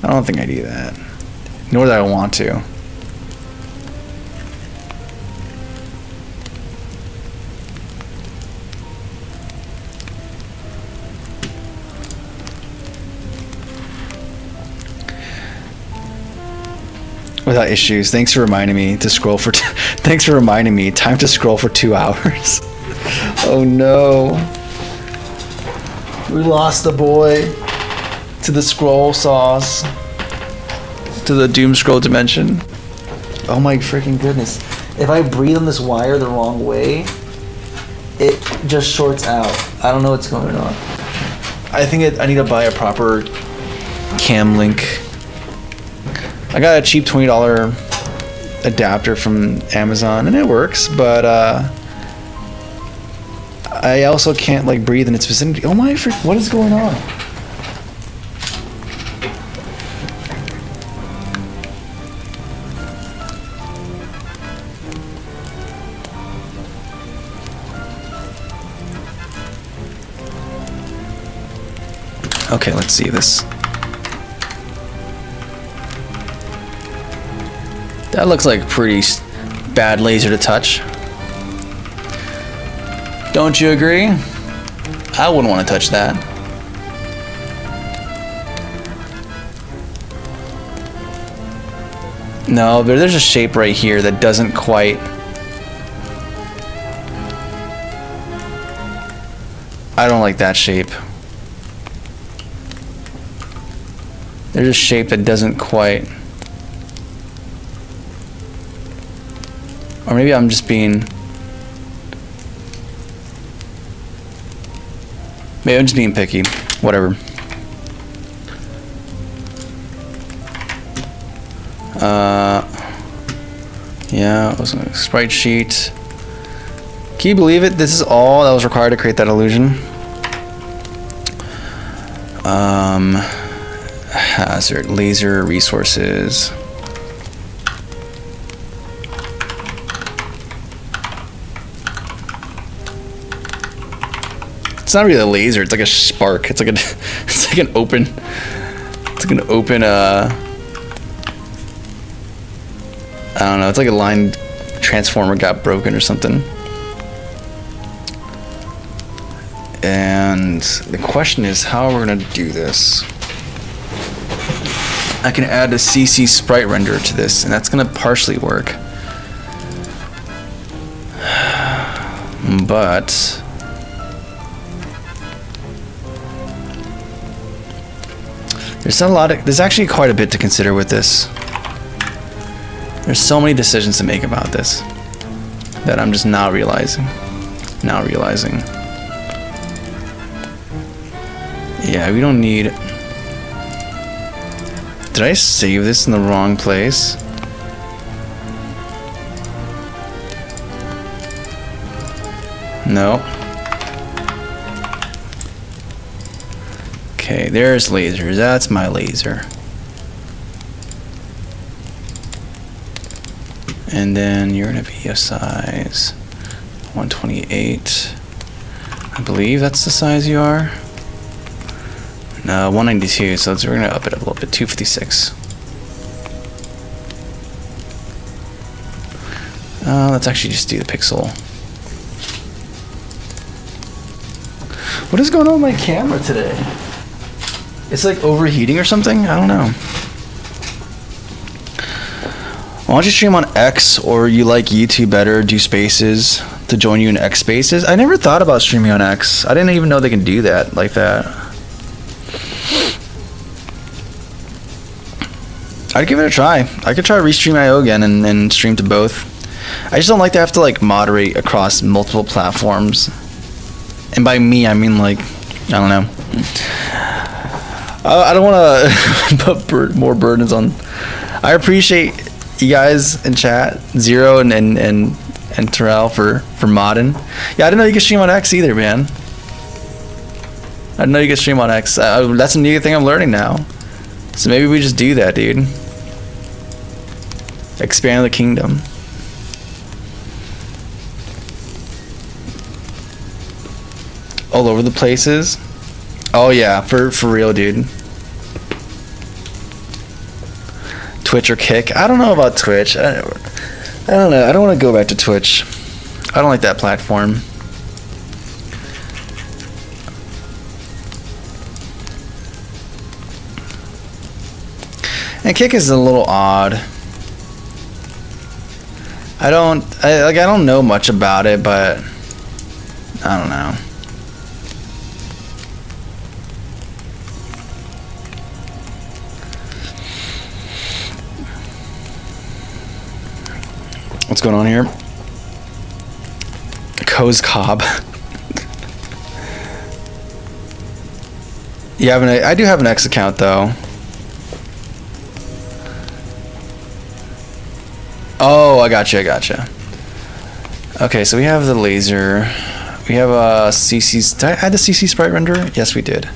I don't think I do that. Nor that I want to. Without issues. Thanks for reminding me to scroll for thanks for reminding me. Time to scroll for 2 hours. Oh no. We lost the boy to the scroll sauce, to the doom scroll dimension. Oh my freaking goodness. If I breathe on this wire the wrong way, it just shorts out. I don't know what's going on. I think I need to buy a proper cam link. I got a cheap $20 adapter from Amazon and it works, but I also can't like breathe in its vicinity. Oh my freak, what is going on? Okay, let's see this. That looks like pretty bad laser to touch. Don't you agree? I wouldn't want to touch that. No, but there's a shape right here that doesn't quite... I don't like that shape. There's a shape that doesn't quite... Or maybe I'm just being... Maybe I'm just being picky. Whatever. Yeah, it was a sprite sheet. Can you believe it? This is all that was required to create that illusion. Hazard, laser, resources. It's not really a laser. It's like a spark. It's like an open. It's gonna open a, I don't know, it's like a line transformer got broken or something. And the question is how we're gonna do this. I can add a CC sprite renderer to this, and that's gonna partially work. But there's actually quite a bit to consider with this. There's so many decisions to make about this that I'm just now realizing. Yeah, we don't need... Did I save this in the wrong place? No. Okay, there's lasers. That's my laser. And then you're gonna be a size 128. I believe that's the size you are. No, 192, so we're gonna up it a little bit, 256. Let's actually just do the pixel. What is going on with my camera today? It's like overheating or something? I don't know. Why don't you stream on X, or you like YouTube better, do spaces to join you in X spaces? I never thought about streaming on X. I didn't even know they can do that like that. I'd give it a try. I could try Restream.io again and stream to both. I just don't like to have to like moderate across multiple platforms. And by me, I mean like, I don't know. I don't want to put more burdens on. I appreciate you guys in chat, Zero and Terrell for modding. Yeah, I didn't know you could stream on X either, man. I didn't know you could stream on X. That's a new thing I'm learning now. So maybe we just do that, dude. Expand the kingdom. All over the places. Oh yeah, for real, dude. Twitch or Kick? I don't know about Twitch. I don't know. I don't want to go back to Twitch. I don't like that platform. And Kick is a little odd. I don't know much about it, but I don't know. What's going on here? Co's Cobb. I do have an X account though. Oh, I gotcha. Okay, so we have the laser. We have a CC. Did I add the CC sprite renderer? Yes, we did.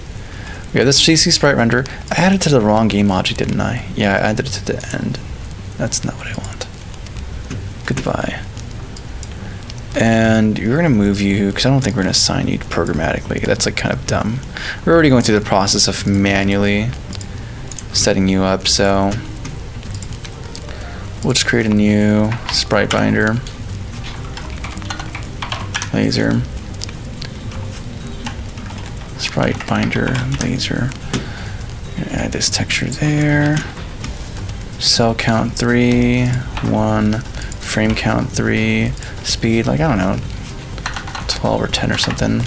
We have this CC sprite renderer. I added it to the wrong game object, didn't I? Yeah, I added it to the end. That's not what I want. Goodbye. And we're gonna move you because I don't think we're gonna assign you programmatically. That's like kind of dumb. We're already going through the process of manually setting you up, so we'll just create a new sprite binder. Laser. Sprite binder, laser. Add this texture there. Cell count 3, 1, frame count 3, speed, like, I don't know, 12 or 10 or something.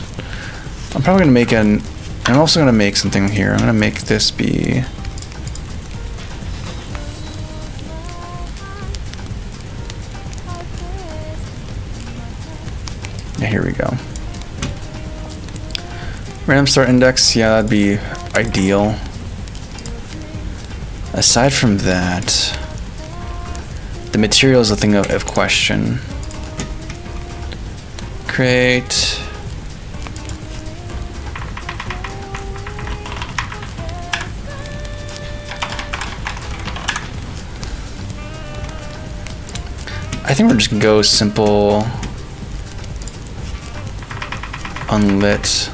I'm probably gonna make I'm also gonna make something here. I'm gonna make this be here we go. Random start index, yeah, that'd be ideal. Aside from that, the material is a thing of question. Create. I think we're just gonna go simple unlit.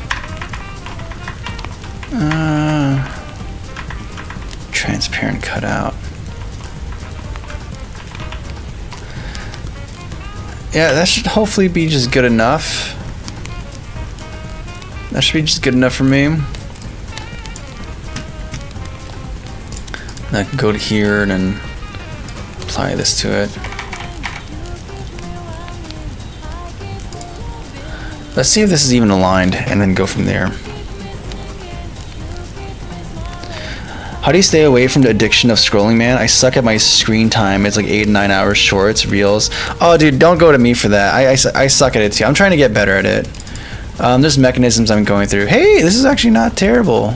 transparent cutout. Yeah, that should hopefully be just good enough. That should be just good enough for me. And I can go to here and then apply this to it. Let's see if this is even aligned and then go from there. How do you stay away from the addiction of scrolling, man? I suck at my screen time. It's like 8 and 9 hours shorts, reels. Oh, dude, don't go to me for that. I suck at it too. I'm trying to get better at it. There's mechanisms I'm going through. Hey, this is actually not terrible.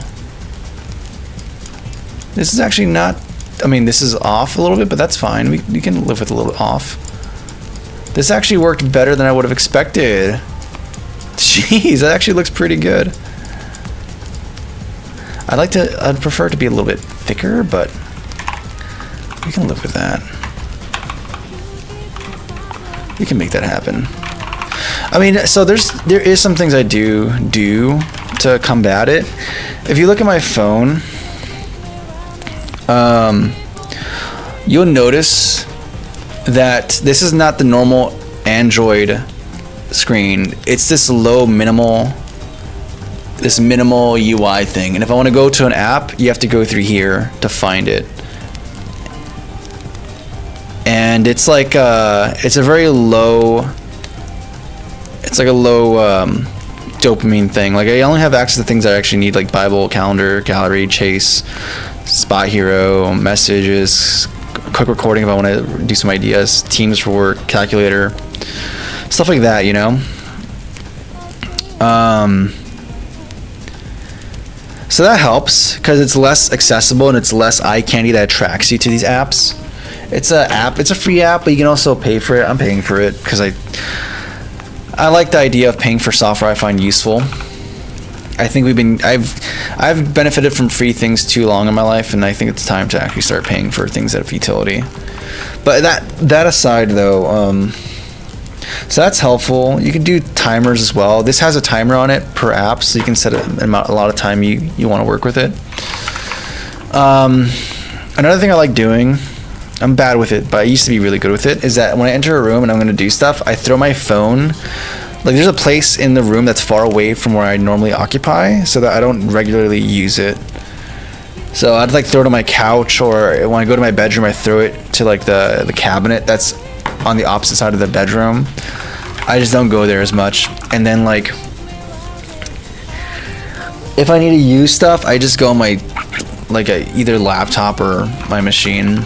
This is actually not... I mean, this is off a little bit, but that's fine. We can live with a little bit off. This actually worked better than I would have expected. Jeez, that actually looks pretty good. I'd prefer it to be a little bit thicker, but we can live with that. We can make that happen. I mean, so there is some things I do to combat it. If you look at my phone, you'll notice that this is not the normal Android screen. It's this minimal UI thing, and if I want to go to an app, you have to go through here to find it. And it's like it's a very low, it's like a low dopamine thing. Like I only have access to things I actually need, like Bible, calendar, gallery, chase, spot hero, messages, quick recording if I want to do some ideas, Teams for work, calculator, stuff like that, you know. So that helps because it's less accessible and it's less eye candy that attracts you to these apps. It's a free app, but you can also pay for it. I'm paying for it because I like the idea of paying for software I find useful. I think I've benefited from free things too long in my life, and I think it's time to actually start paying for things that have utility. But that aside, though, so that's helpful. You can do timers as well. This has a timer on it per app, so you can set a lot of time you want to work with it. Another thing I like doing, I'm bad with it, but I used to be really good with it, is that when I enter a room and I'm going to do stuff, I throw my phone. Like there's a place in the room that's far away from where I normally occupy, so that I don't regularly use it. So I'd like throw it on my couch, or when I go to my bedroom, I throw it to like the cabinet that's on the opposite side of the bedroom. I just don't go there as much. And then like if I need to use stuff, I just go on my either laptop or my machine.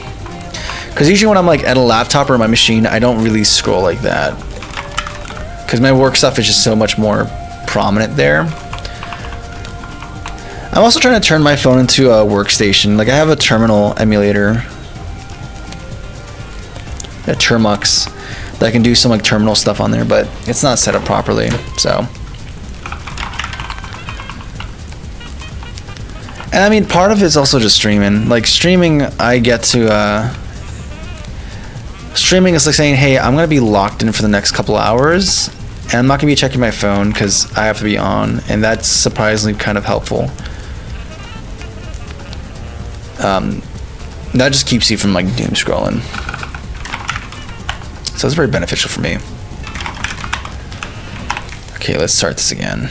Because usually when I'm like at a laptop or my machine, I don't really scroll like that. Because my work stuff is just so much more prominent there. I'm also trying to turn my phone into a workstation. Like I have a terminal emulator, a Termux, that I can do some like terminal stuff on there, but it's not set up properly. So, and I mean, part of it's also just streaming. Like streaming, I get to streaming is like saying, hey, I'm gonna be locked in for the next couple hours, and I'm not gonna be checking my phone because I have to be on, and that's surprisingly kind of helpful. That just keeps you from like doom scrolling. So it's very beneficial for me. Okay, let's start this again.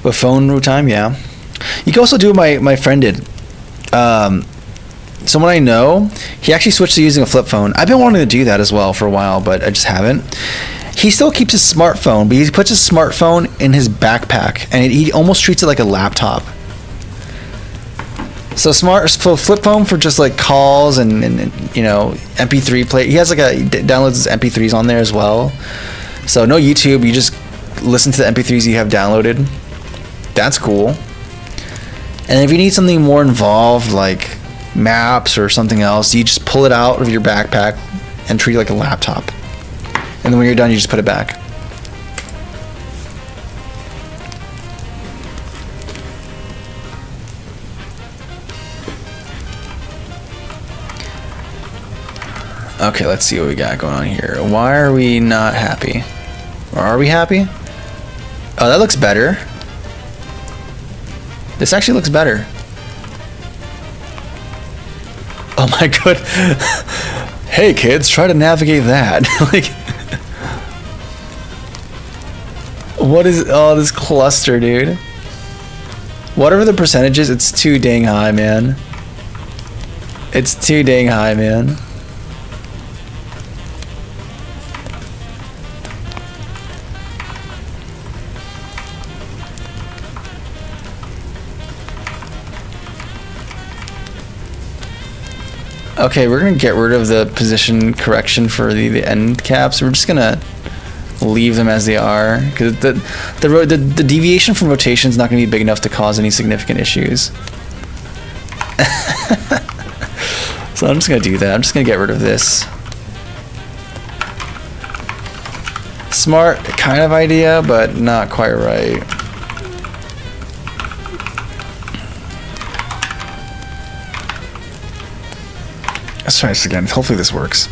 With phone root time, yeah. You can also do what my friend did. Someone I know, he actually switched to using a flip phone. I've been wanting to do that as well for a while, but I just haven't. He still keeps his smartphone, but he puts his smartphone in his backpack, and he almost treats it like a laptop. So flip phone for just like calls and you know, MP3 play. He has like downloads his MP3s on there as well. So no YouTube, you just listen to the MP3s you have downloaded. That's cool. And if you need something more involved, like maps or something else, you just pull it out of your backpack and treat it like a laptop. And then when you're done, you just put it back. Okay, let's see what we got going on here. Why are we not happy? Or are we happy? Oh, that looks better. This actually looks better. Oh my god. Hey kids, try to navigate that. Like, what is this cluster, dude? Whatever the percentage is, it's too dang high, man. It's too dang high, man. Okay, we're gonna get rid of the position correction for the end caps. We're just gonna leave them as they are, because the deviation from rotation is not gonna be big enough to cause any significant issues. So I'm just gonna do that. I'm just gonna get rid of this. Smart kind of idea, but not quite right. Let's try this again. Hopefully this works.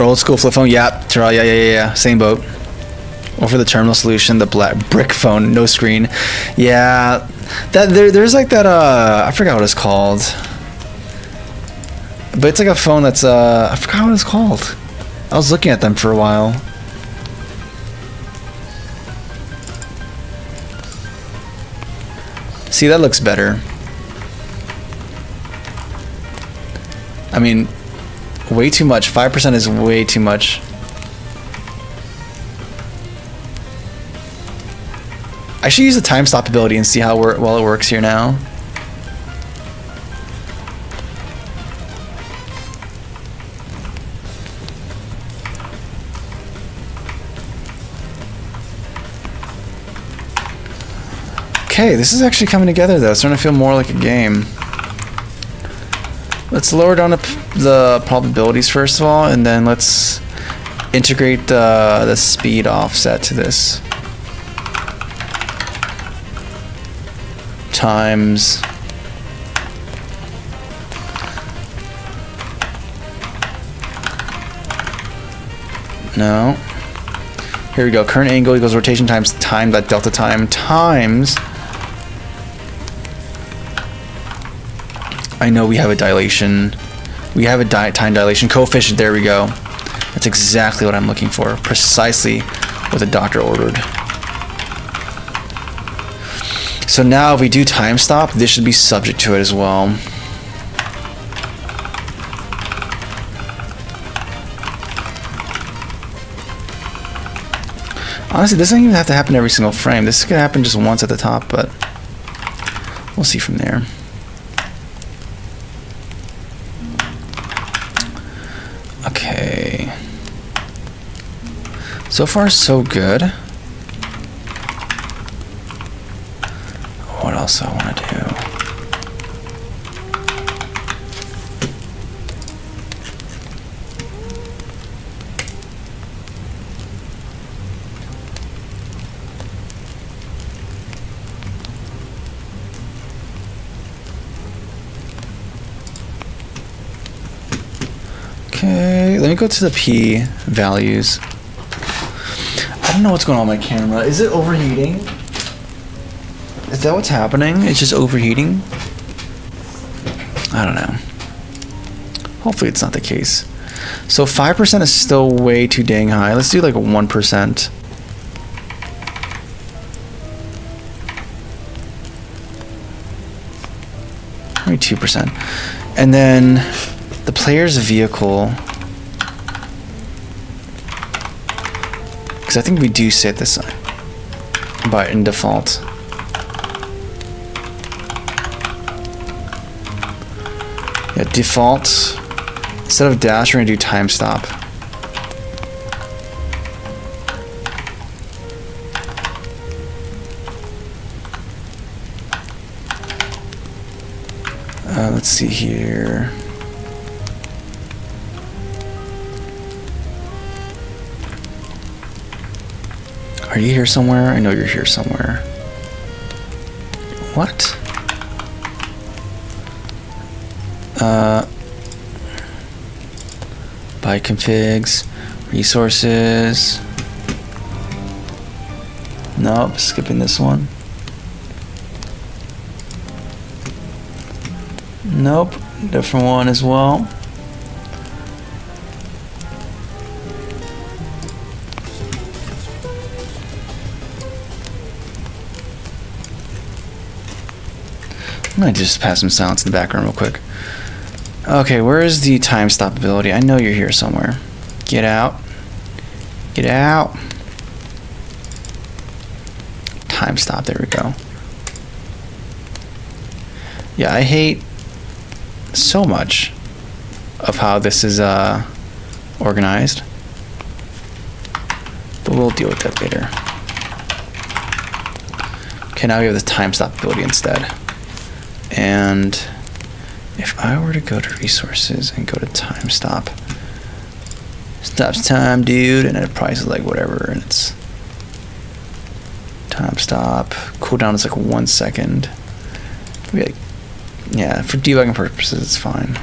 Old school flip phone, yeah, Terrell, yeah, same boat. Or for the terminal solution, the black brick phone, no screen. Yeah, that there's like that. I forgot what it's called, but it's like a phone that's I forgot what it's called. I was looking at them for a while. See, that looks better. I mean, way too much. 5% is way too much. I should use the time stop ability and see how well it works here now. Okay, this is actually coming together though. It's starting to feel more like a game. Let's lower down the probabilities first of all, and then let's integrate the speed offset to this. Times no. Here we go. Current angle equals rotation times time that delta time times. I know we have a dilation. We have a time dilation coefficient. There we go. That's exactly what I'm looking for. Precisely what the doctor ordered. So now if we do time stop, this should be subject to it as well. Honestly, this doesn't even have to happen every single frame. This could happen just once at the top, but we'll see from there. Okay. So far, so good. What else do I want to do? Okay, let me go to the P values. I don't know what's going on with my camera. Is it overheating? Is that what's happening? It's just overheating? I don't know. Hopefully it's not the case. So 5% is still way too dang high. Let's do like 1%. Maybe 2%. And then the player's vehicle. Because I think we do set this by in default. Yeah, default. Instead of dash, we're gonna do time stop. Let's see here. Are you here somewhere? I know you're here somewhere. What? Apply configs, resources. Nope, skipping this one. Nope, different one as well. I'm gonna just pass some silence in the background real quick. Okay, where is the time stop ability? I know you're here somewhere. Get out. Get out. Time stop, there we go. Yeah, I hate so much of how this is organized. But we'll deal with that later. Okay, now we have the time stop ability instead. And if I were to go to resources and go to time stop, stops time, dude, and it price is like whatever, and it's time stop. Cooldown is like 1 second. Like, yeah, for debugging purposes, it's fine.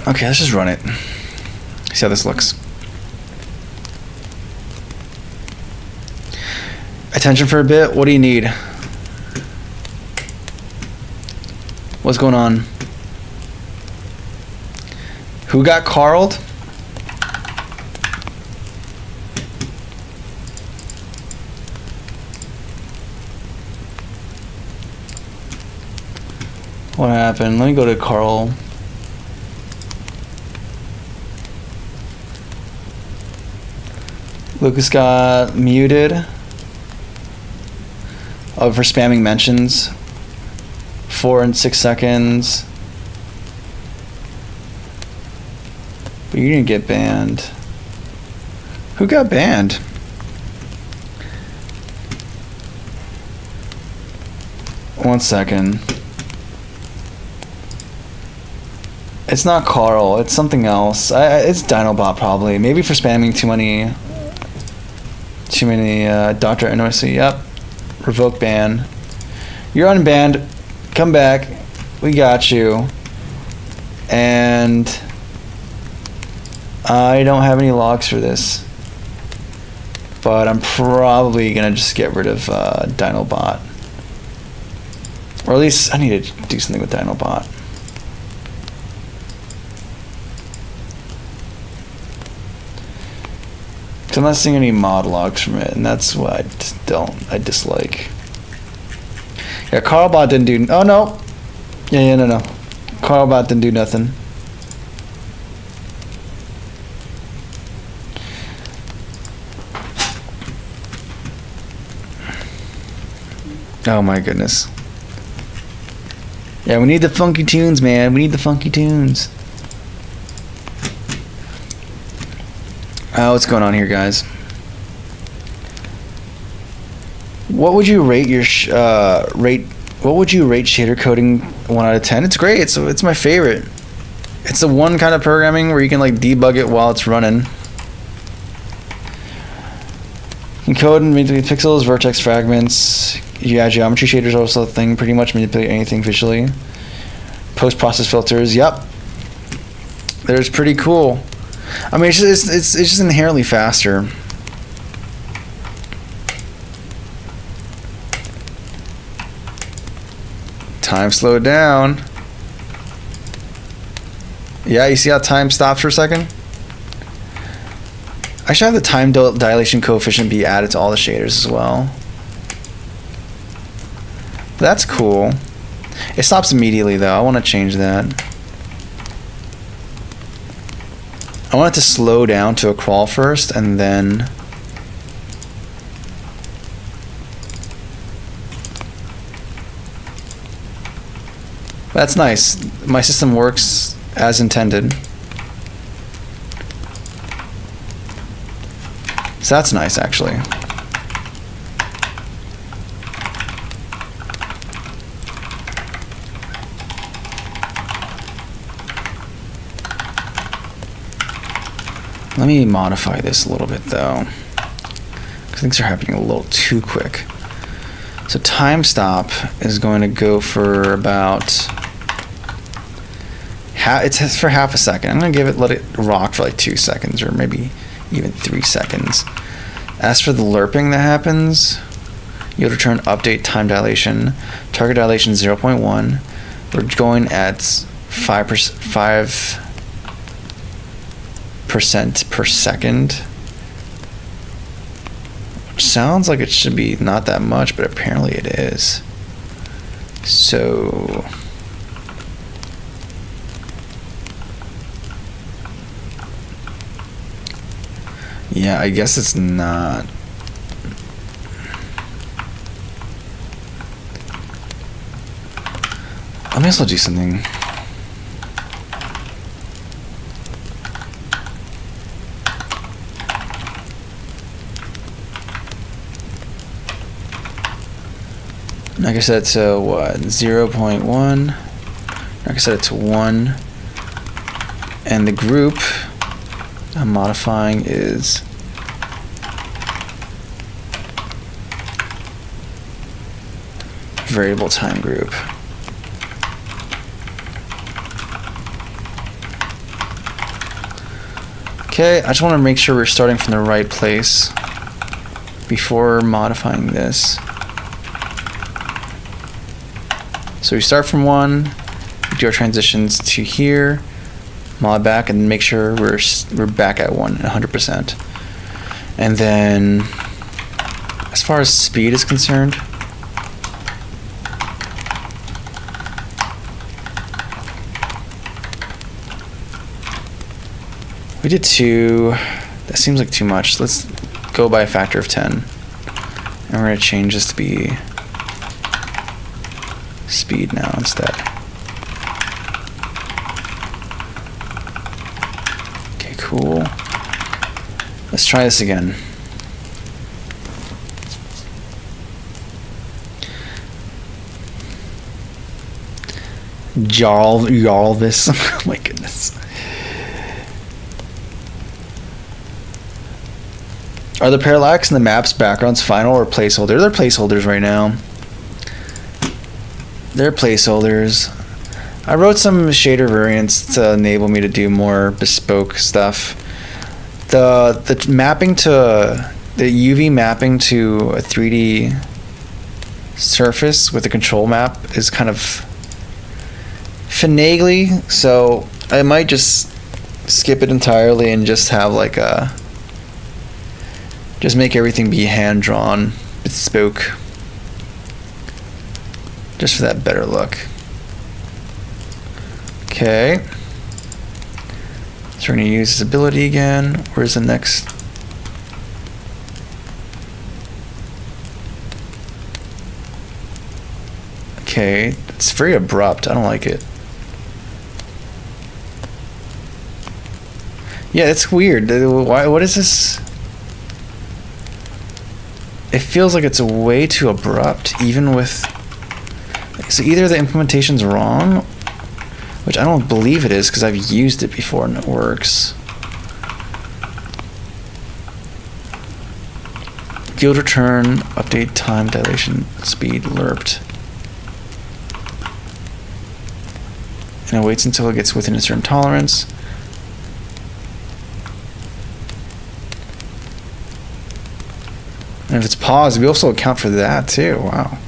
Okay, let's just run it. See how this looks. Attention for a bit. What do you need? What's going on? Who got Carled? What happened? Let me go to Carl. Lucas got muted. Oh, for spamming mentions. 4 and 6 seconds. But you didn't get banned. Who got banned? One second. It's not Carl. It's something else. It's Dinobot probably. Maybe for spamming too many Dr. NOC. Yep. Revoke ban. You're unbanned. Come back. We got you. And I don't have any logs for this. But I'm probably going to just get rid of Dinobot. Or at least I need to do something with Dinobot. I'm not seeing any mod logs from it, and that's what I dislike. Yeah, Carlbot didn't do. Oh no. Yeah, no. Carlbot didn't do nothing. Oh my goodness. Yeah, we need the funky tunes, man. We need the funky tunes. What's going on here, guys? What would you rate your What would you rate shader coding 1 out of 10? It's great. It's my favorite. It's the one kind of programming where you can like debug it while it's running. You can code and manipulate pixels, vertex fragments. Yeah, geometry shaders are also a thing. Pretty much manipulate anything visually. Post-process filters. Yep. They're pretty cool. I mean, it's just inherently faster. Time slowed down. Yeah, you see how time stops for a second? I should have the time dilation coefficient be added to all the shaders as well. That's cool. It stops immediately though. I want to change that. I want it to slow down to a crawl first and then that's nice. My system works as intended. So that's nice actually. Let me modify this a little bit though, because things are happening a little too quick. So time stop is going to go for about It's for half a second. I'm gonna let it rock for like 2 seconds or maybe even 3 seconds. As for the lerping that happens, you'll return update time dilation, target dilation 0.1. We're going at 5% per second, which sounds like it should be not that much, but apparently it is. So yeah, I guess it's not. Let me also do something. Like I said, to what? 0.1. Like I said, it's 1. And the group I'm modifying is variable time group. Okay, I just want to make sure we're starting from the right place before modifying this. So we start from 1, we do our transitions to here, mod back, and make sure we're back at 100%. And then, as far as speed is concerned, we did 2. That seems like too much. Let's go by a factor of 10. And we're going to change this to be speed now instead. Okay, cool. Let's try this again. Jarvis. Oh my goodness. Are the parallax and the map's backgrounds final or placeholder? They're placeholders right now. They're placeholders. I wrote some shader variants to enable me to do more bespoke stuff. The mapping to the UV mapping to a 3D surface with a control map is kind of finagly, so I might just skip it entirely and just have like just make everything be hand drawn, bespoke, just for that better look. Okay, so we're going to use his ability again. Where's the next? Okay, it's very abrupt. I don't like it. Yeah, it's weird. Why? What is this? It feels like it's way too abrupt, even with. So either the implementation's wrong, which I don't believe it is because I've used it before and it works. Field return, update time, dilation, speed, lerped. And it waits until it gets within a certain tolerance. And if it's paused, we also account for that too. Wow.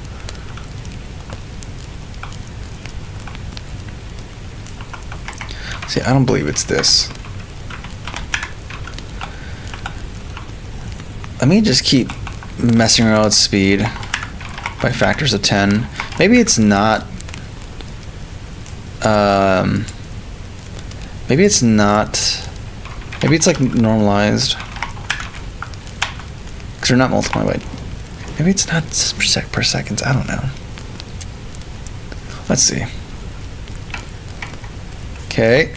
See, I don't believe it's this. Let me just keep messing around with speed by factors of 10. Maybe it's not. Maybe it's not. Maybe it's like normalized. Because they're not multiplying by. Maybe it's not per second. I don't know. Let's see. Okay.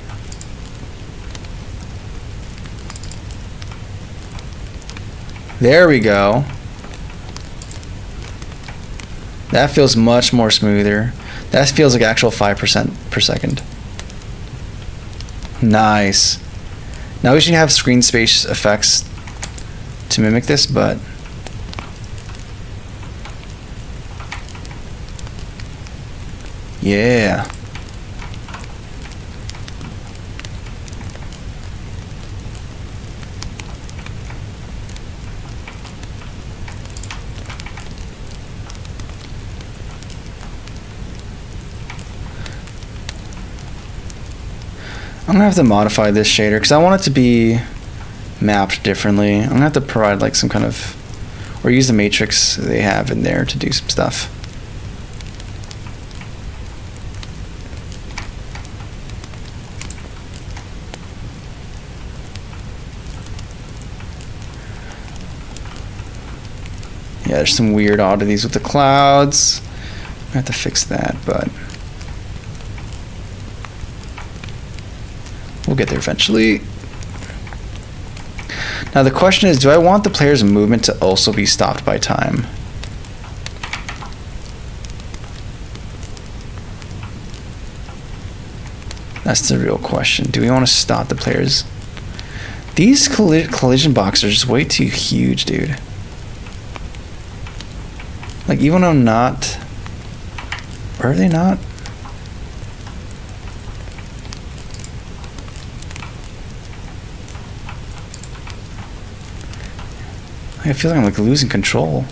There we go. That feels much more smoother. That feels like actual 5% per second. Nice. Now we should have screen space effects to mimic this, but yeah. I'm gonna have to modify this shader because I want it to be mapped differently. I'm gonna have to provide like some kind of, or use the matrix they have in there to do some stuff. Yeah, there's some weird oddities with the clouds. I have to fix that, but we'll get there eventually. Now the question is, do I want the player's movement to also be stopped by time? That's the real question. Do we want to stop the players? These collision boxes are just way too huge, dude. Like, even though I'm not... Or are they not? I feel like I'm like losing control.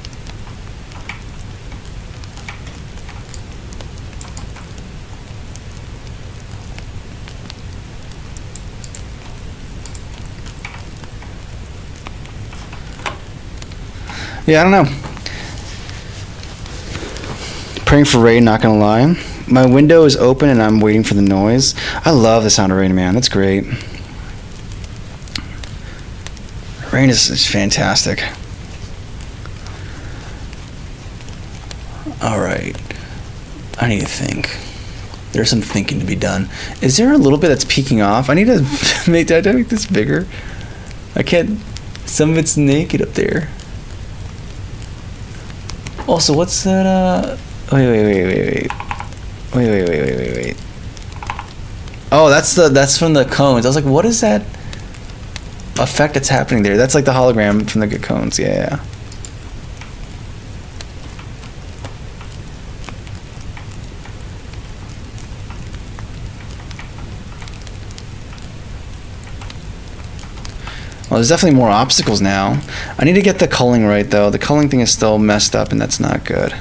Yeah, I don't know. Praying for rain, not gonna lie. My window is open and I'm waiting for the noise. I love the sound of rain, man. That's great. Rain is fantastic. Alright. I need to think. There's some thinking to be done. Is there a little bit that's peeking off? I need to make this bigger. I can't. Some of it's naked up there. Also, what's that? Wait. Oh, that's from the cones. I was like, what is that effect that's happening there? That's like the hologram from the cones. Yeah. Well, there's definitely more obstacles now. I need to get the culling right, though. The culling thing is still messed up, and that's not good.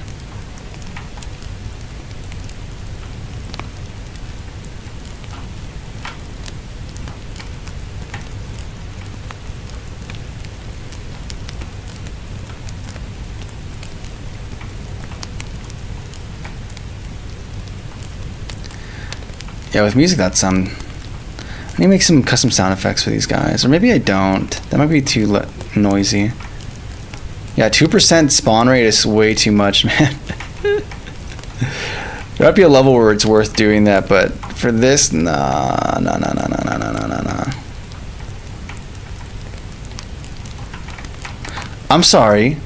Yeah, with music, that's I need to make some custom sound effects for these guys, or maybe I don't. That might be too noisy. Yeah, 2% spawn rate is way too much, man. There might be a level where it's worth doing that, but for this, nah. I'm sorry.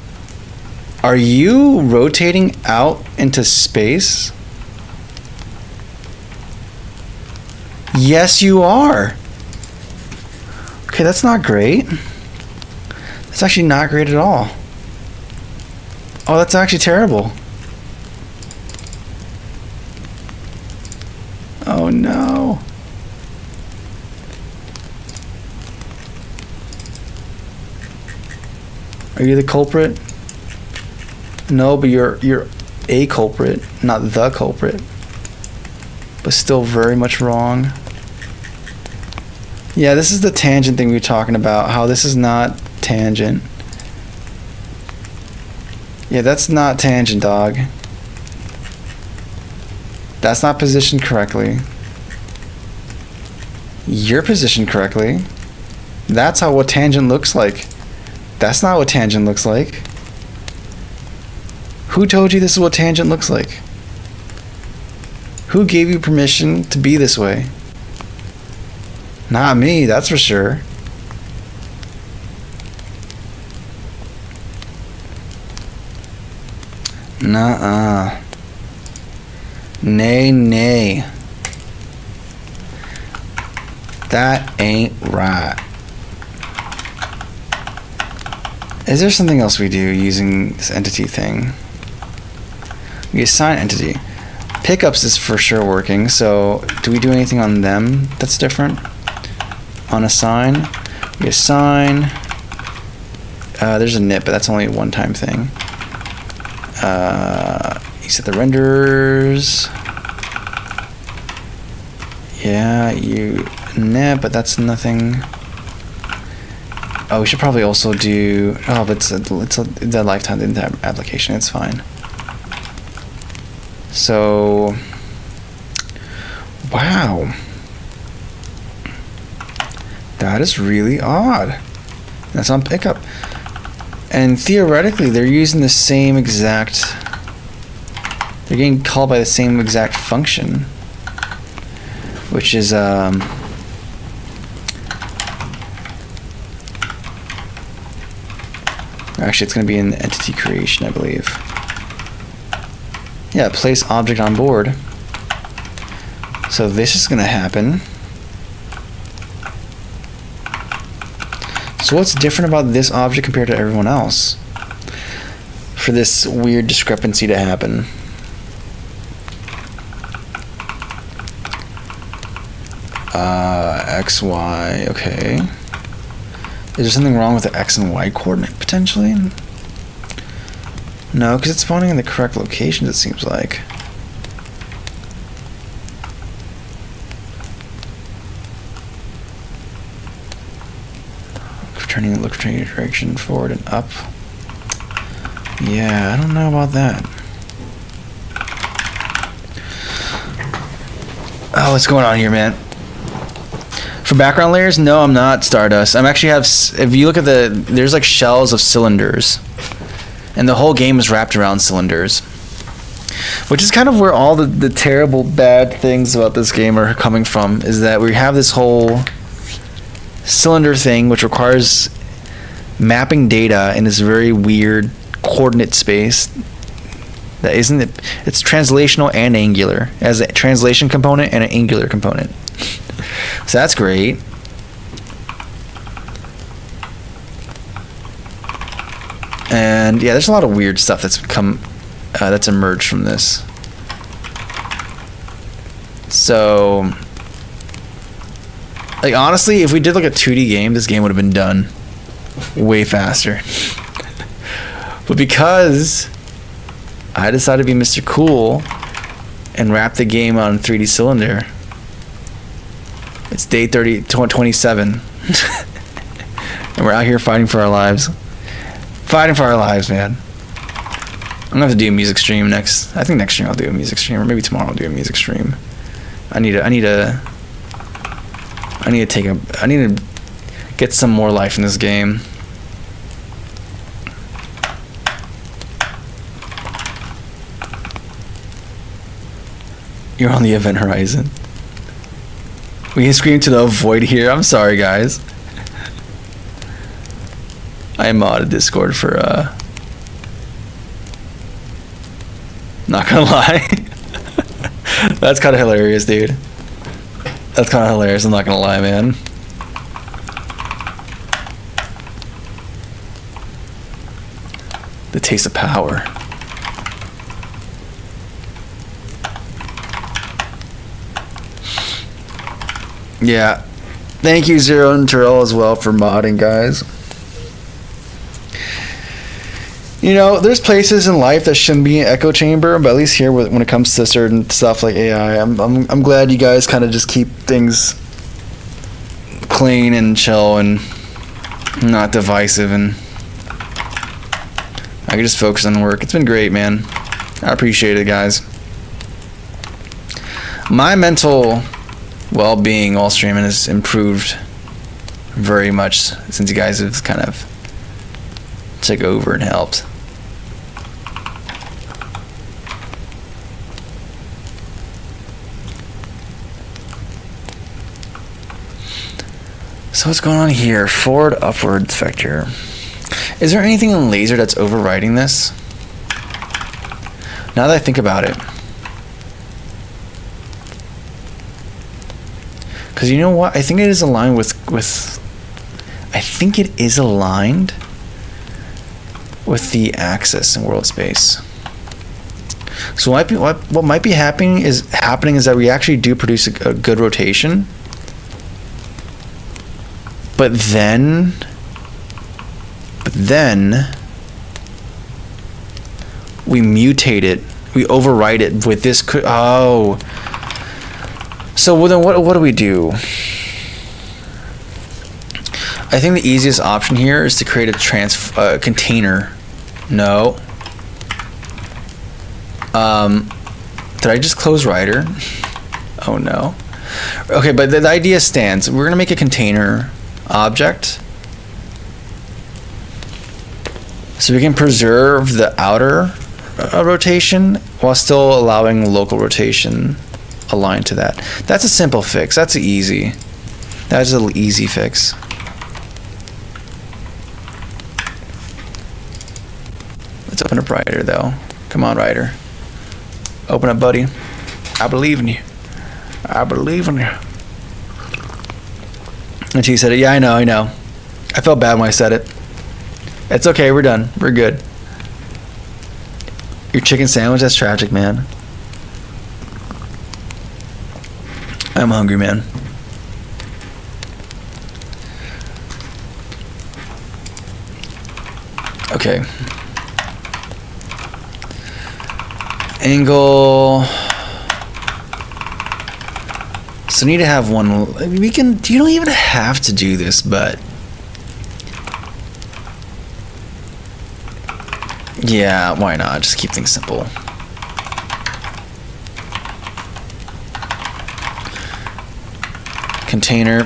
Are you rotating out into space? Yes, you are. Okay, that's not great. That's actually not great at all. Oh, that's actually terrible. Oh no. Are you the culprit? No, but you're a culprit, not the culprit. But still very much wrong. Yeah, this is the tangent thing we were talking about, how this is not tangent. Yeah, that's not tangent, dog. That's not positioned correctly. You're positioned correctly. That's how what tangent looks like. That's not what tangent looks like. Who told you this is what tangent looks like? Who gave you permission to be this way? Not me, that's for sure. Nuh-uh. Nay. That ain't right. Is there something else we do using this entity thing? We assign entity. Pickups is for sure working, so do we do anything on them that's different? On assign, we assign. There's a knit, but that's only a one-time thing. You set the renders. Yeah, you Nah, but that's nothing. Oh, we should probably also do. Oh, but it's the lifetime application. It's fine. So, wow, that is really odd. That's on pickup, and theoretically, they're using the same exact. They're getting called by the same exact function, which is actually, it's going to be in entity creation, I believe. Yeah, place object on board. So this is going to happen. So what's different about this object compared to everyone else for this weird discrepancy to happen? X, Y, okay. Is there something wrong with the X and Y coordinate, potentially? No, because it's spawning in the correct locations, it seems like. Look returning direction, forward and up. Yeah, I don't know about that. Oh, what's going on here, man? For background layers, no, I'm not Stardust. I'm actually if you look at there's like shells of cylinders, and the whole game is wrapped around cylinders, which is kind of where all the terrible bad things about this game are coming from, is that we have this whole cylinder thing which requires mapping data in this very weird coordinate space that isn't it. It's translational and angular, as a translation component and an angular component. So that's great. And yeah, there's a lot of weird stuff that's emerged from this. So, like, honestly, if we did like a 2D game, this game would have been done way faster. But because I decided to be Mr. Cool and wrap the game on 3D cylinder, it's day 27. And we're out here fighting for our lives. Fighting for our lives, man. I'm gonna have to do a music stream next. I think next stream I'll do a music stream, or maybe tomorrow I'll do a music stream. I need to get some more life in this game. You're on the event horizon. We can scream to the void here. I'm sorry, guys. I modded Discord for not gonna lie. That's kind of hilarious, dude. That's kind of hilarious, I'm not gonna lie, man. The taste of power. Yeah. Thank you, Zero and Terrell, as well, for modding, guys. You know, there's places in life that shouldn't be an echo chamber, but at least here, when it comes to certain stuff like AI, I'm glad you guys kind of just keep things clean and chill and not divisive, and I can just focus on work. It's been great, man. I appreciate it, guys. My mental well-being while streaming has improved very much since you guys have kind of took over and helped. So what's going on here? Forward, upwards vector. Is there anything in laser that's overriding this? Now that I think about it. Because you know what? I think it is aligned with I think it is aligned with the axis in world space. So what might be happening is that we actually do produce a good rotation. But then we mutate it, we overwrite it with this. So then what do we do? I think the easiest option here is to create a container. No. Did I just close Rider? Oh no. Okay, but the idea stands. We're gonna make a container object so we can preserve the outer rotation while still allowing local rotation aligned to that. That's a simple fix. That's easy. That's an easy fix. Let's open up Rider though. Come on, Rider. Open up, buddy. I believe in you. I believe in you. And she said it. Yeah, I know. I felt bad when I said it. It's okay. We're done. We're good. Your chicken sandwich? That's tragic, man. I'm hungry, man. Okay. Angle. So we need to have one. We can. You don't even have to do this, but yeah, why not? Just keep things simple. Container.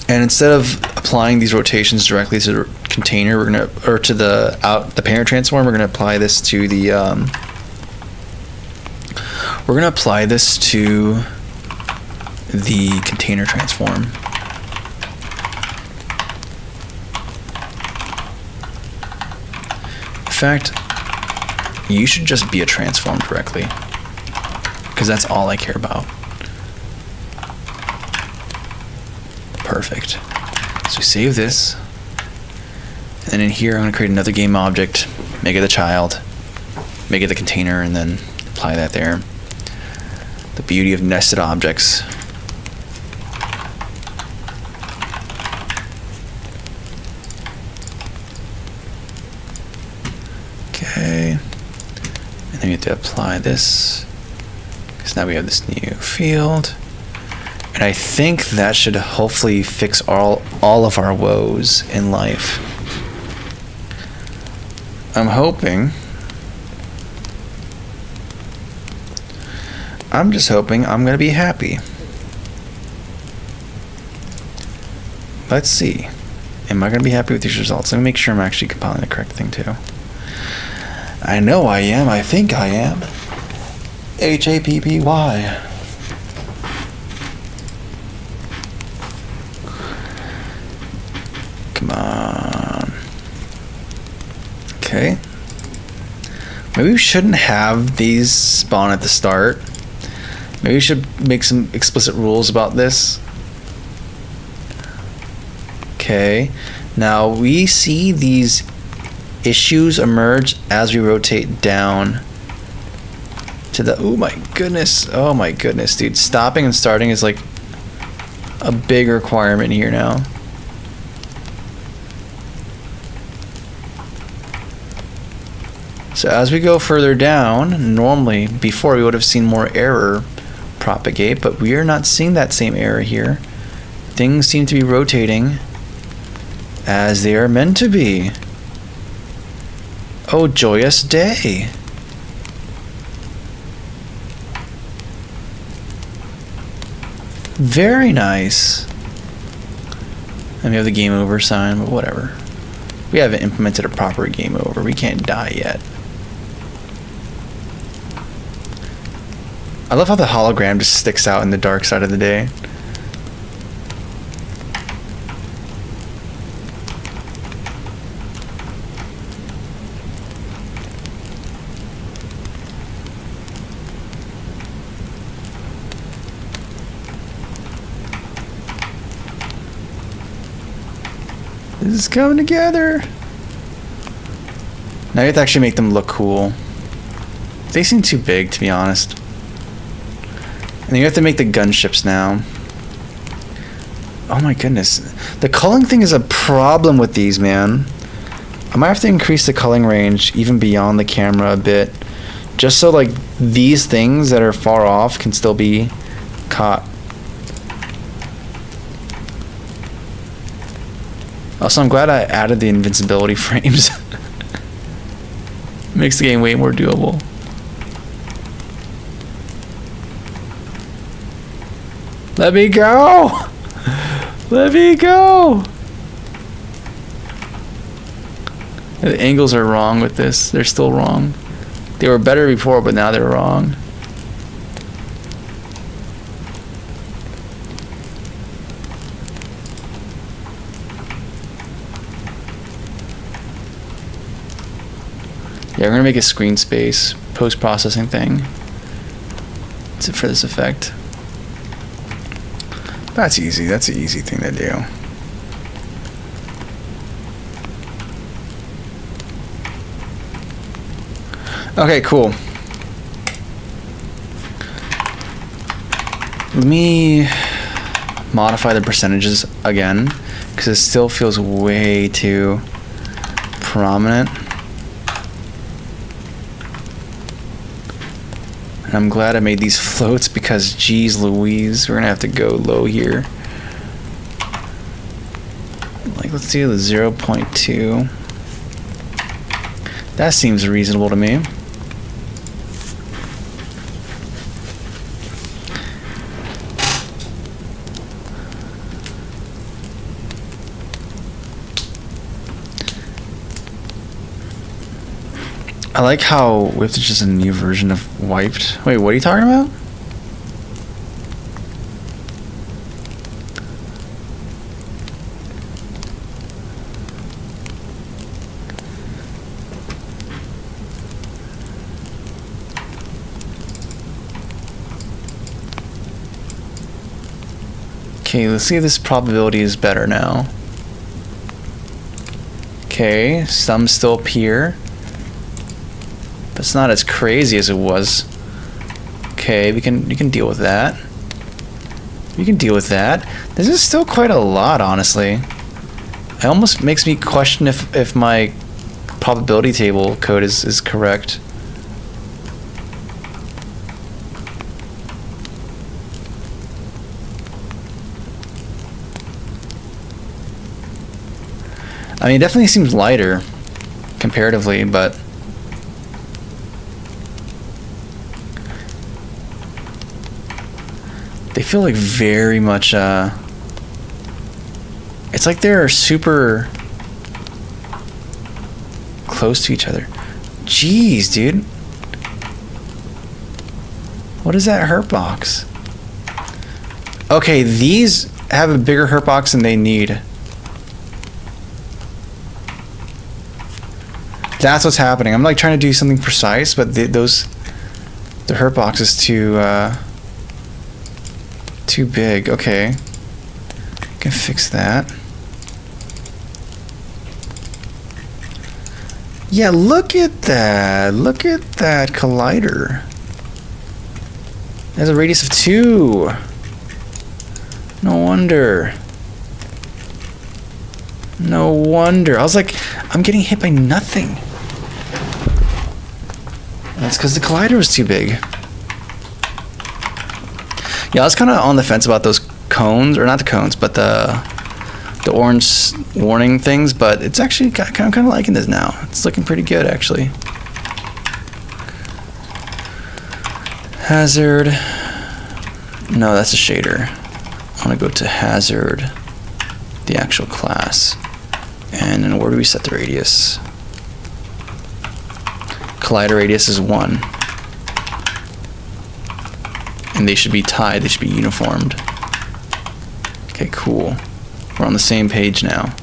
And instead of applying these rotations directly to the container, we're gonna, or to the parent transform, we're gonna apply this to the we're gonna apply this to the container transform. In fact, you should just be a transform directly, because that's all I care about. Perfect. So we save this, and in here I'm gonna create another game object, make it the child, make it the container, and then apply that there. The beauty of nested objects. Okay. And then we have to apply this, because now we have this new field. And I think that should hopefully fix all of our woes in life. I'm hoping. I'm just hoping I'm going to be happy. Let's see. Am I going to be happy with these results? Let me make sure I'm actually compiling the correct thing too. I know I am. I think I am. HAPPY. Come on. Okay. Maybe we shouldn't have these spawn at the start. Maybe we should make some explicit rules about this. Okay. Now we see these issues emerge as we rotate down to the, oh my goodness, dude. Stopping and starting is like a big requirement here now. So as we go further down, normally before we would have seen more error propagate, but we are not seeing that same error here. Things seem to be rotating as they are meant to be. Oh, joyous day. Very nice. And we have the game over sign, but whatever. We haven't implemented a proper game over. We can't die yet. I love how the hologram just sticks out in the dark side of the day. This is coming together. Now you have to actually make them look cool. They seem too big, to be honest. And you have to make the gunships now. Oh my goodness. The culling thing is a problem with these, man. I might have to increase the culling range even beyond the camera a bit. Just so like these things that are far off can still be caught. Also, I'm glad I added the invincibility frames. Makes the game way more doable. Let me go! Let me go! The angles are wrong with this. They're still wrong. They were better before, but now they're wrong. Yeah, we're gonna make a screen space post-processing thing. That's it for this effect. That's easy. That's an easy thing to do. Okay, cool. Let me modify the percentages again, because it still feels way too prominent. And I'm glad I made these floats, because geez Louise, we're gonna have to go low here. Like, let's do the 0.2. That seems reasonable to me. I like how Whipped is just a new version of Wiped. Wait, what are you talking about? Okay, let's see if this probability is better now. Okay, some still appear. But it's not as crazy as it was. Okay, you can deal with that. You can deal with that. This is still quite a lot, honestly. It almost makes me question if my probability table code is correct. I mean, it definitely seems lighter comparatively, but they feel like very much, it's like they're super close to each other. Jeez, dude. What is that hurt box? Okay, these have a bigger hurt box than they need. That's what's happening. I'm like trying to do something precise, but the hurt box is too big. Okay, can fix that. Yeah, look at that. Look at that collider. It has a radius of 2. No wonder. No wonder. I was like, I'm getting hit by nothing. That's because the collider was too big. Yeah, I was kind of on the fence about those cones, or not the cones, but the orange warning things. But it's actually kind of liking this now. It's looking pretty good, actually. Hazard. No, that's a shader. I want to go to hazard, the actual class, and then where do we set the radius? Collider radius is 1. And they should be tied, they should be uniformed. Okay, cool. We're on the same page now.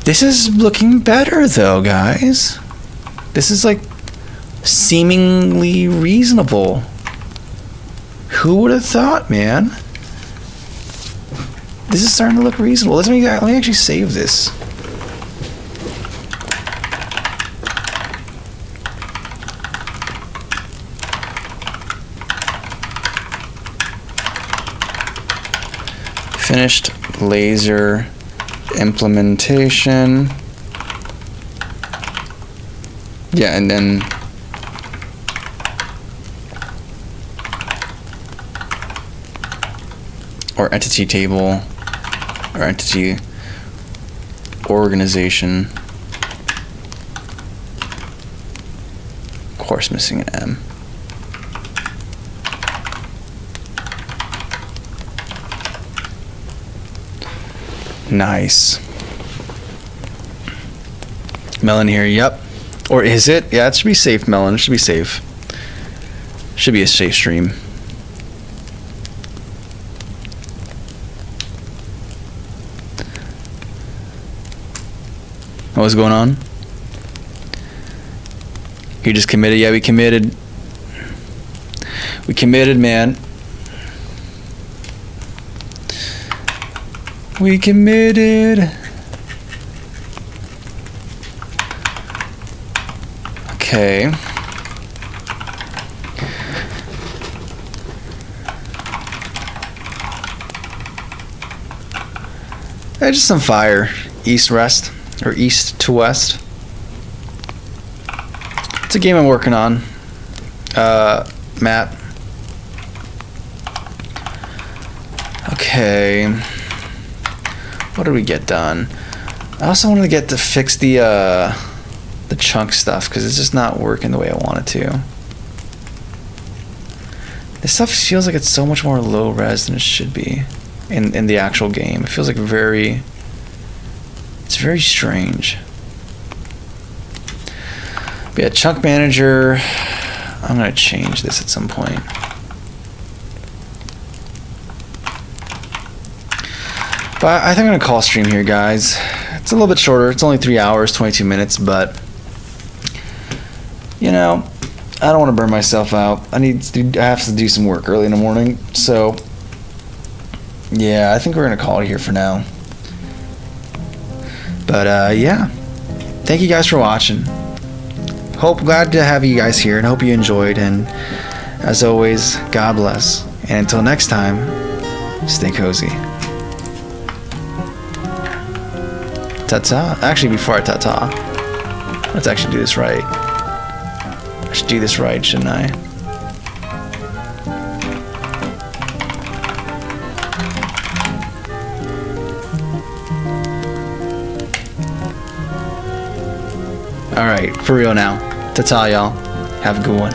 This is looking better though, guys. This is like seemingly reasonable. Who would have thought, man? This is starting to look reasonable. Let me actually save this. Finished laser implementation. Yeah, and then or entity table or entity organization. Of course, missing an M. Nice. Melon here, yep. Or is it? Yeah, it should be safe, Melon. It should be safe. Should be a safe stream. What's going on? You just committed? Yeah, we committed. We committed, man. We committed. Okay. Just some fire. East-west. Or east to west. It's a game I'm working on. Matt. Okay. What did we get done? I also wanted to get to fix the chunk stuff because it's just not working the way I want it to. This stuff feels like it's so much more low res than it should be in the actual game. It feels like it's very strange. But yeah, chunk manager. I'm gonna change this at some point. But I think I'm gonna call stream here, guys. It's a little bit shorter. It's only 3 hours, 22 minutes, but you know, I don't want to burn myself out. I have to do some work early in the morning, so yeah, I think we're gonna call it here for now. But yeah, thank you guys for watching. Glad to have you guys here, and hope you enjoyed. And as always, God bless. And until next time, stay cozy. Ta-ta. Actually, before I ta-ta, let's actually do this right. I should do this right, shouldn't I? Alright, for real now. Ta-ta, y'all. Have a good one.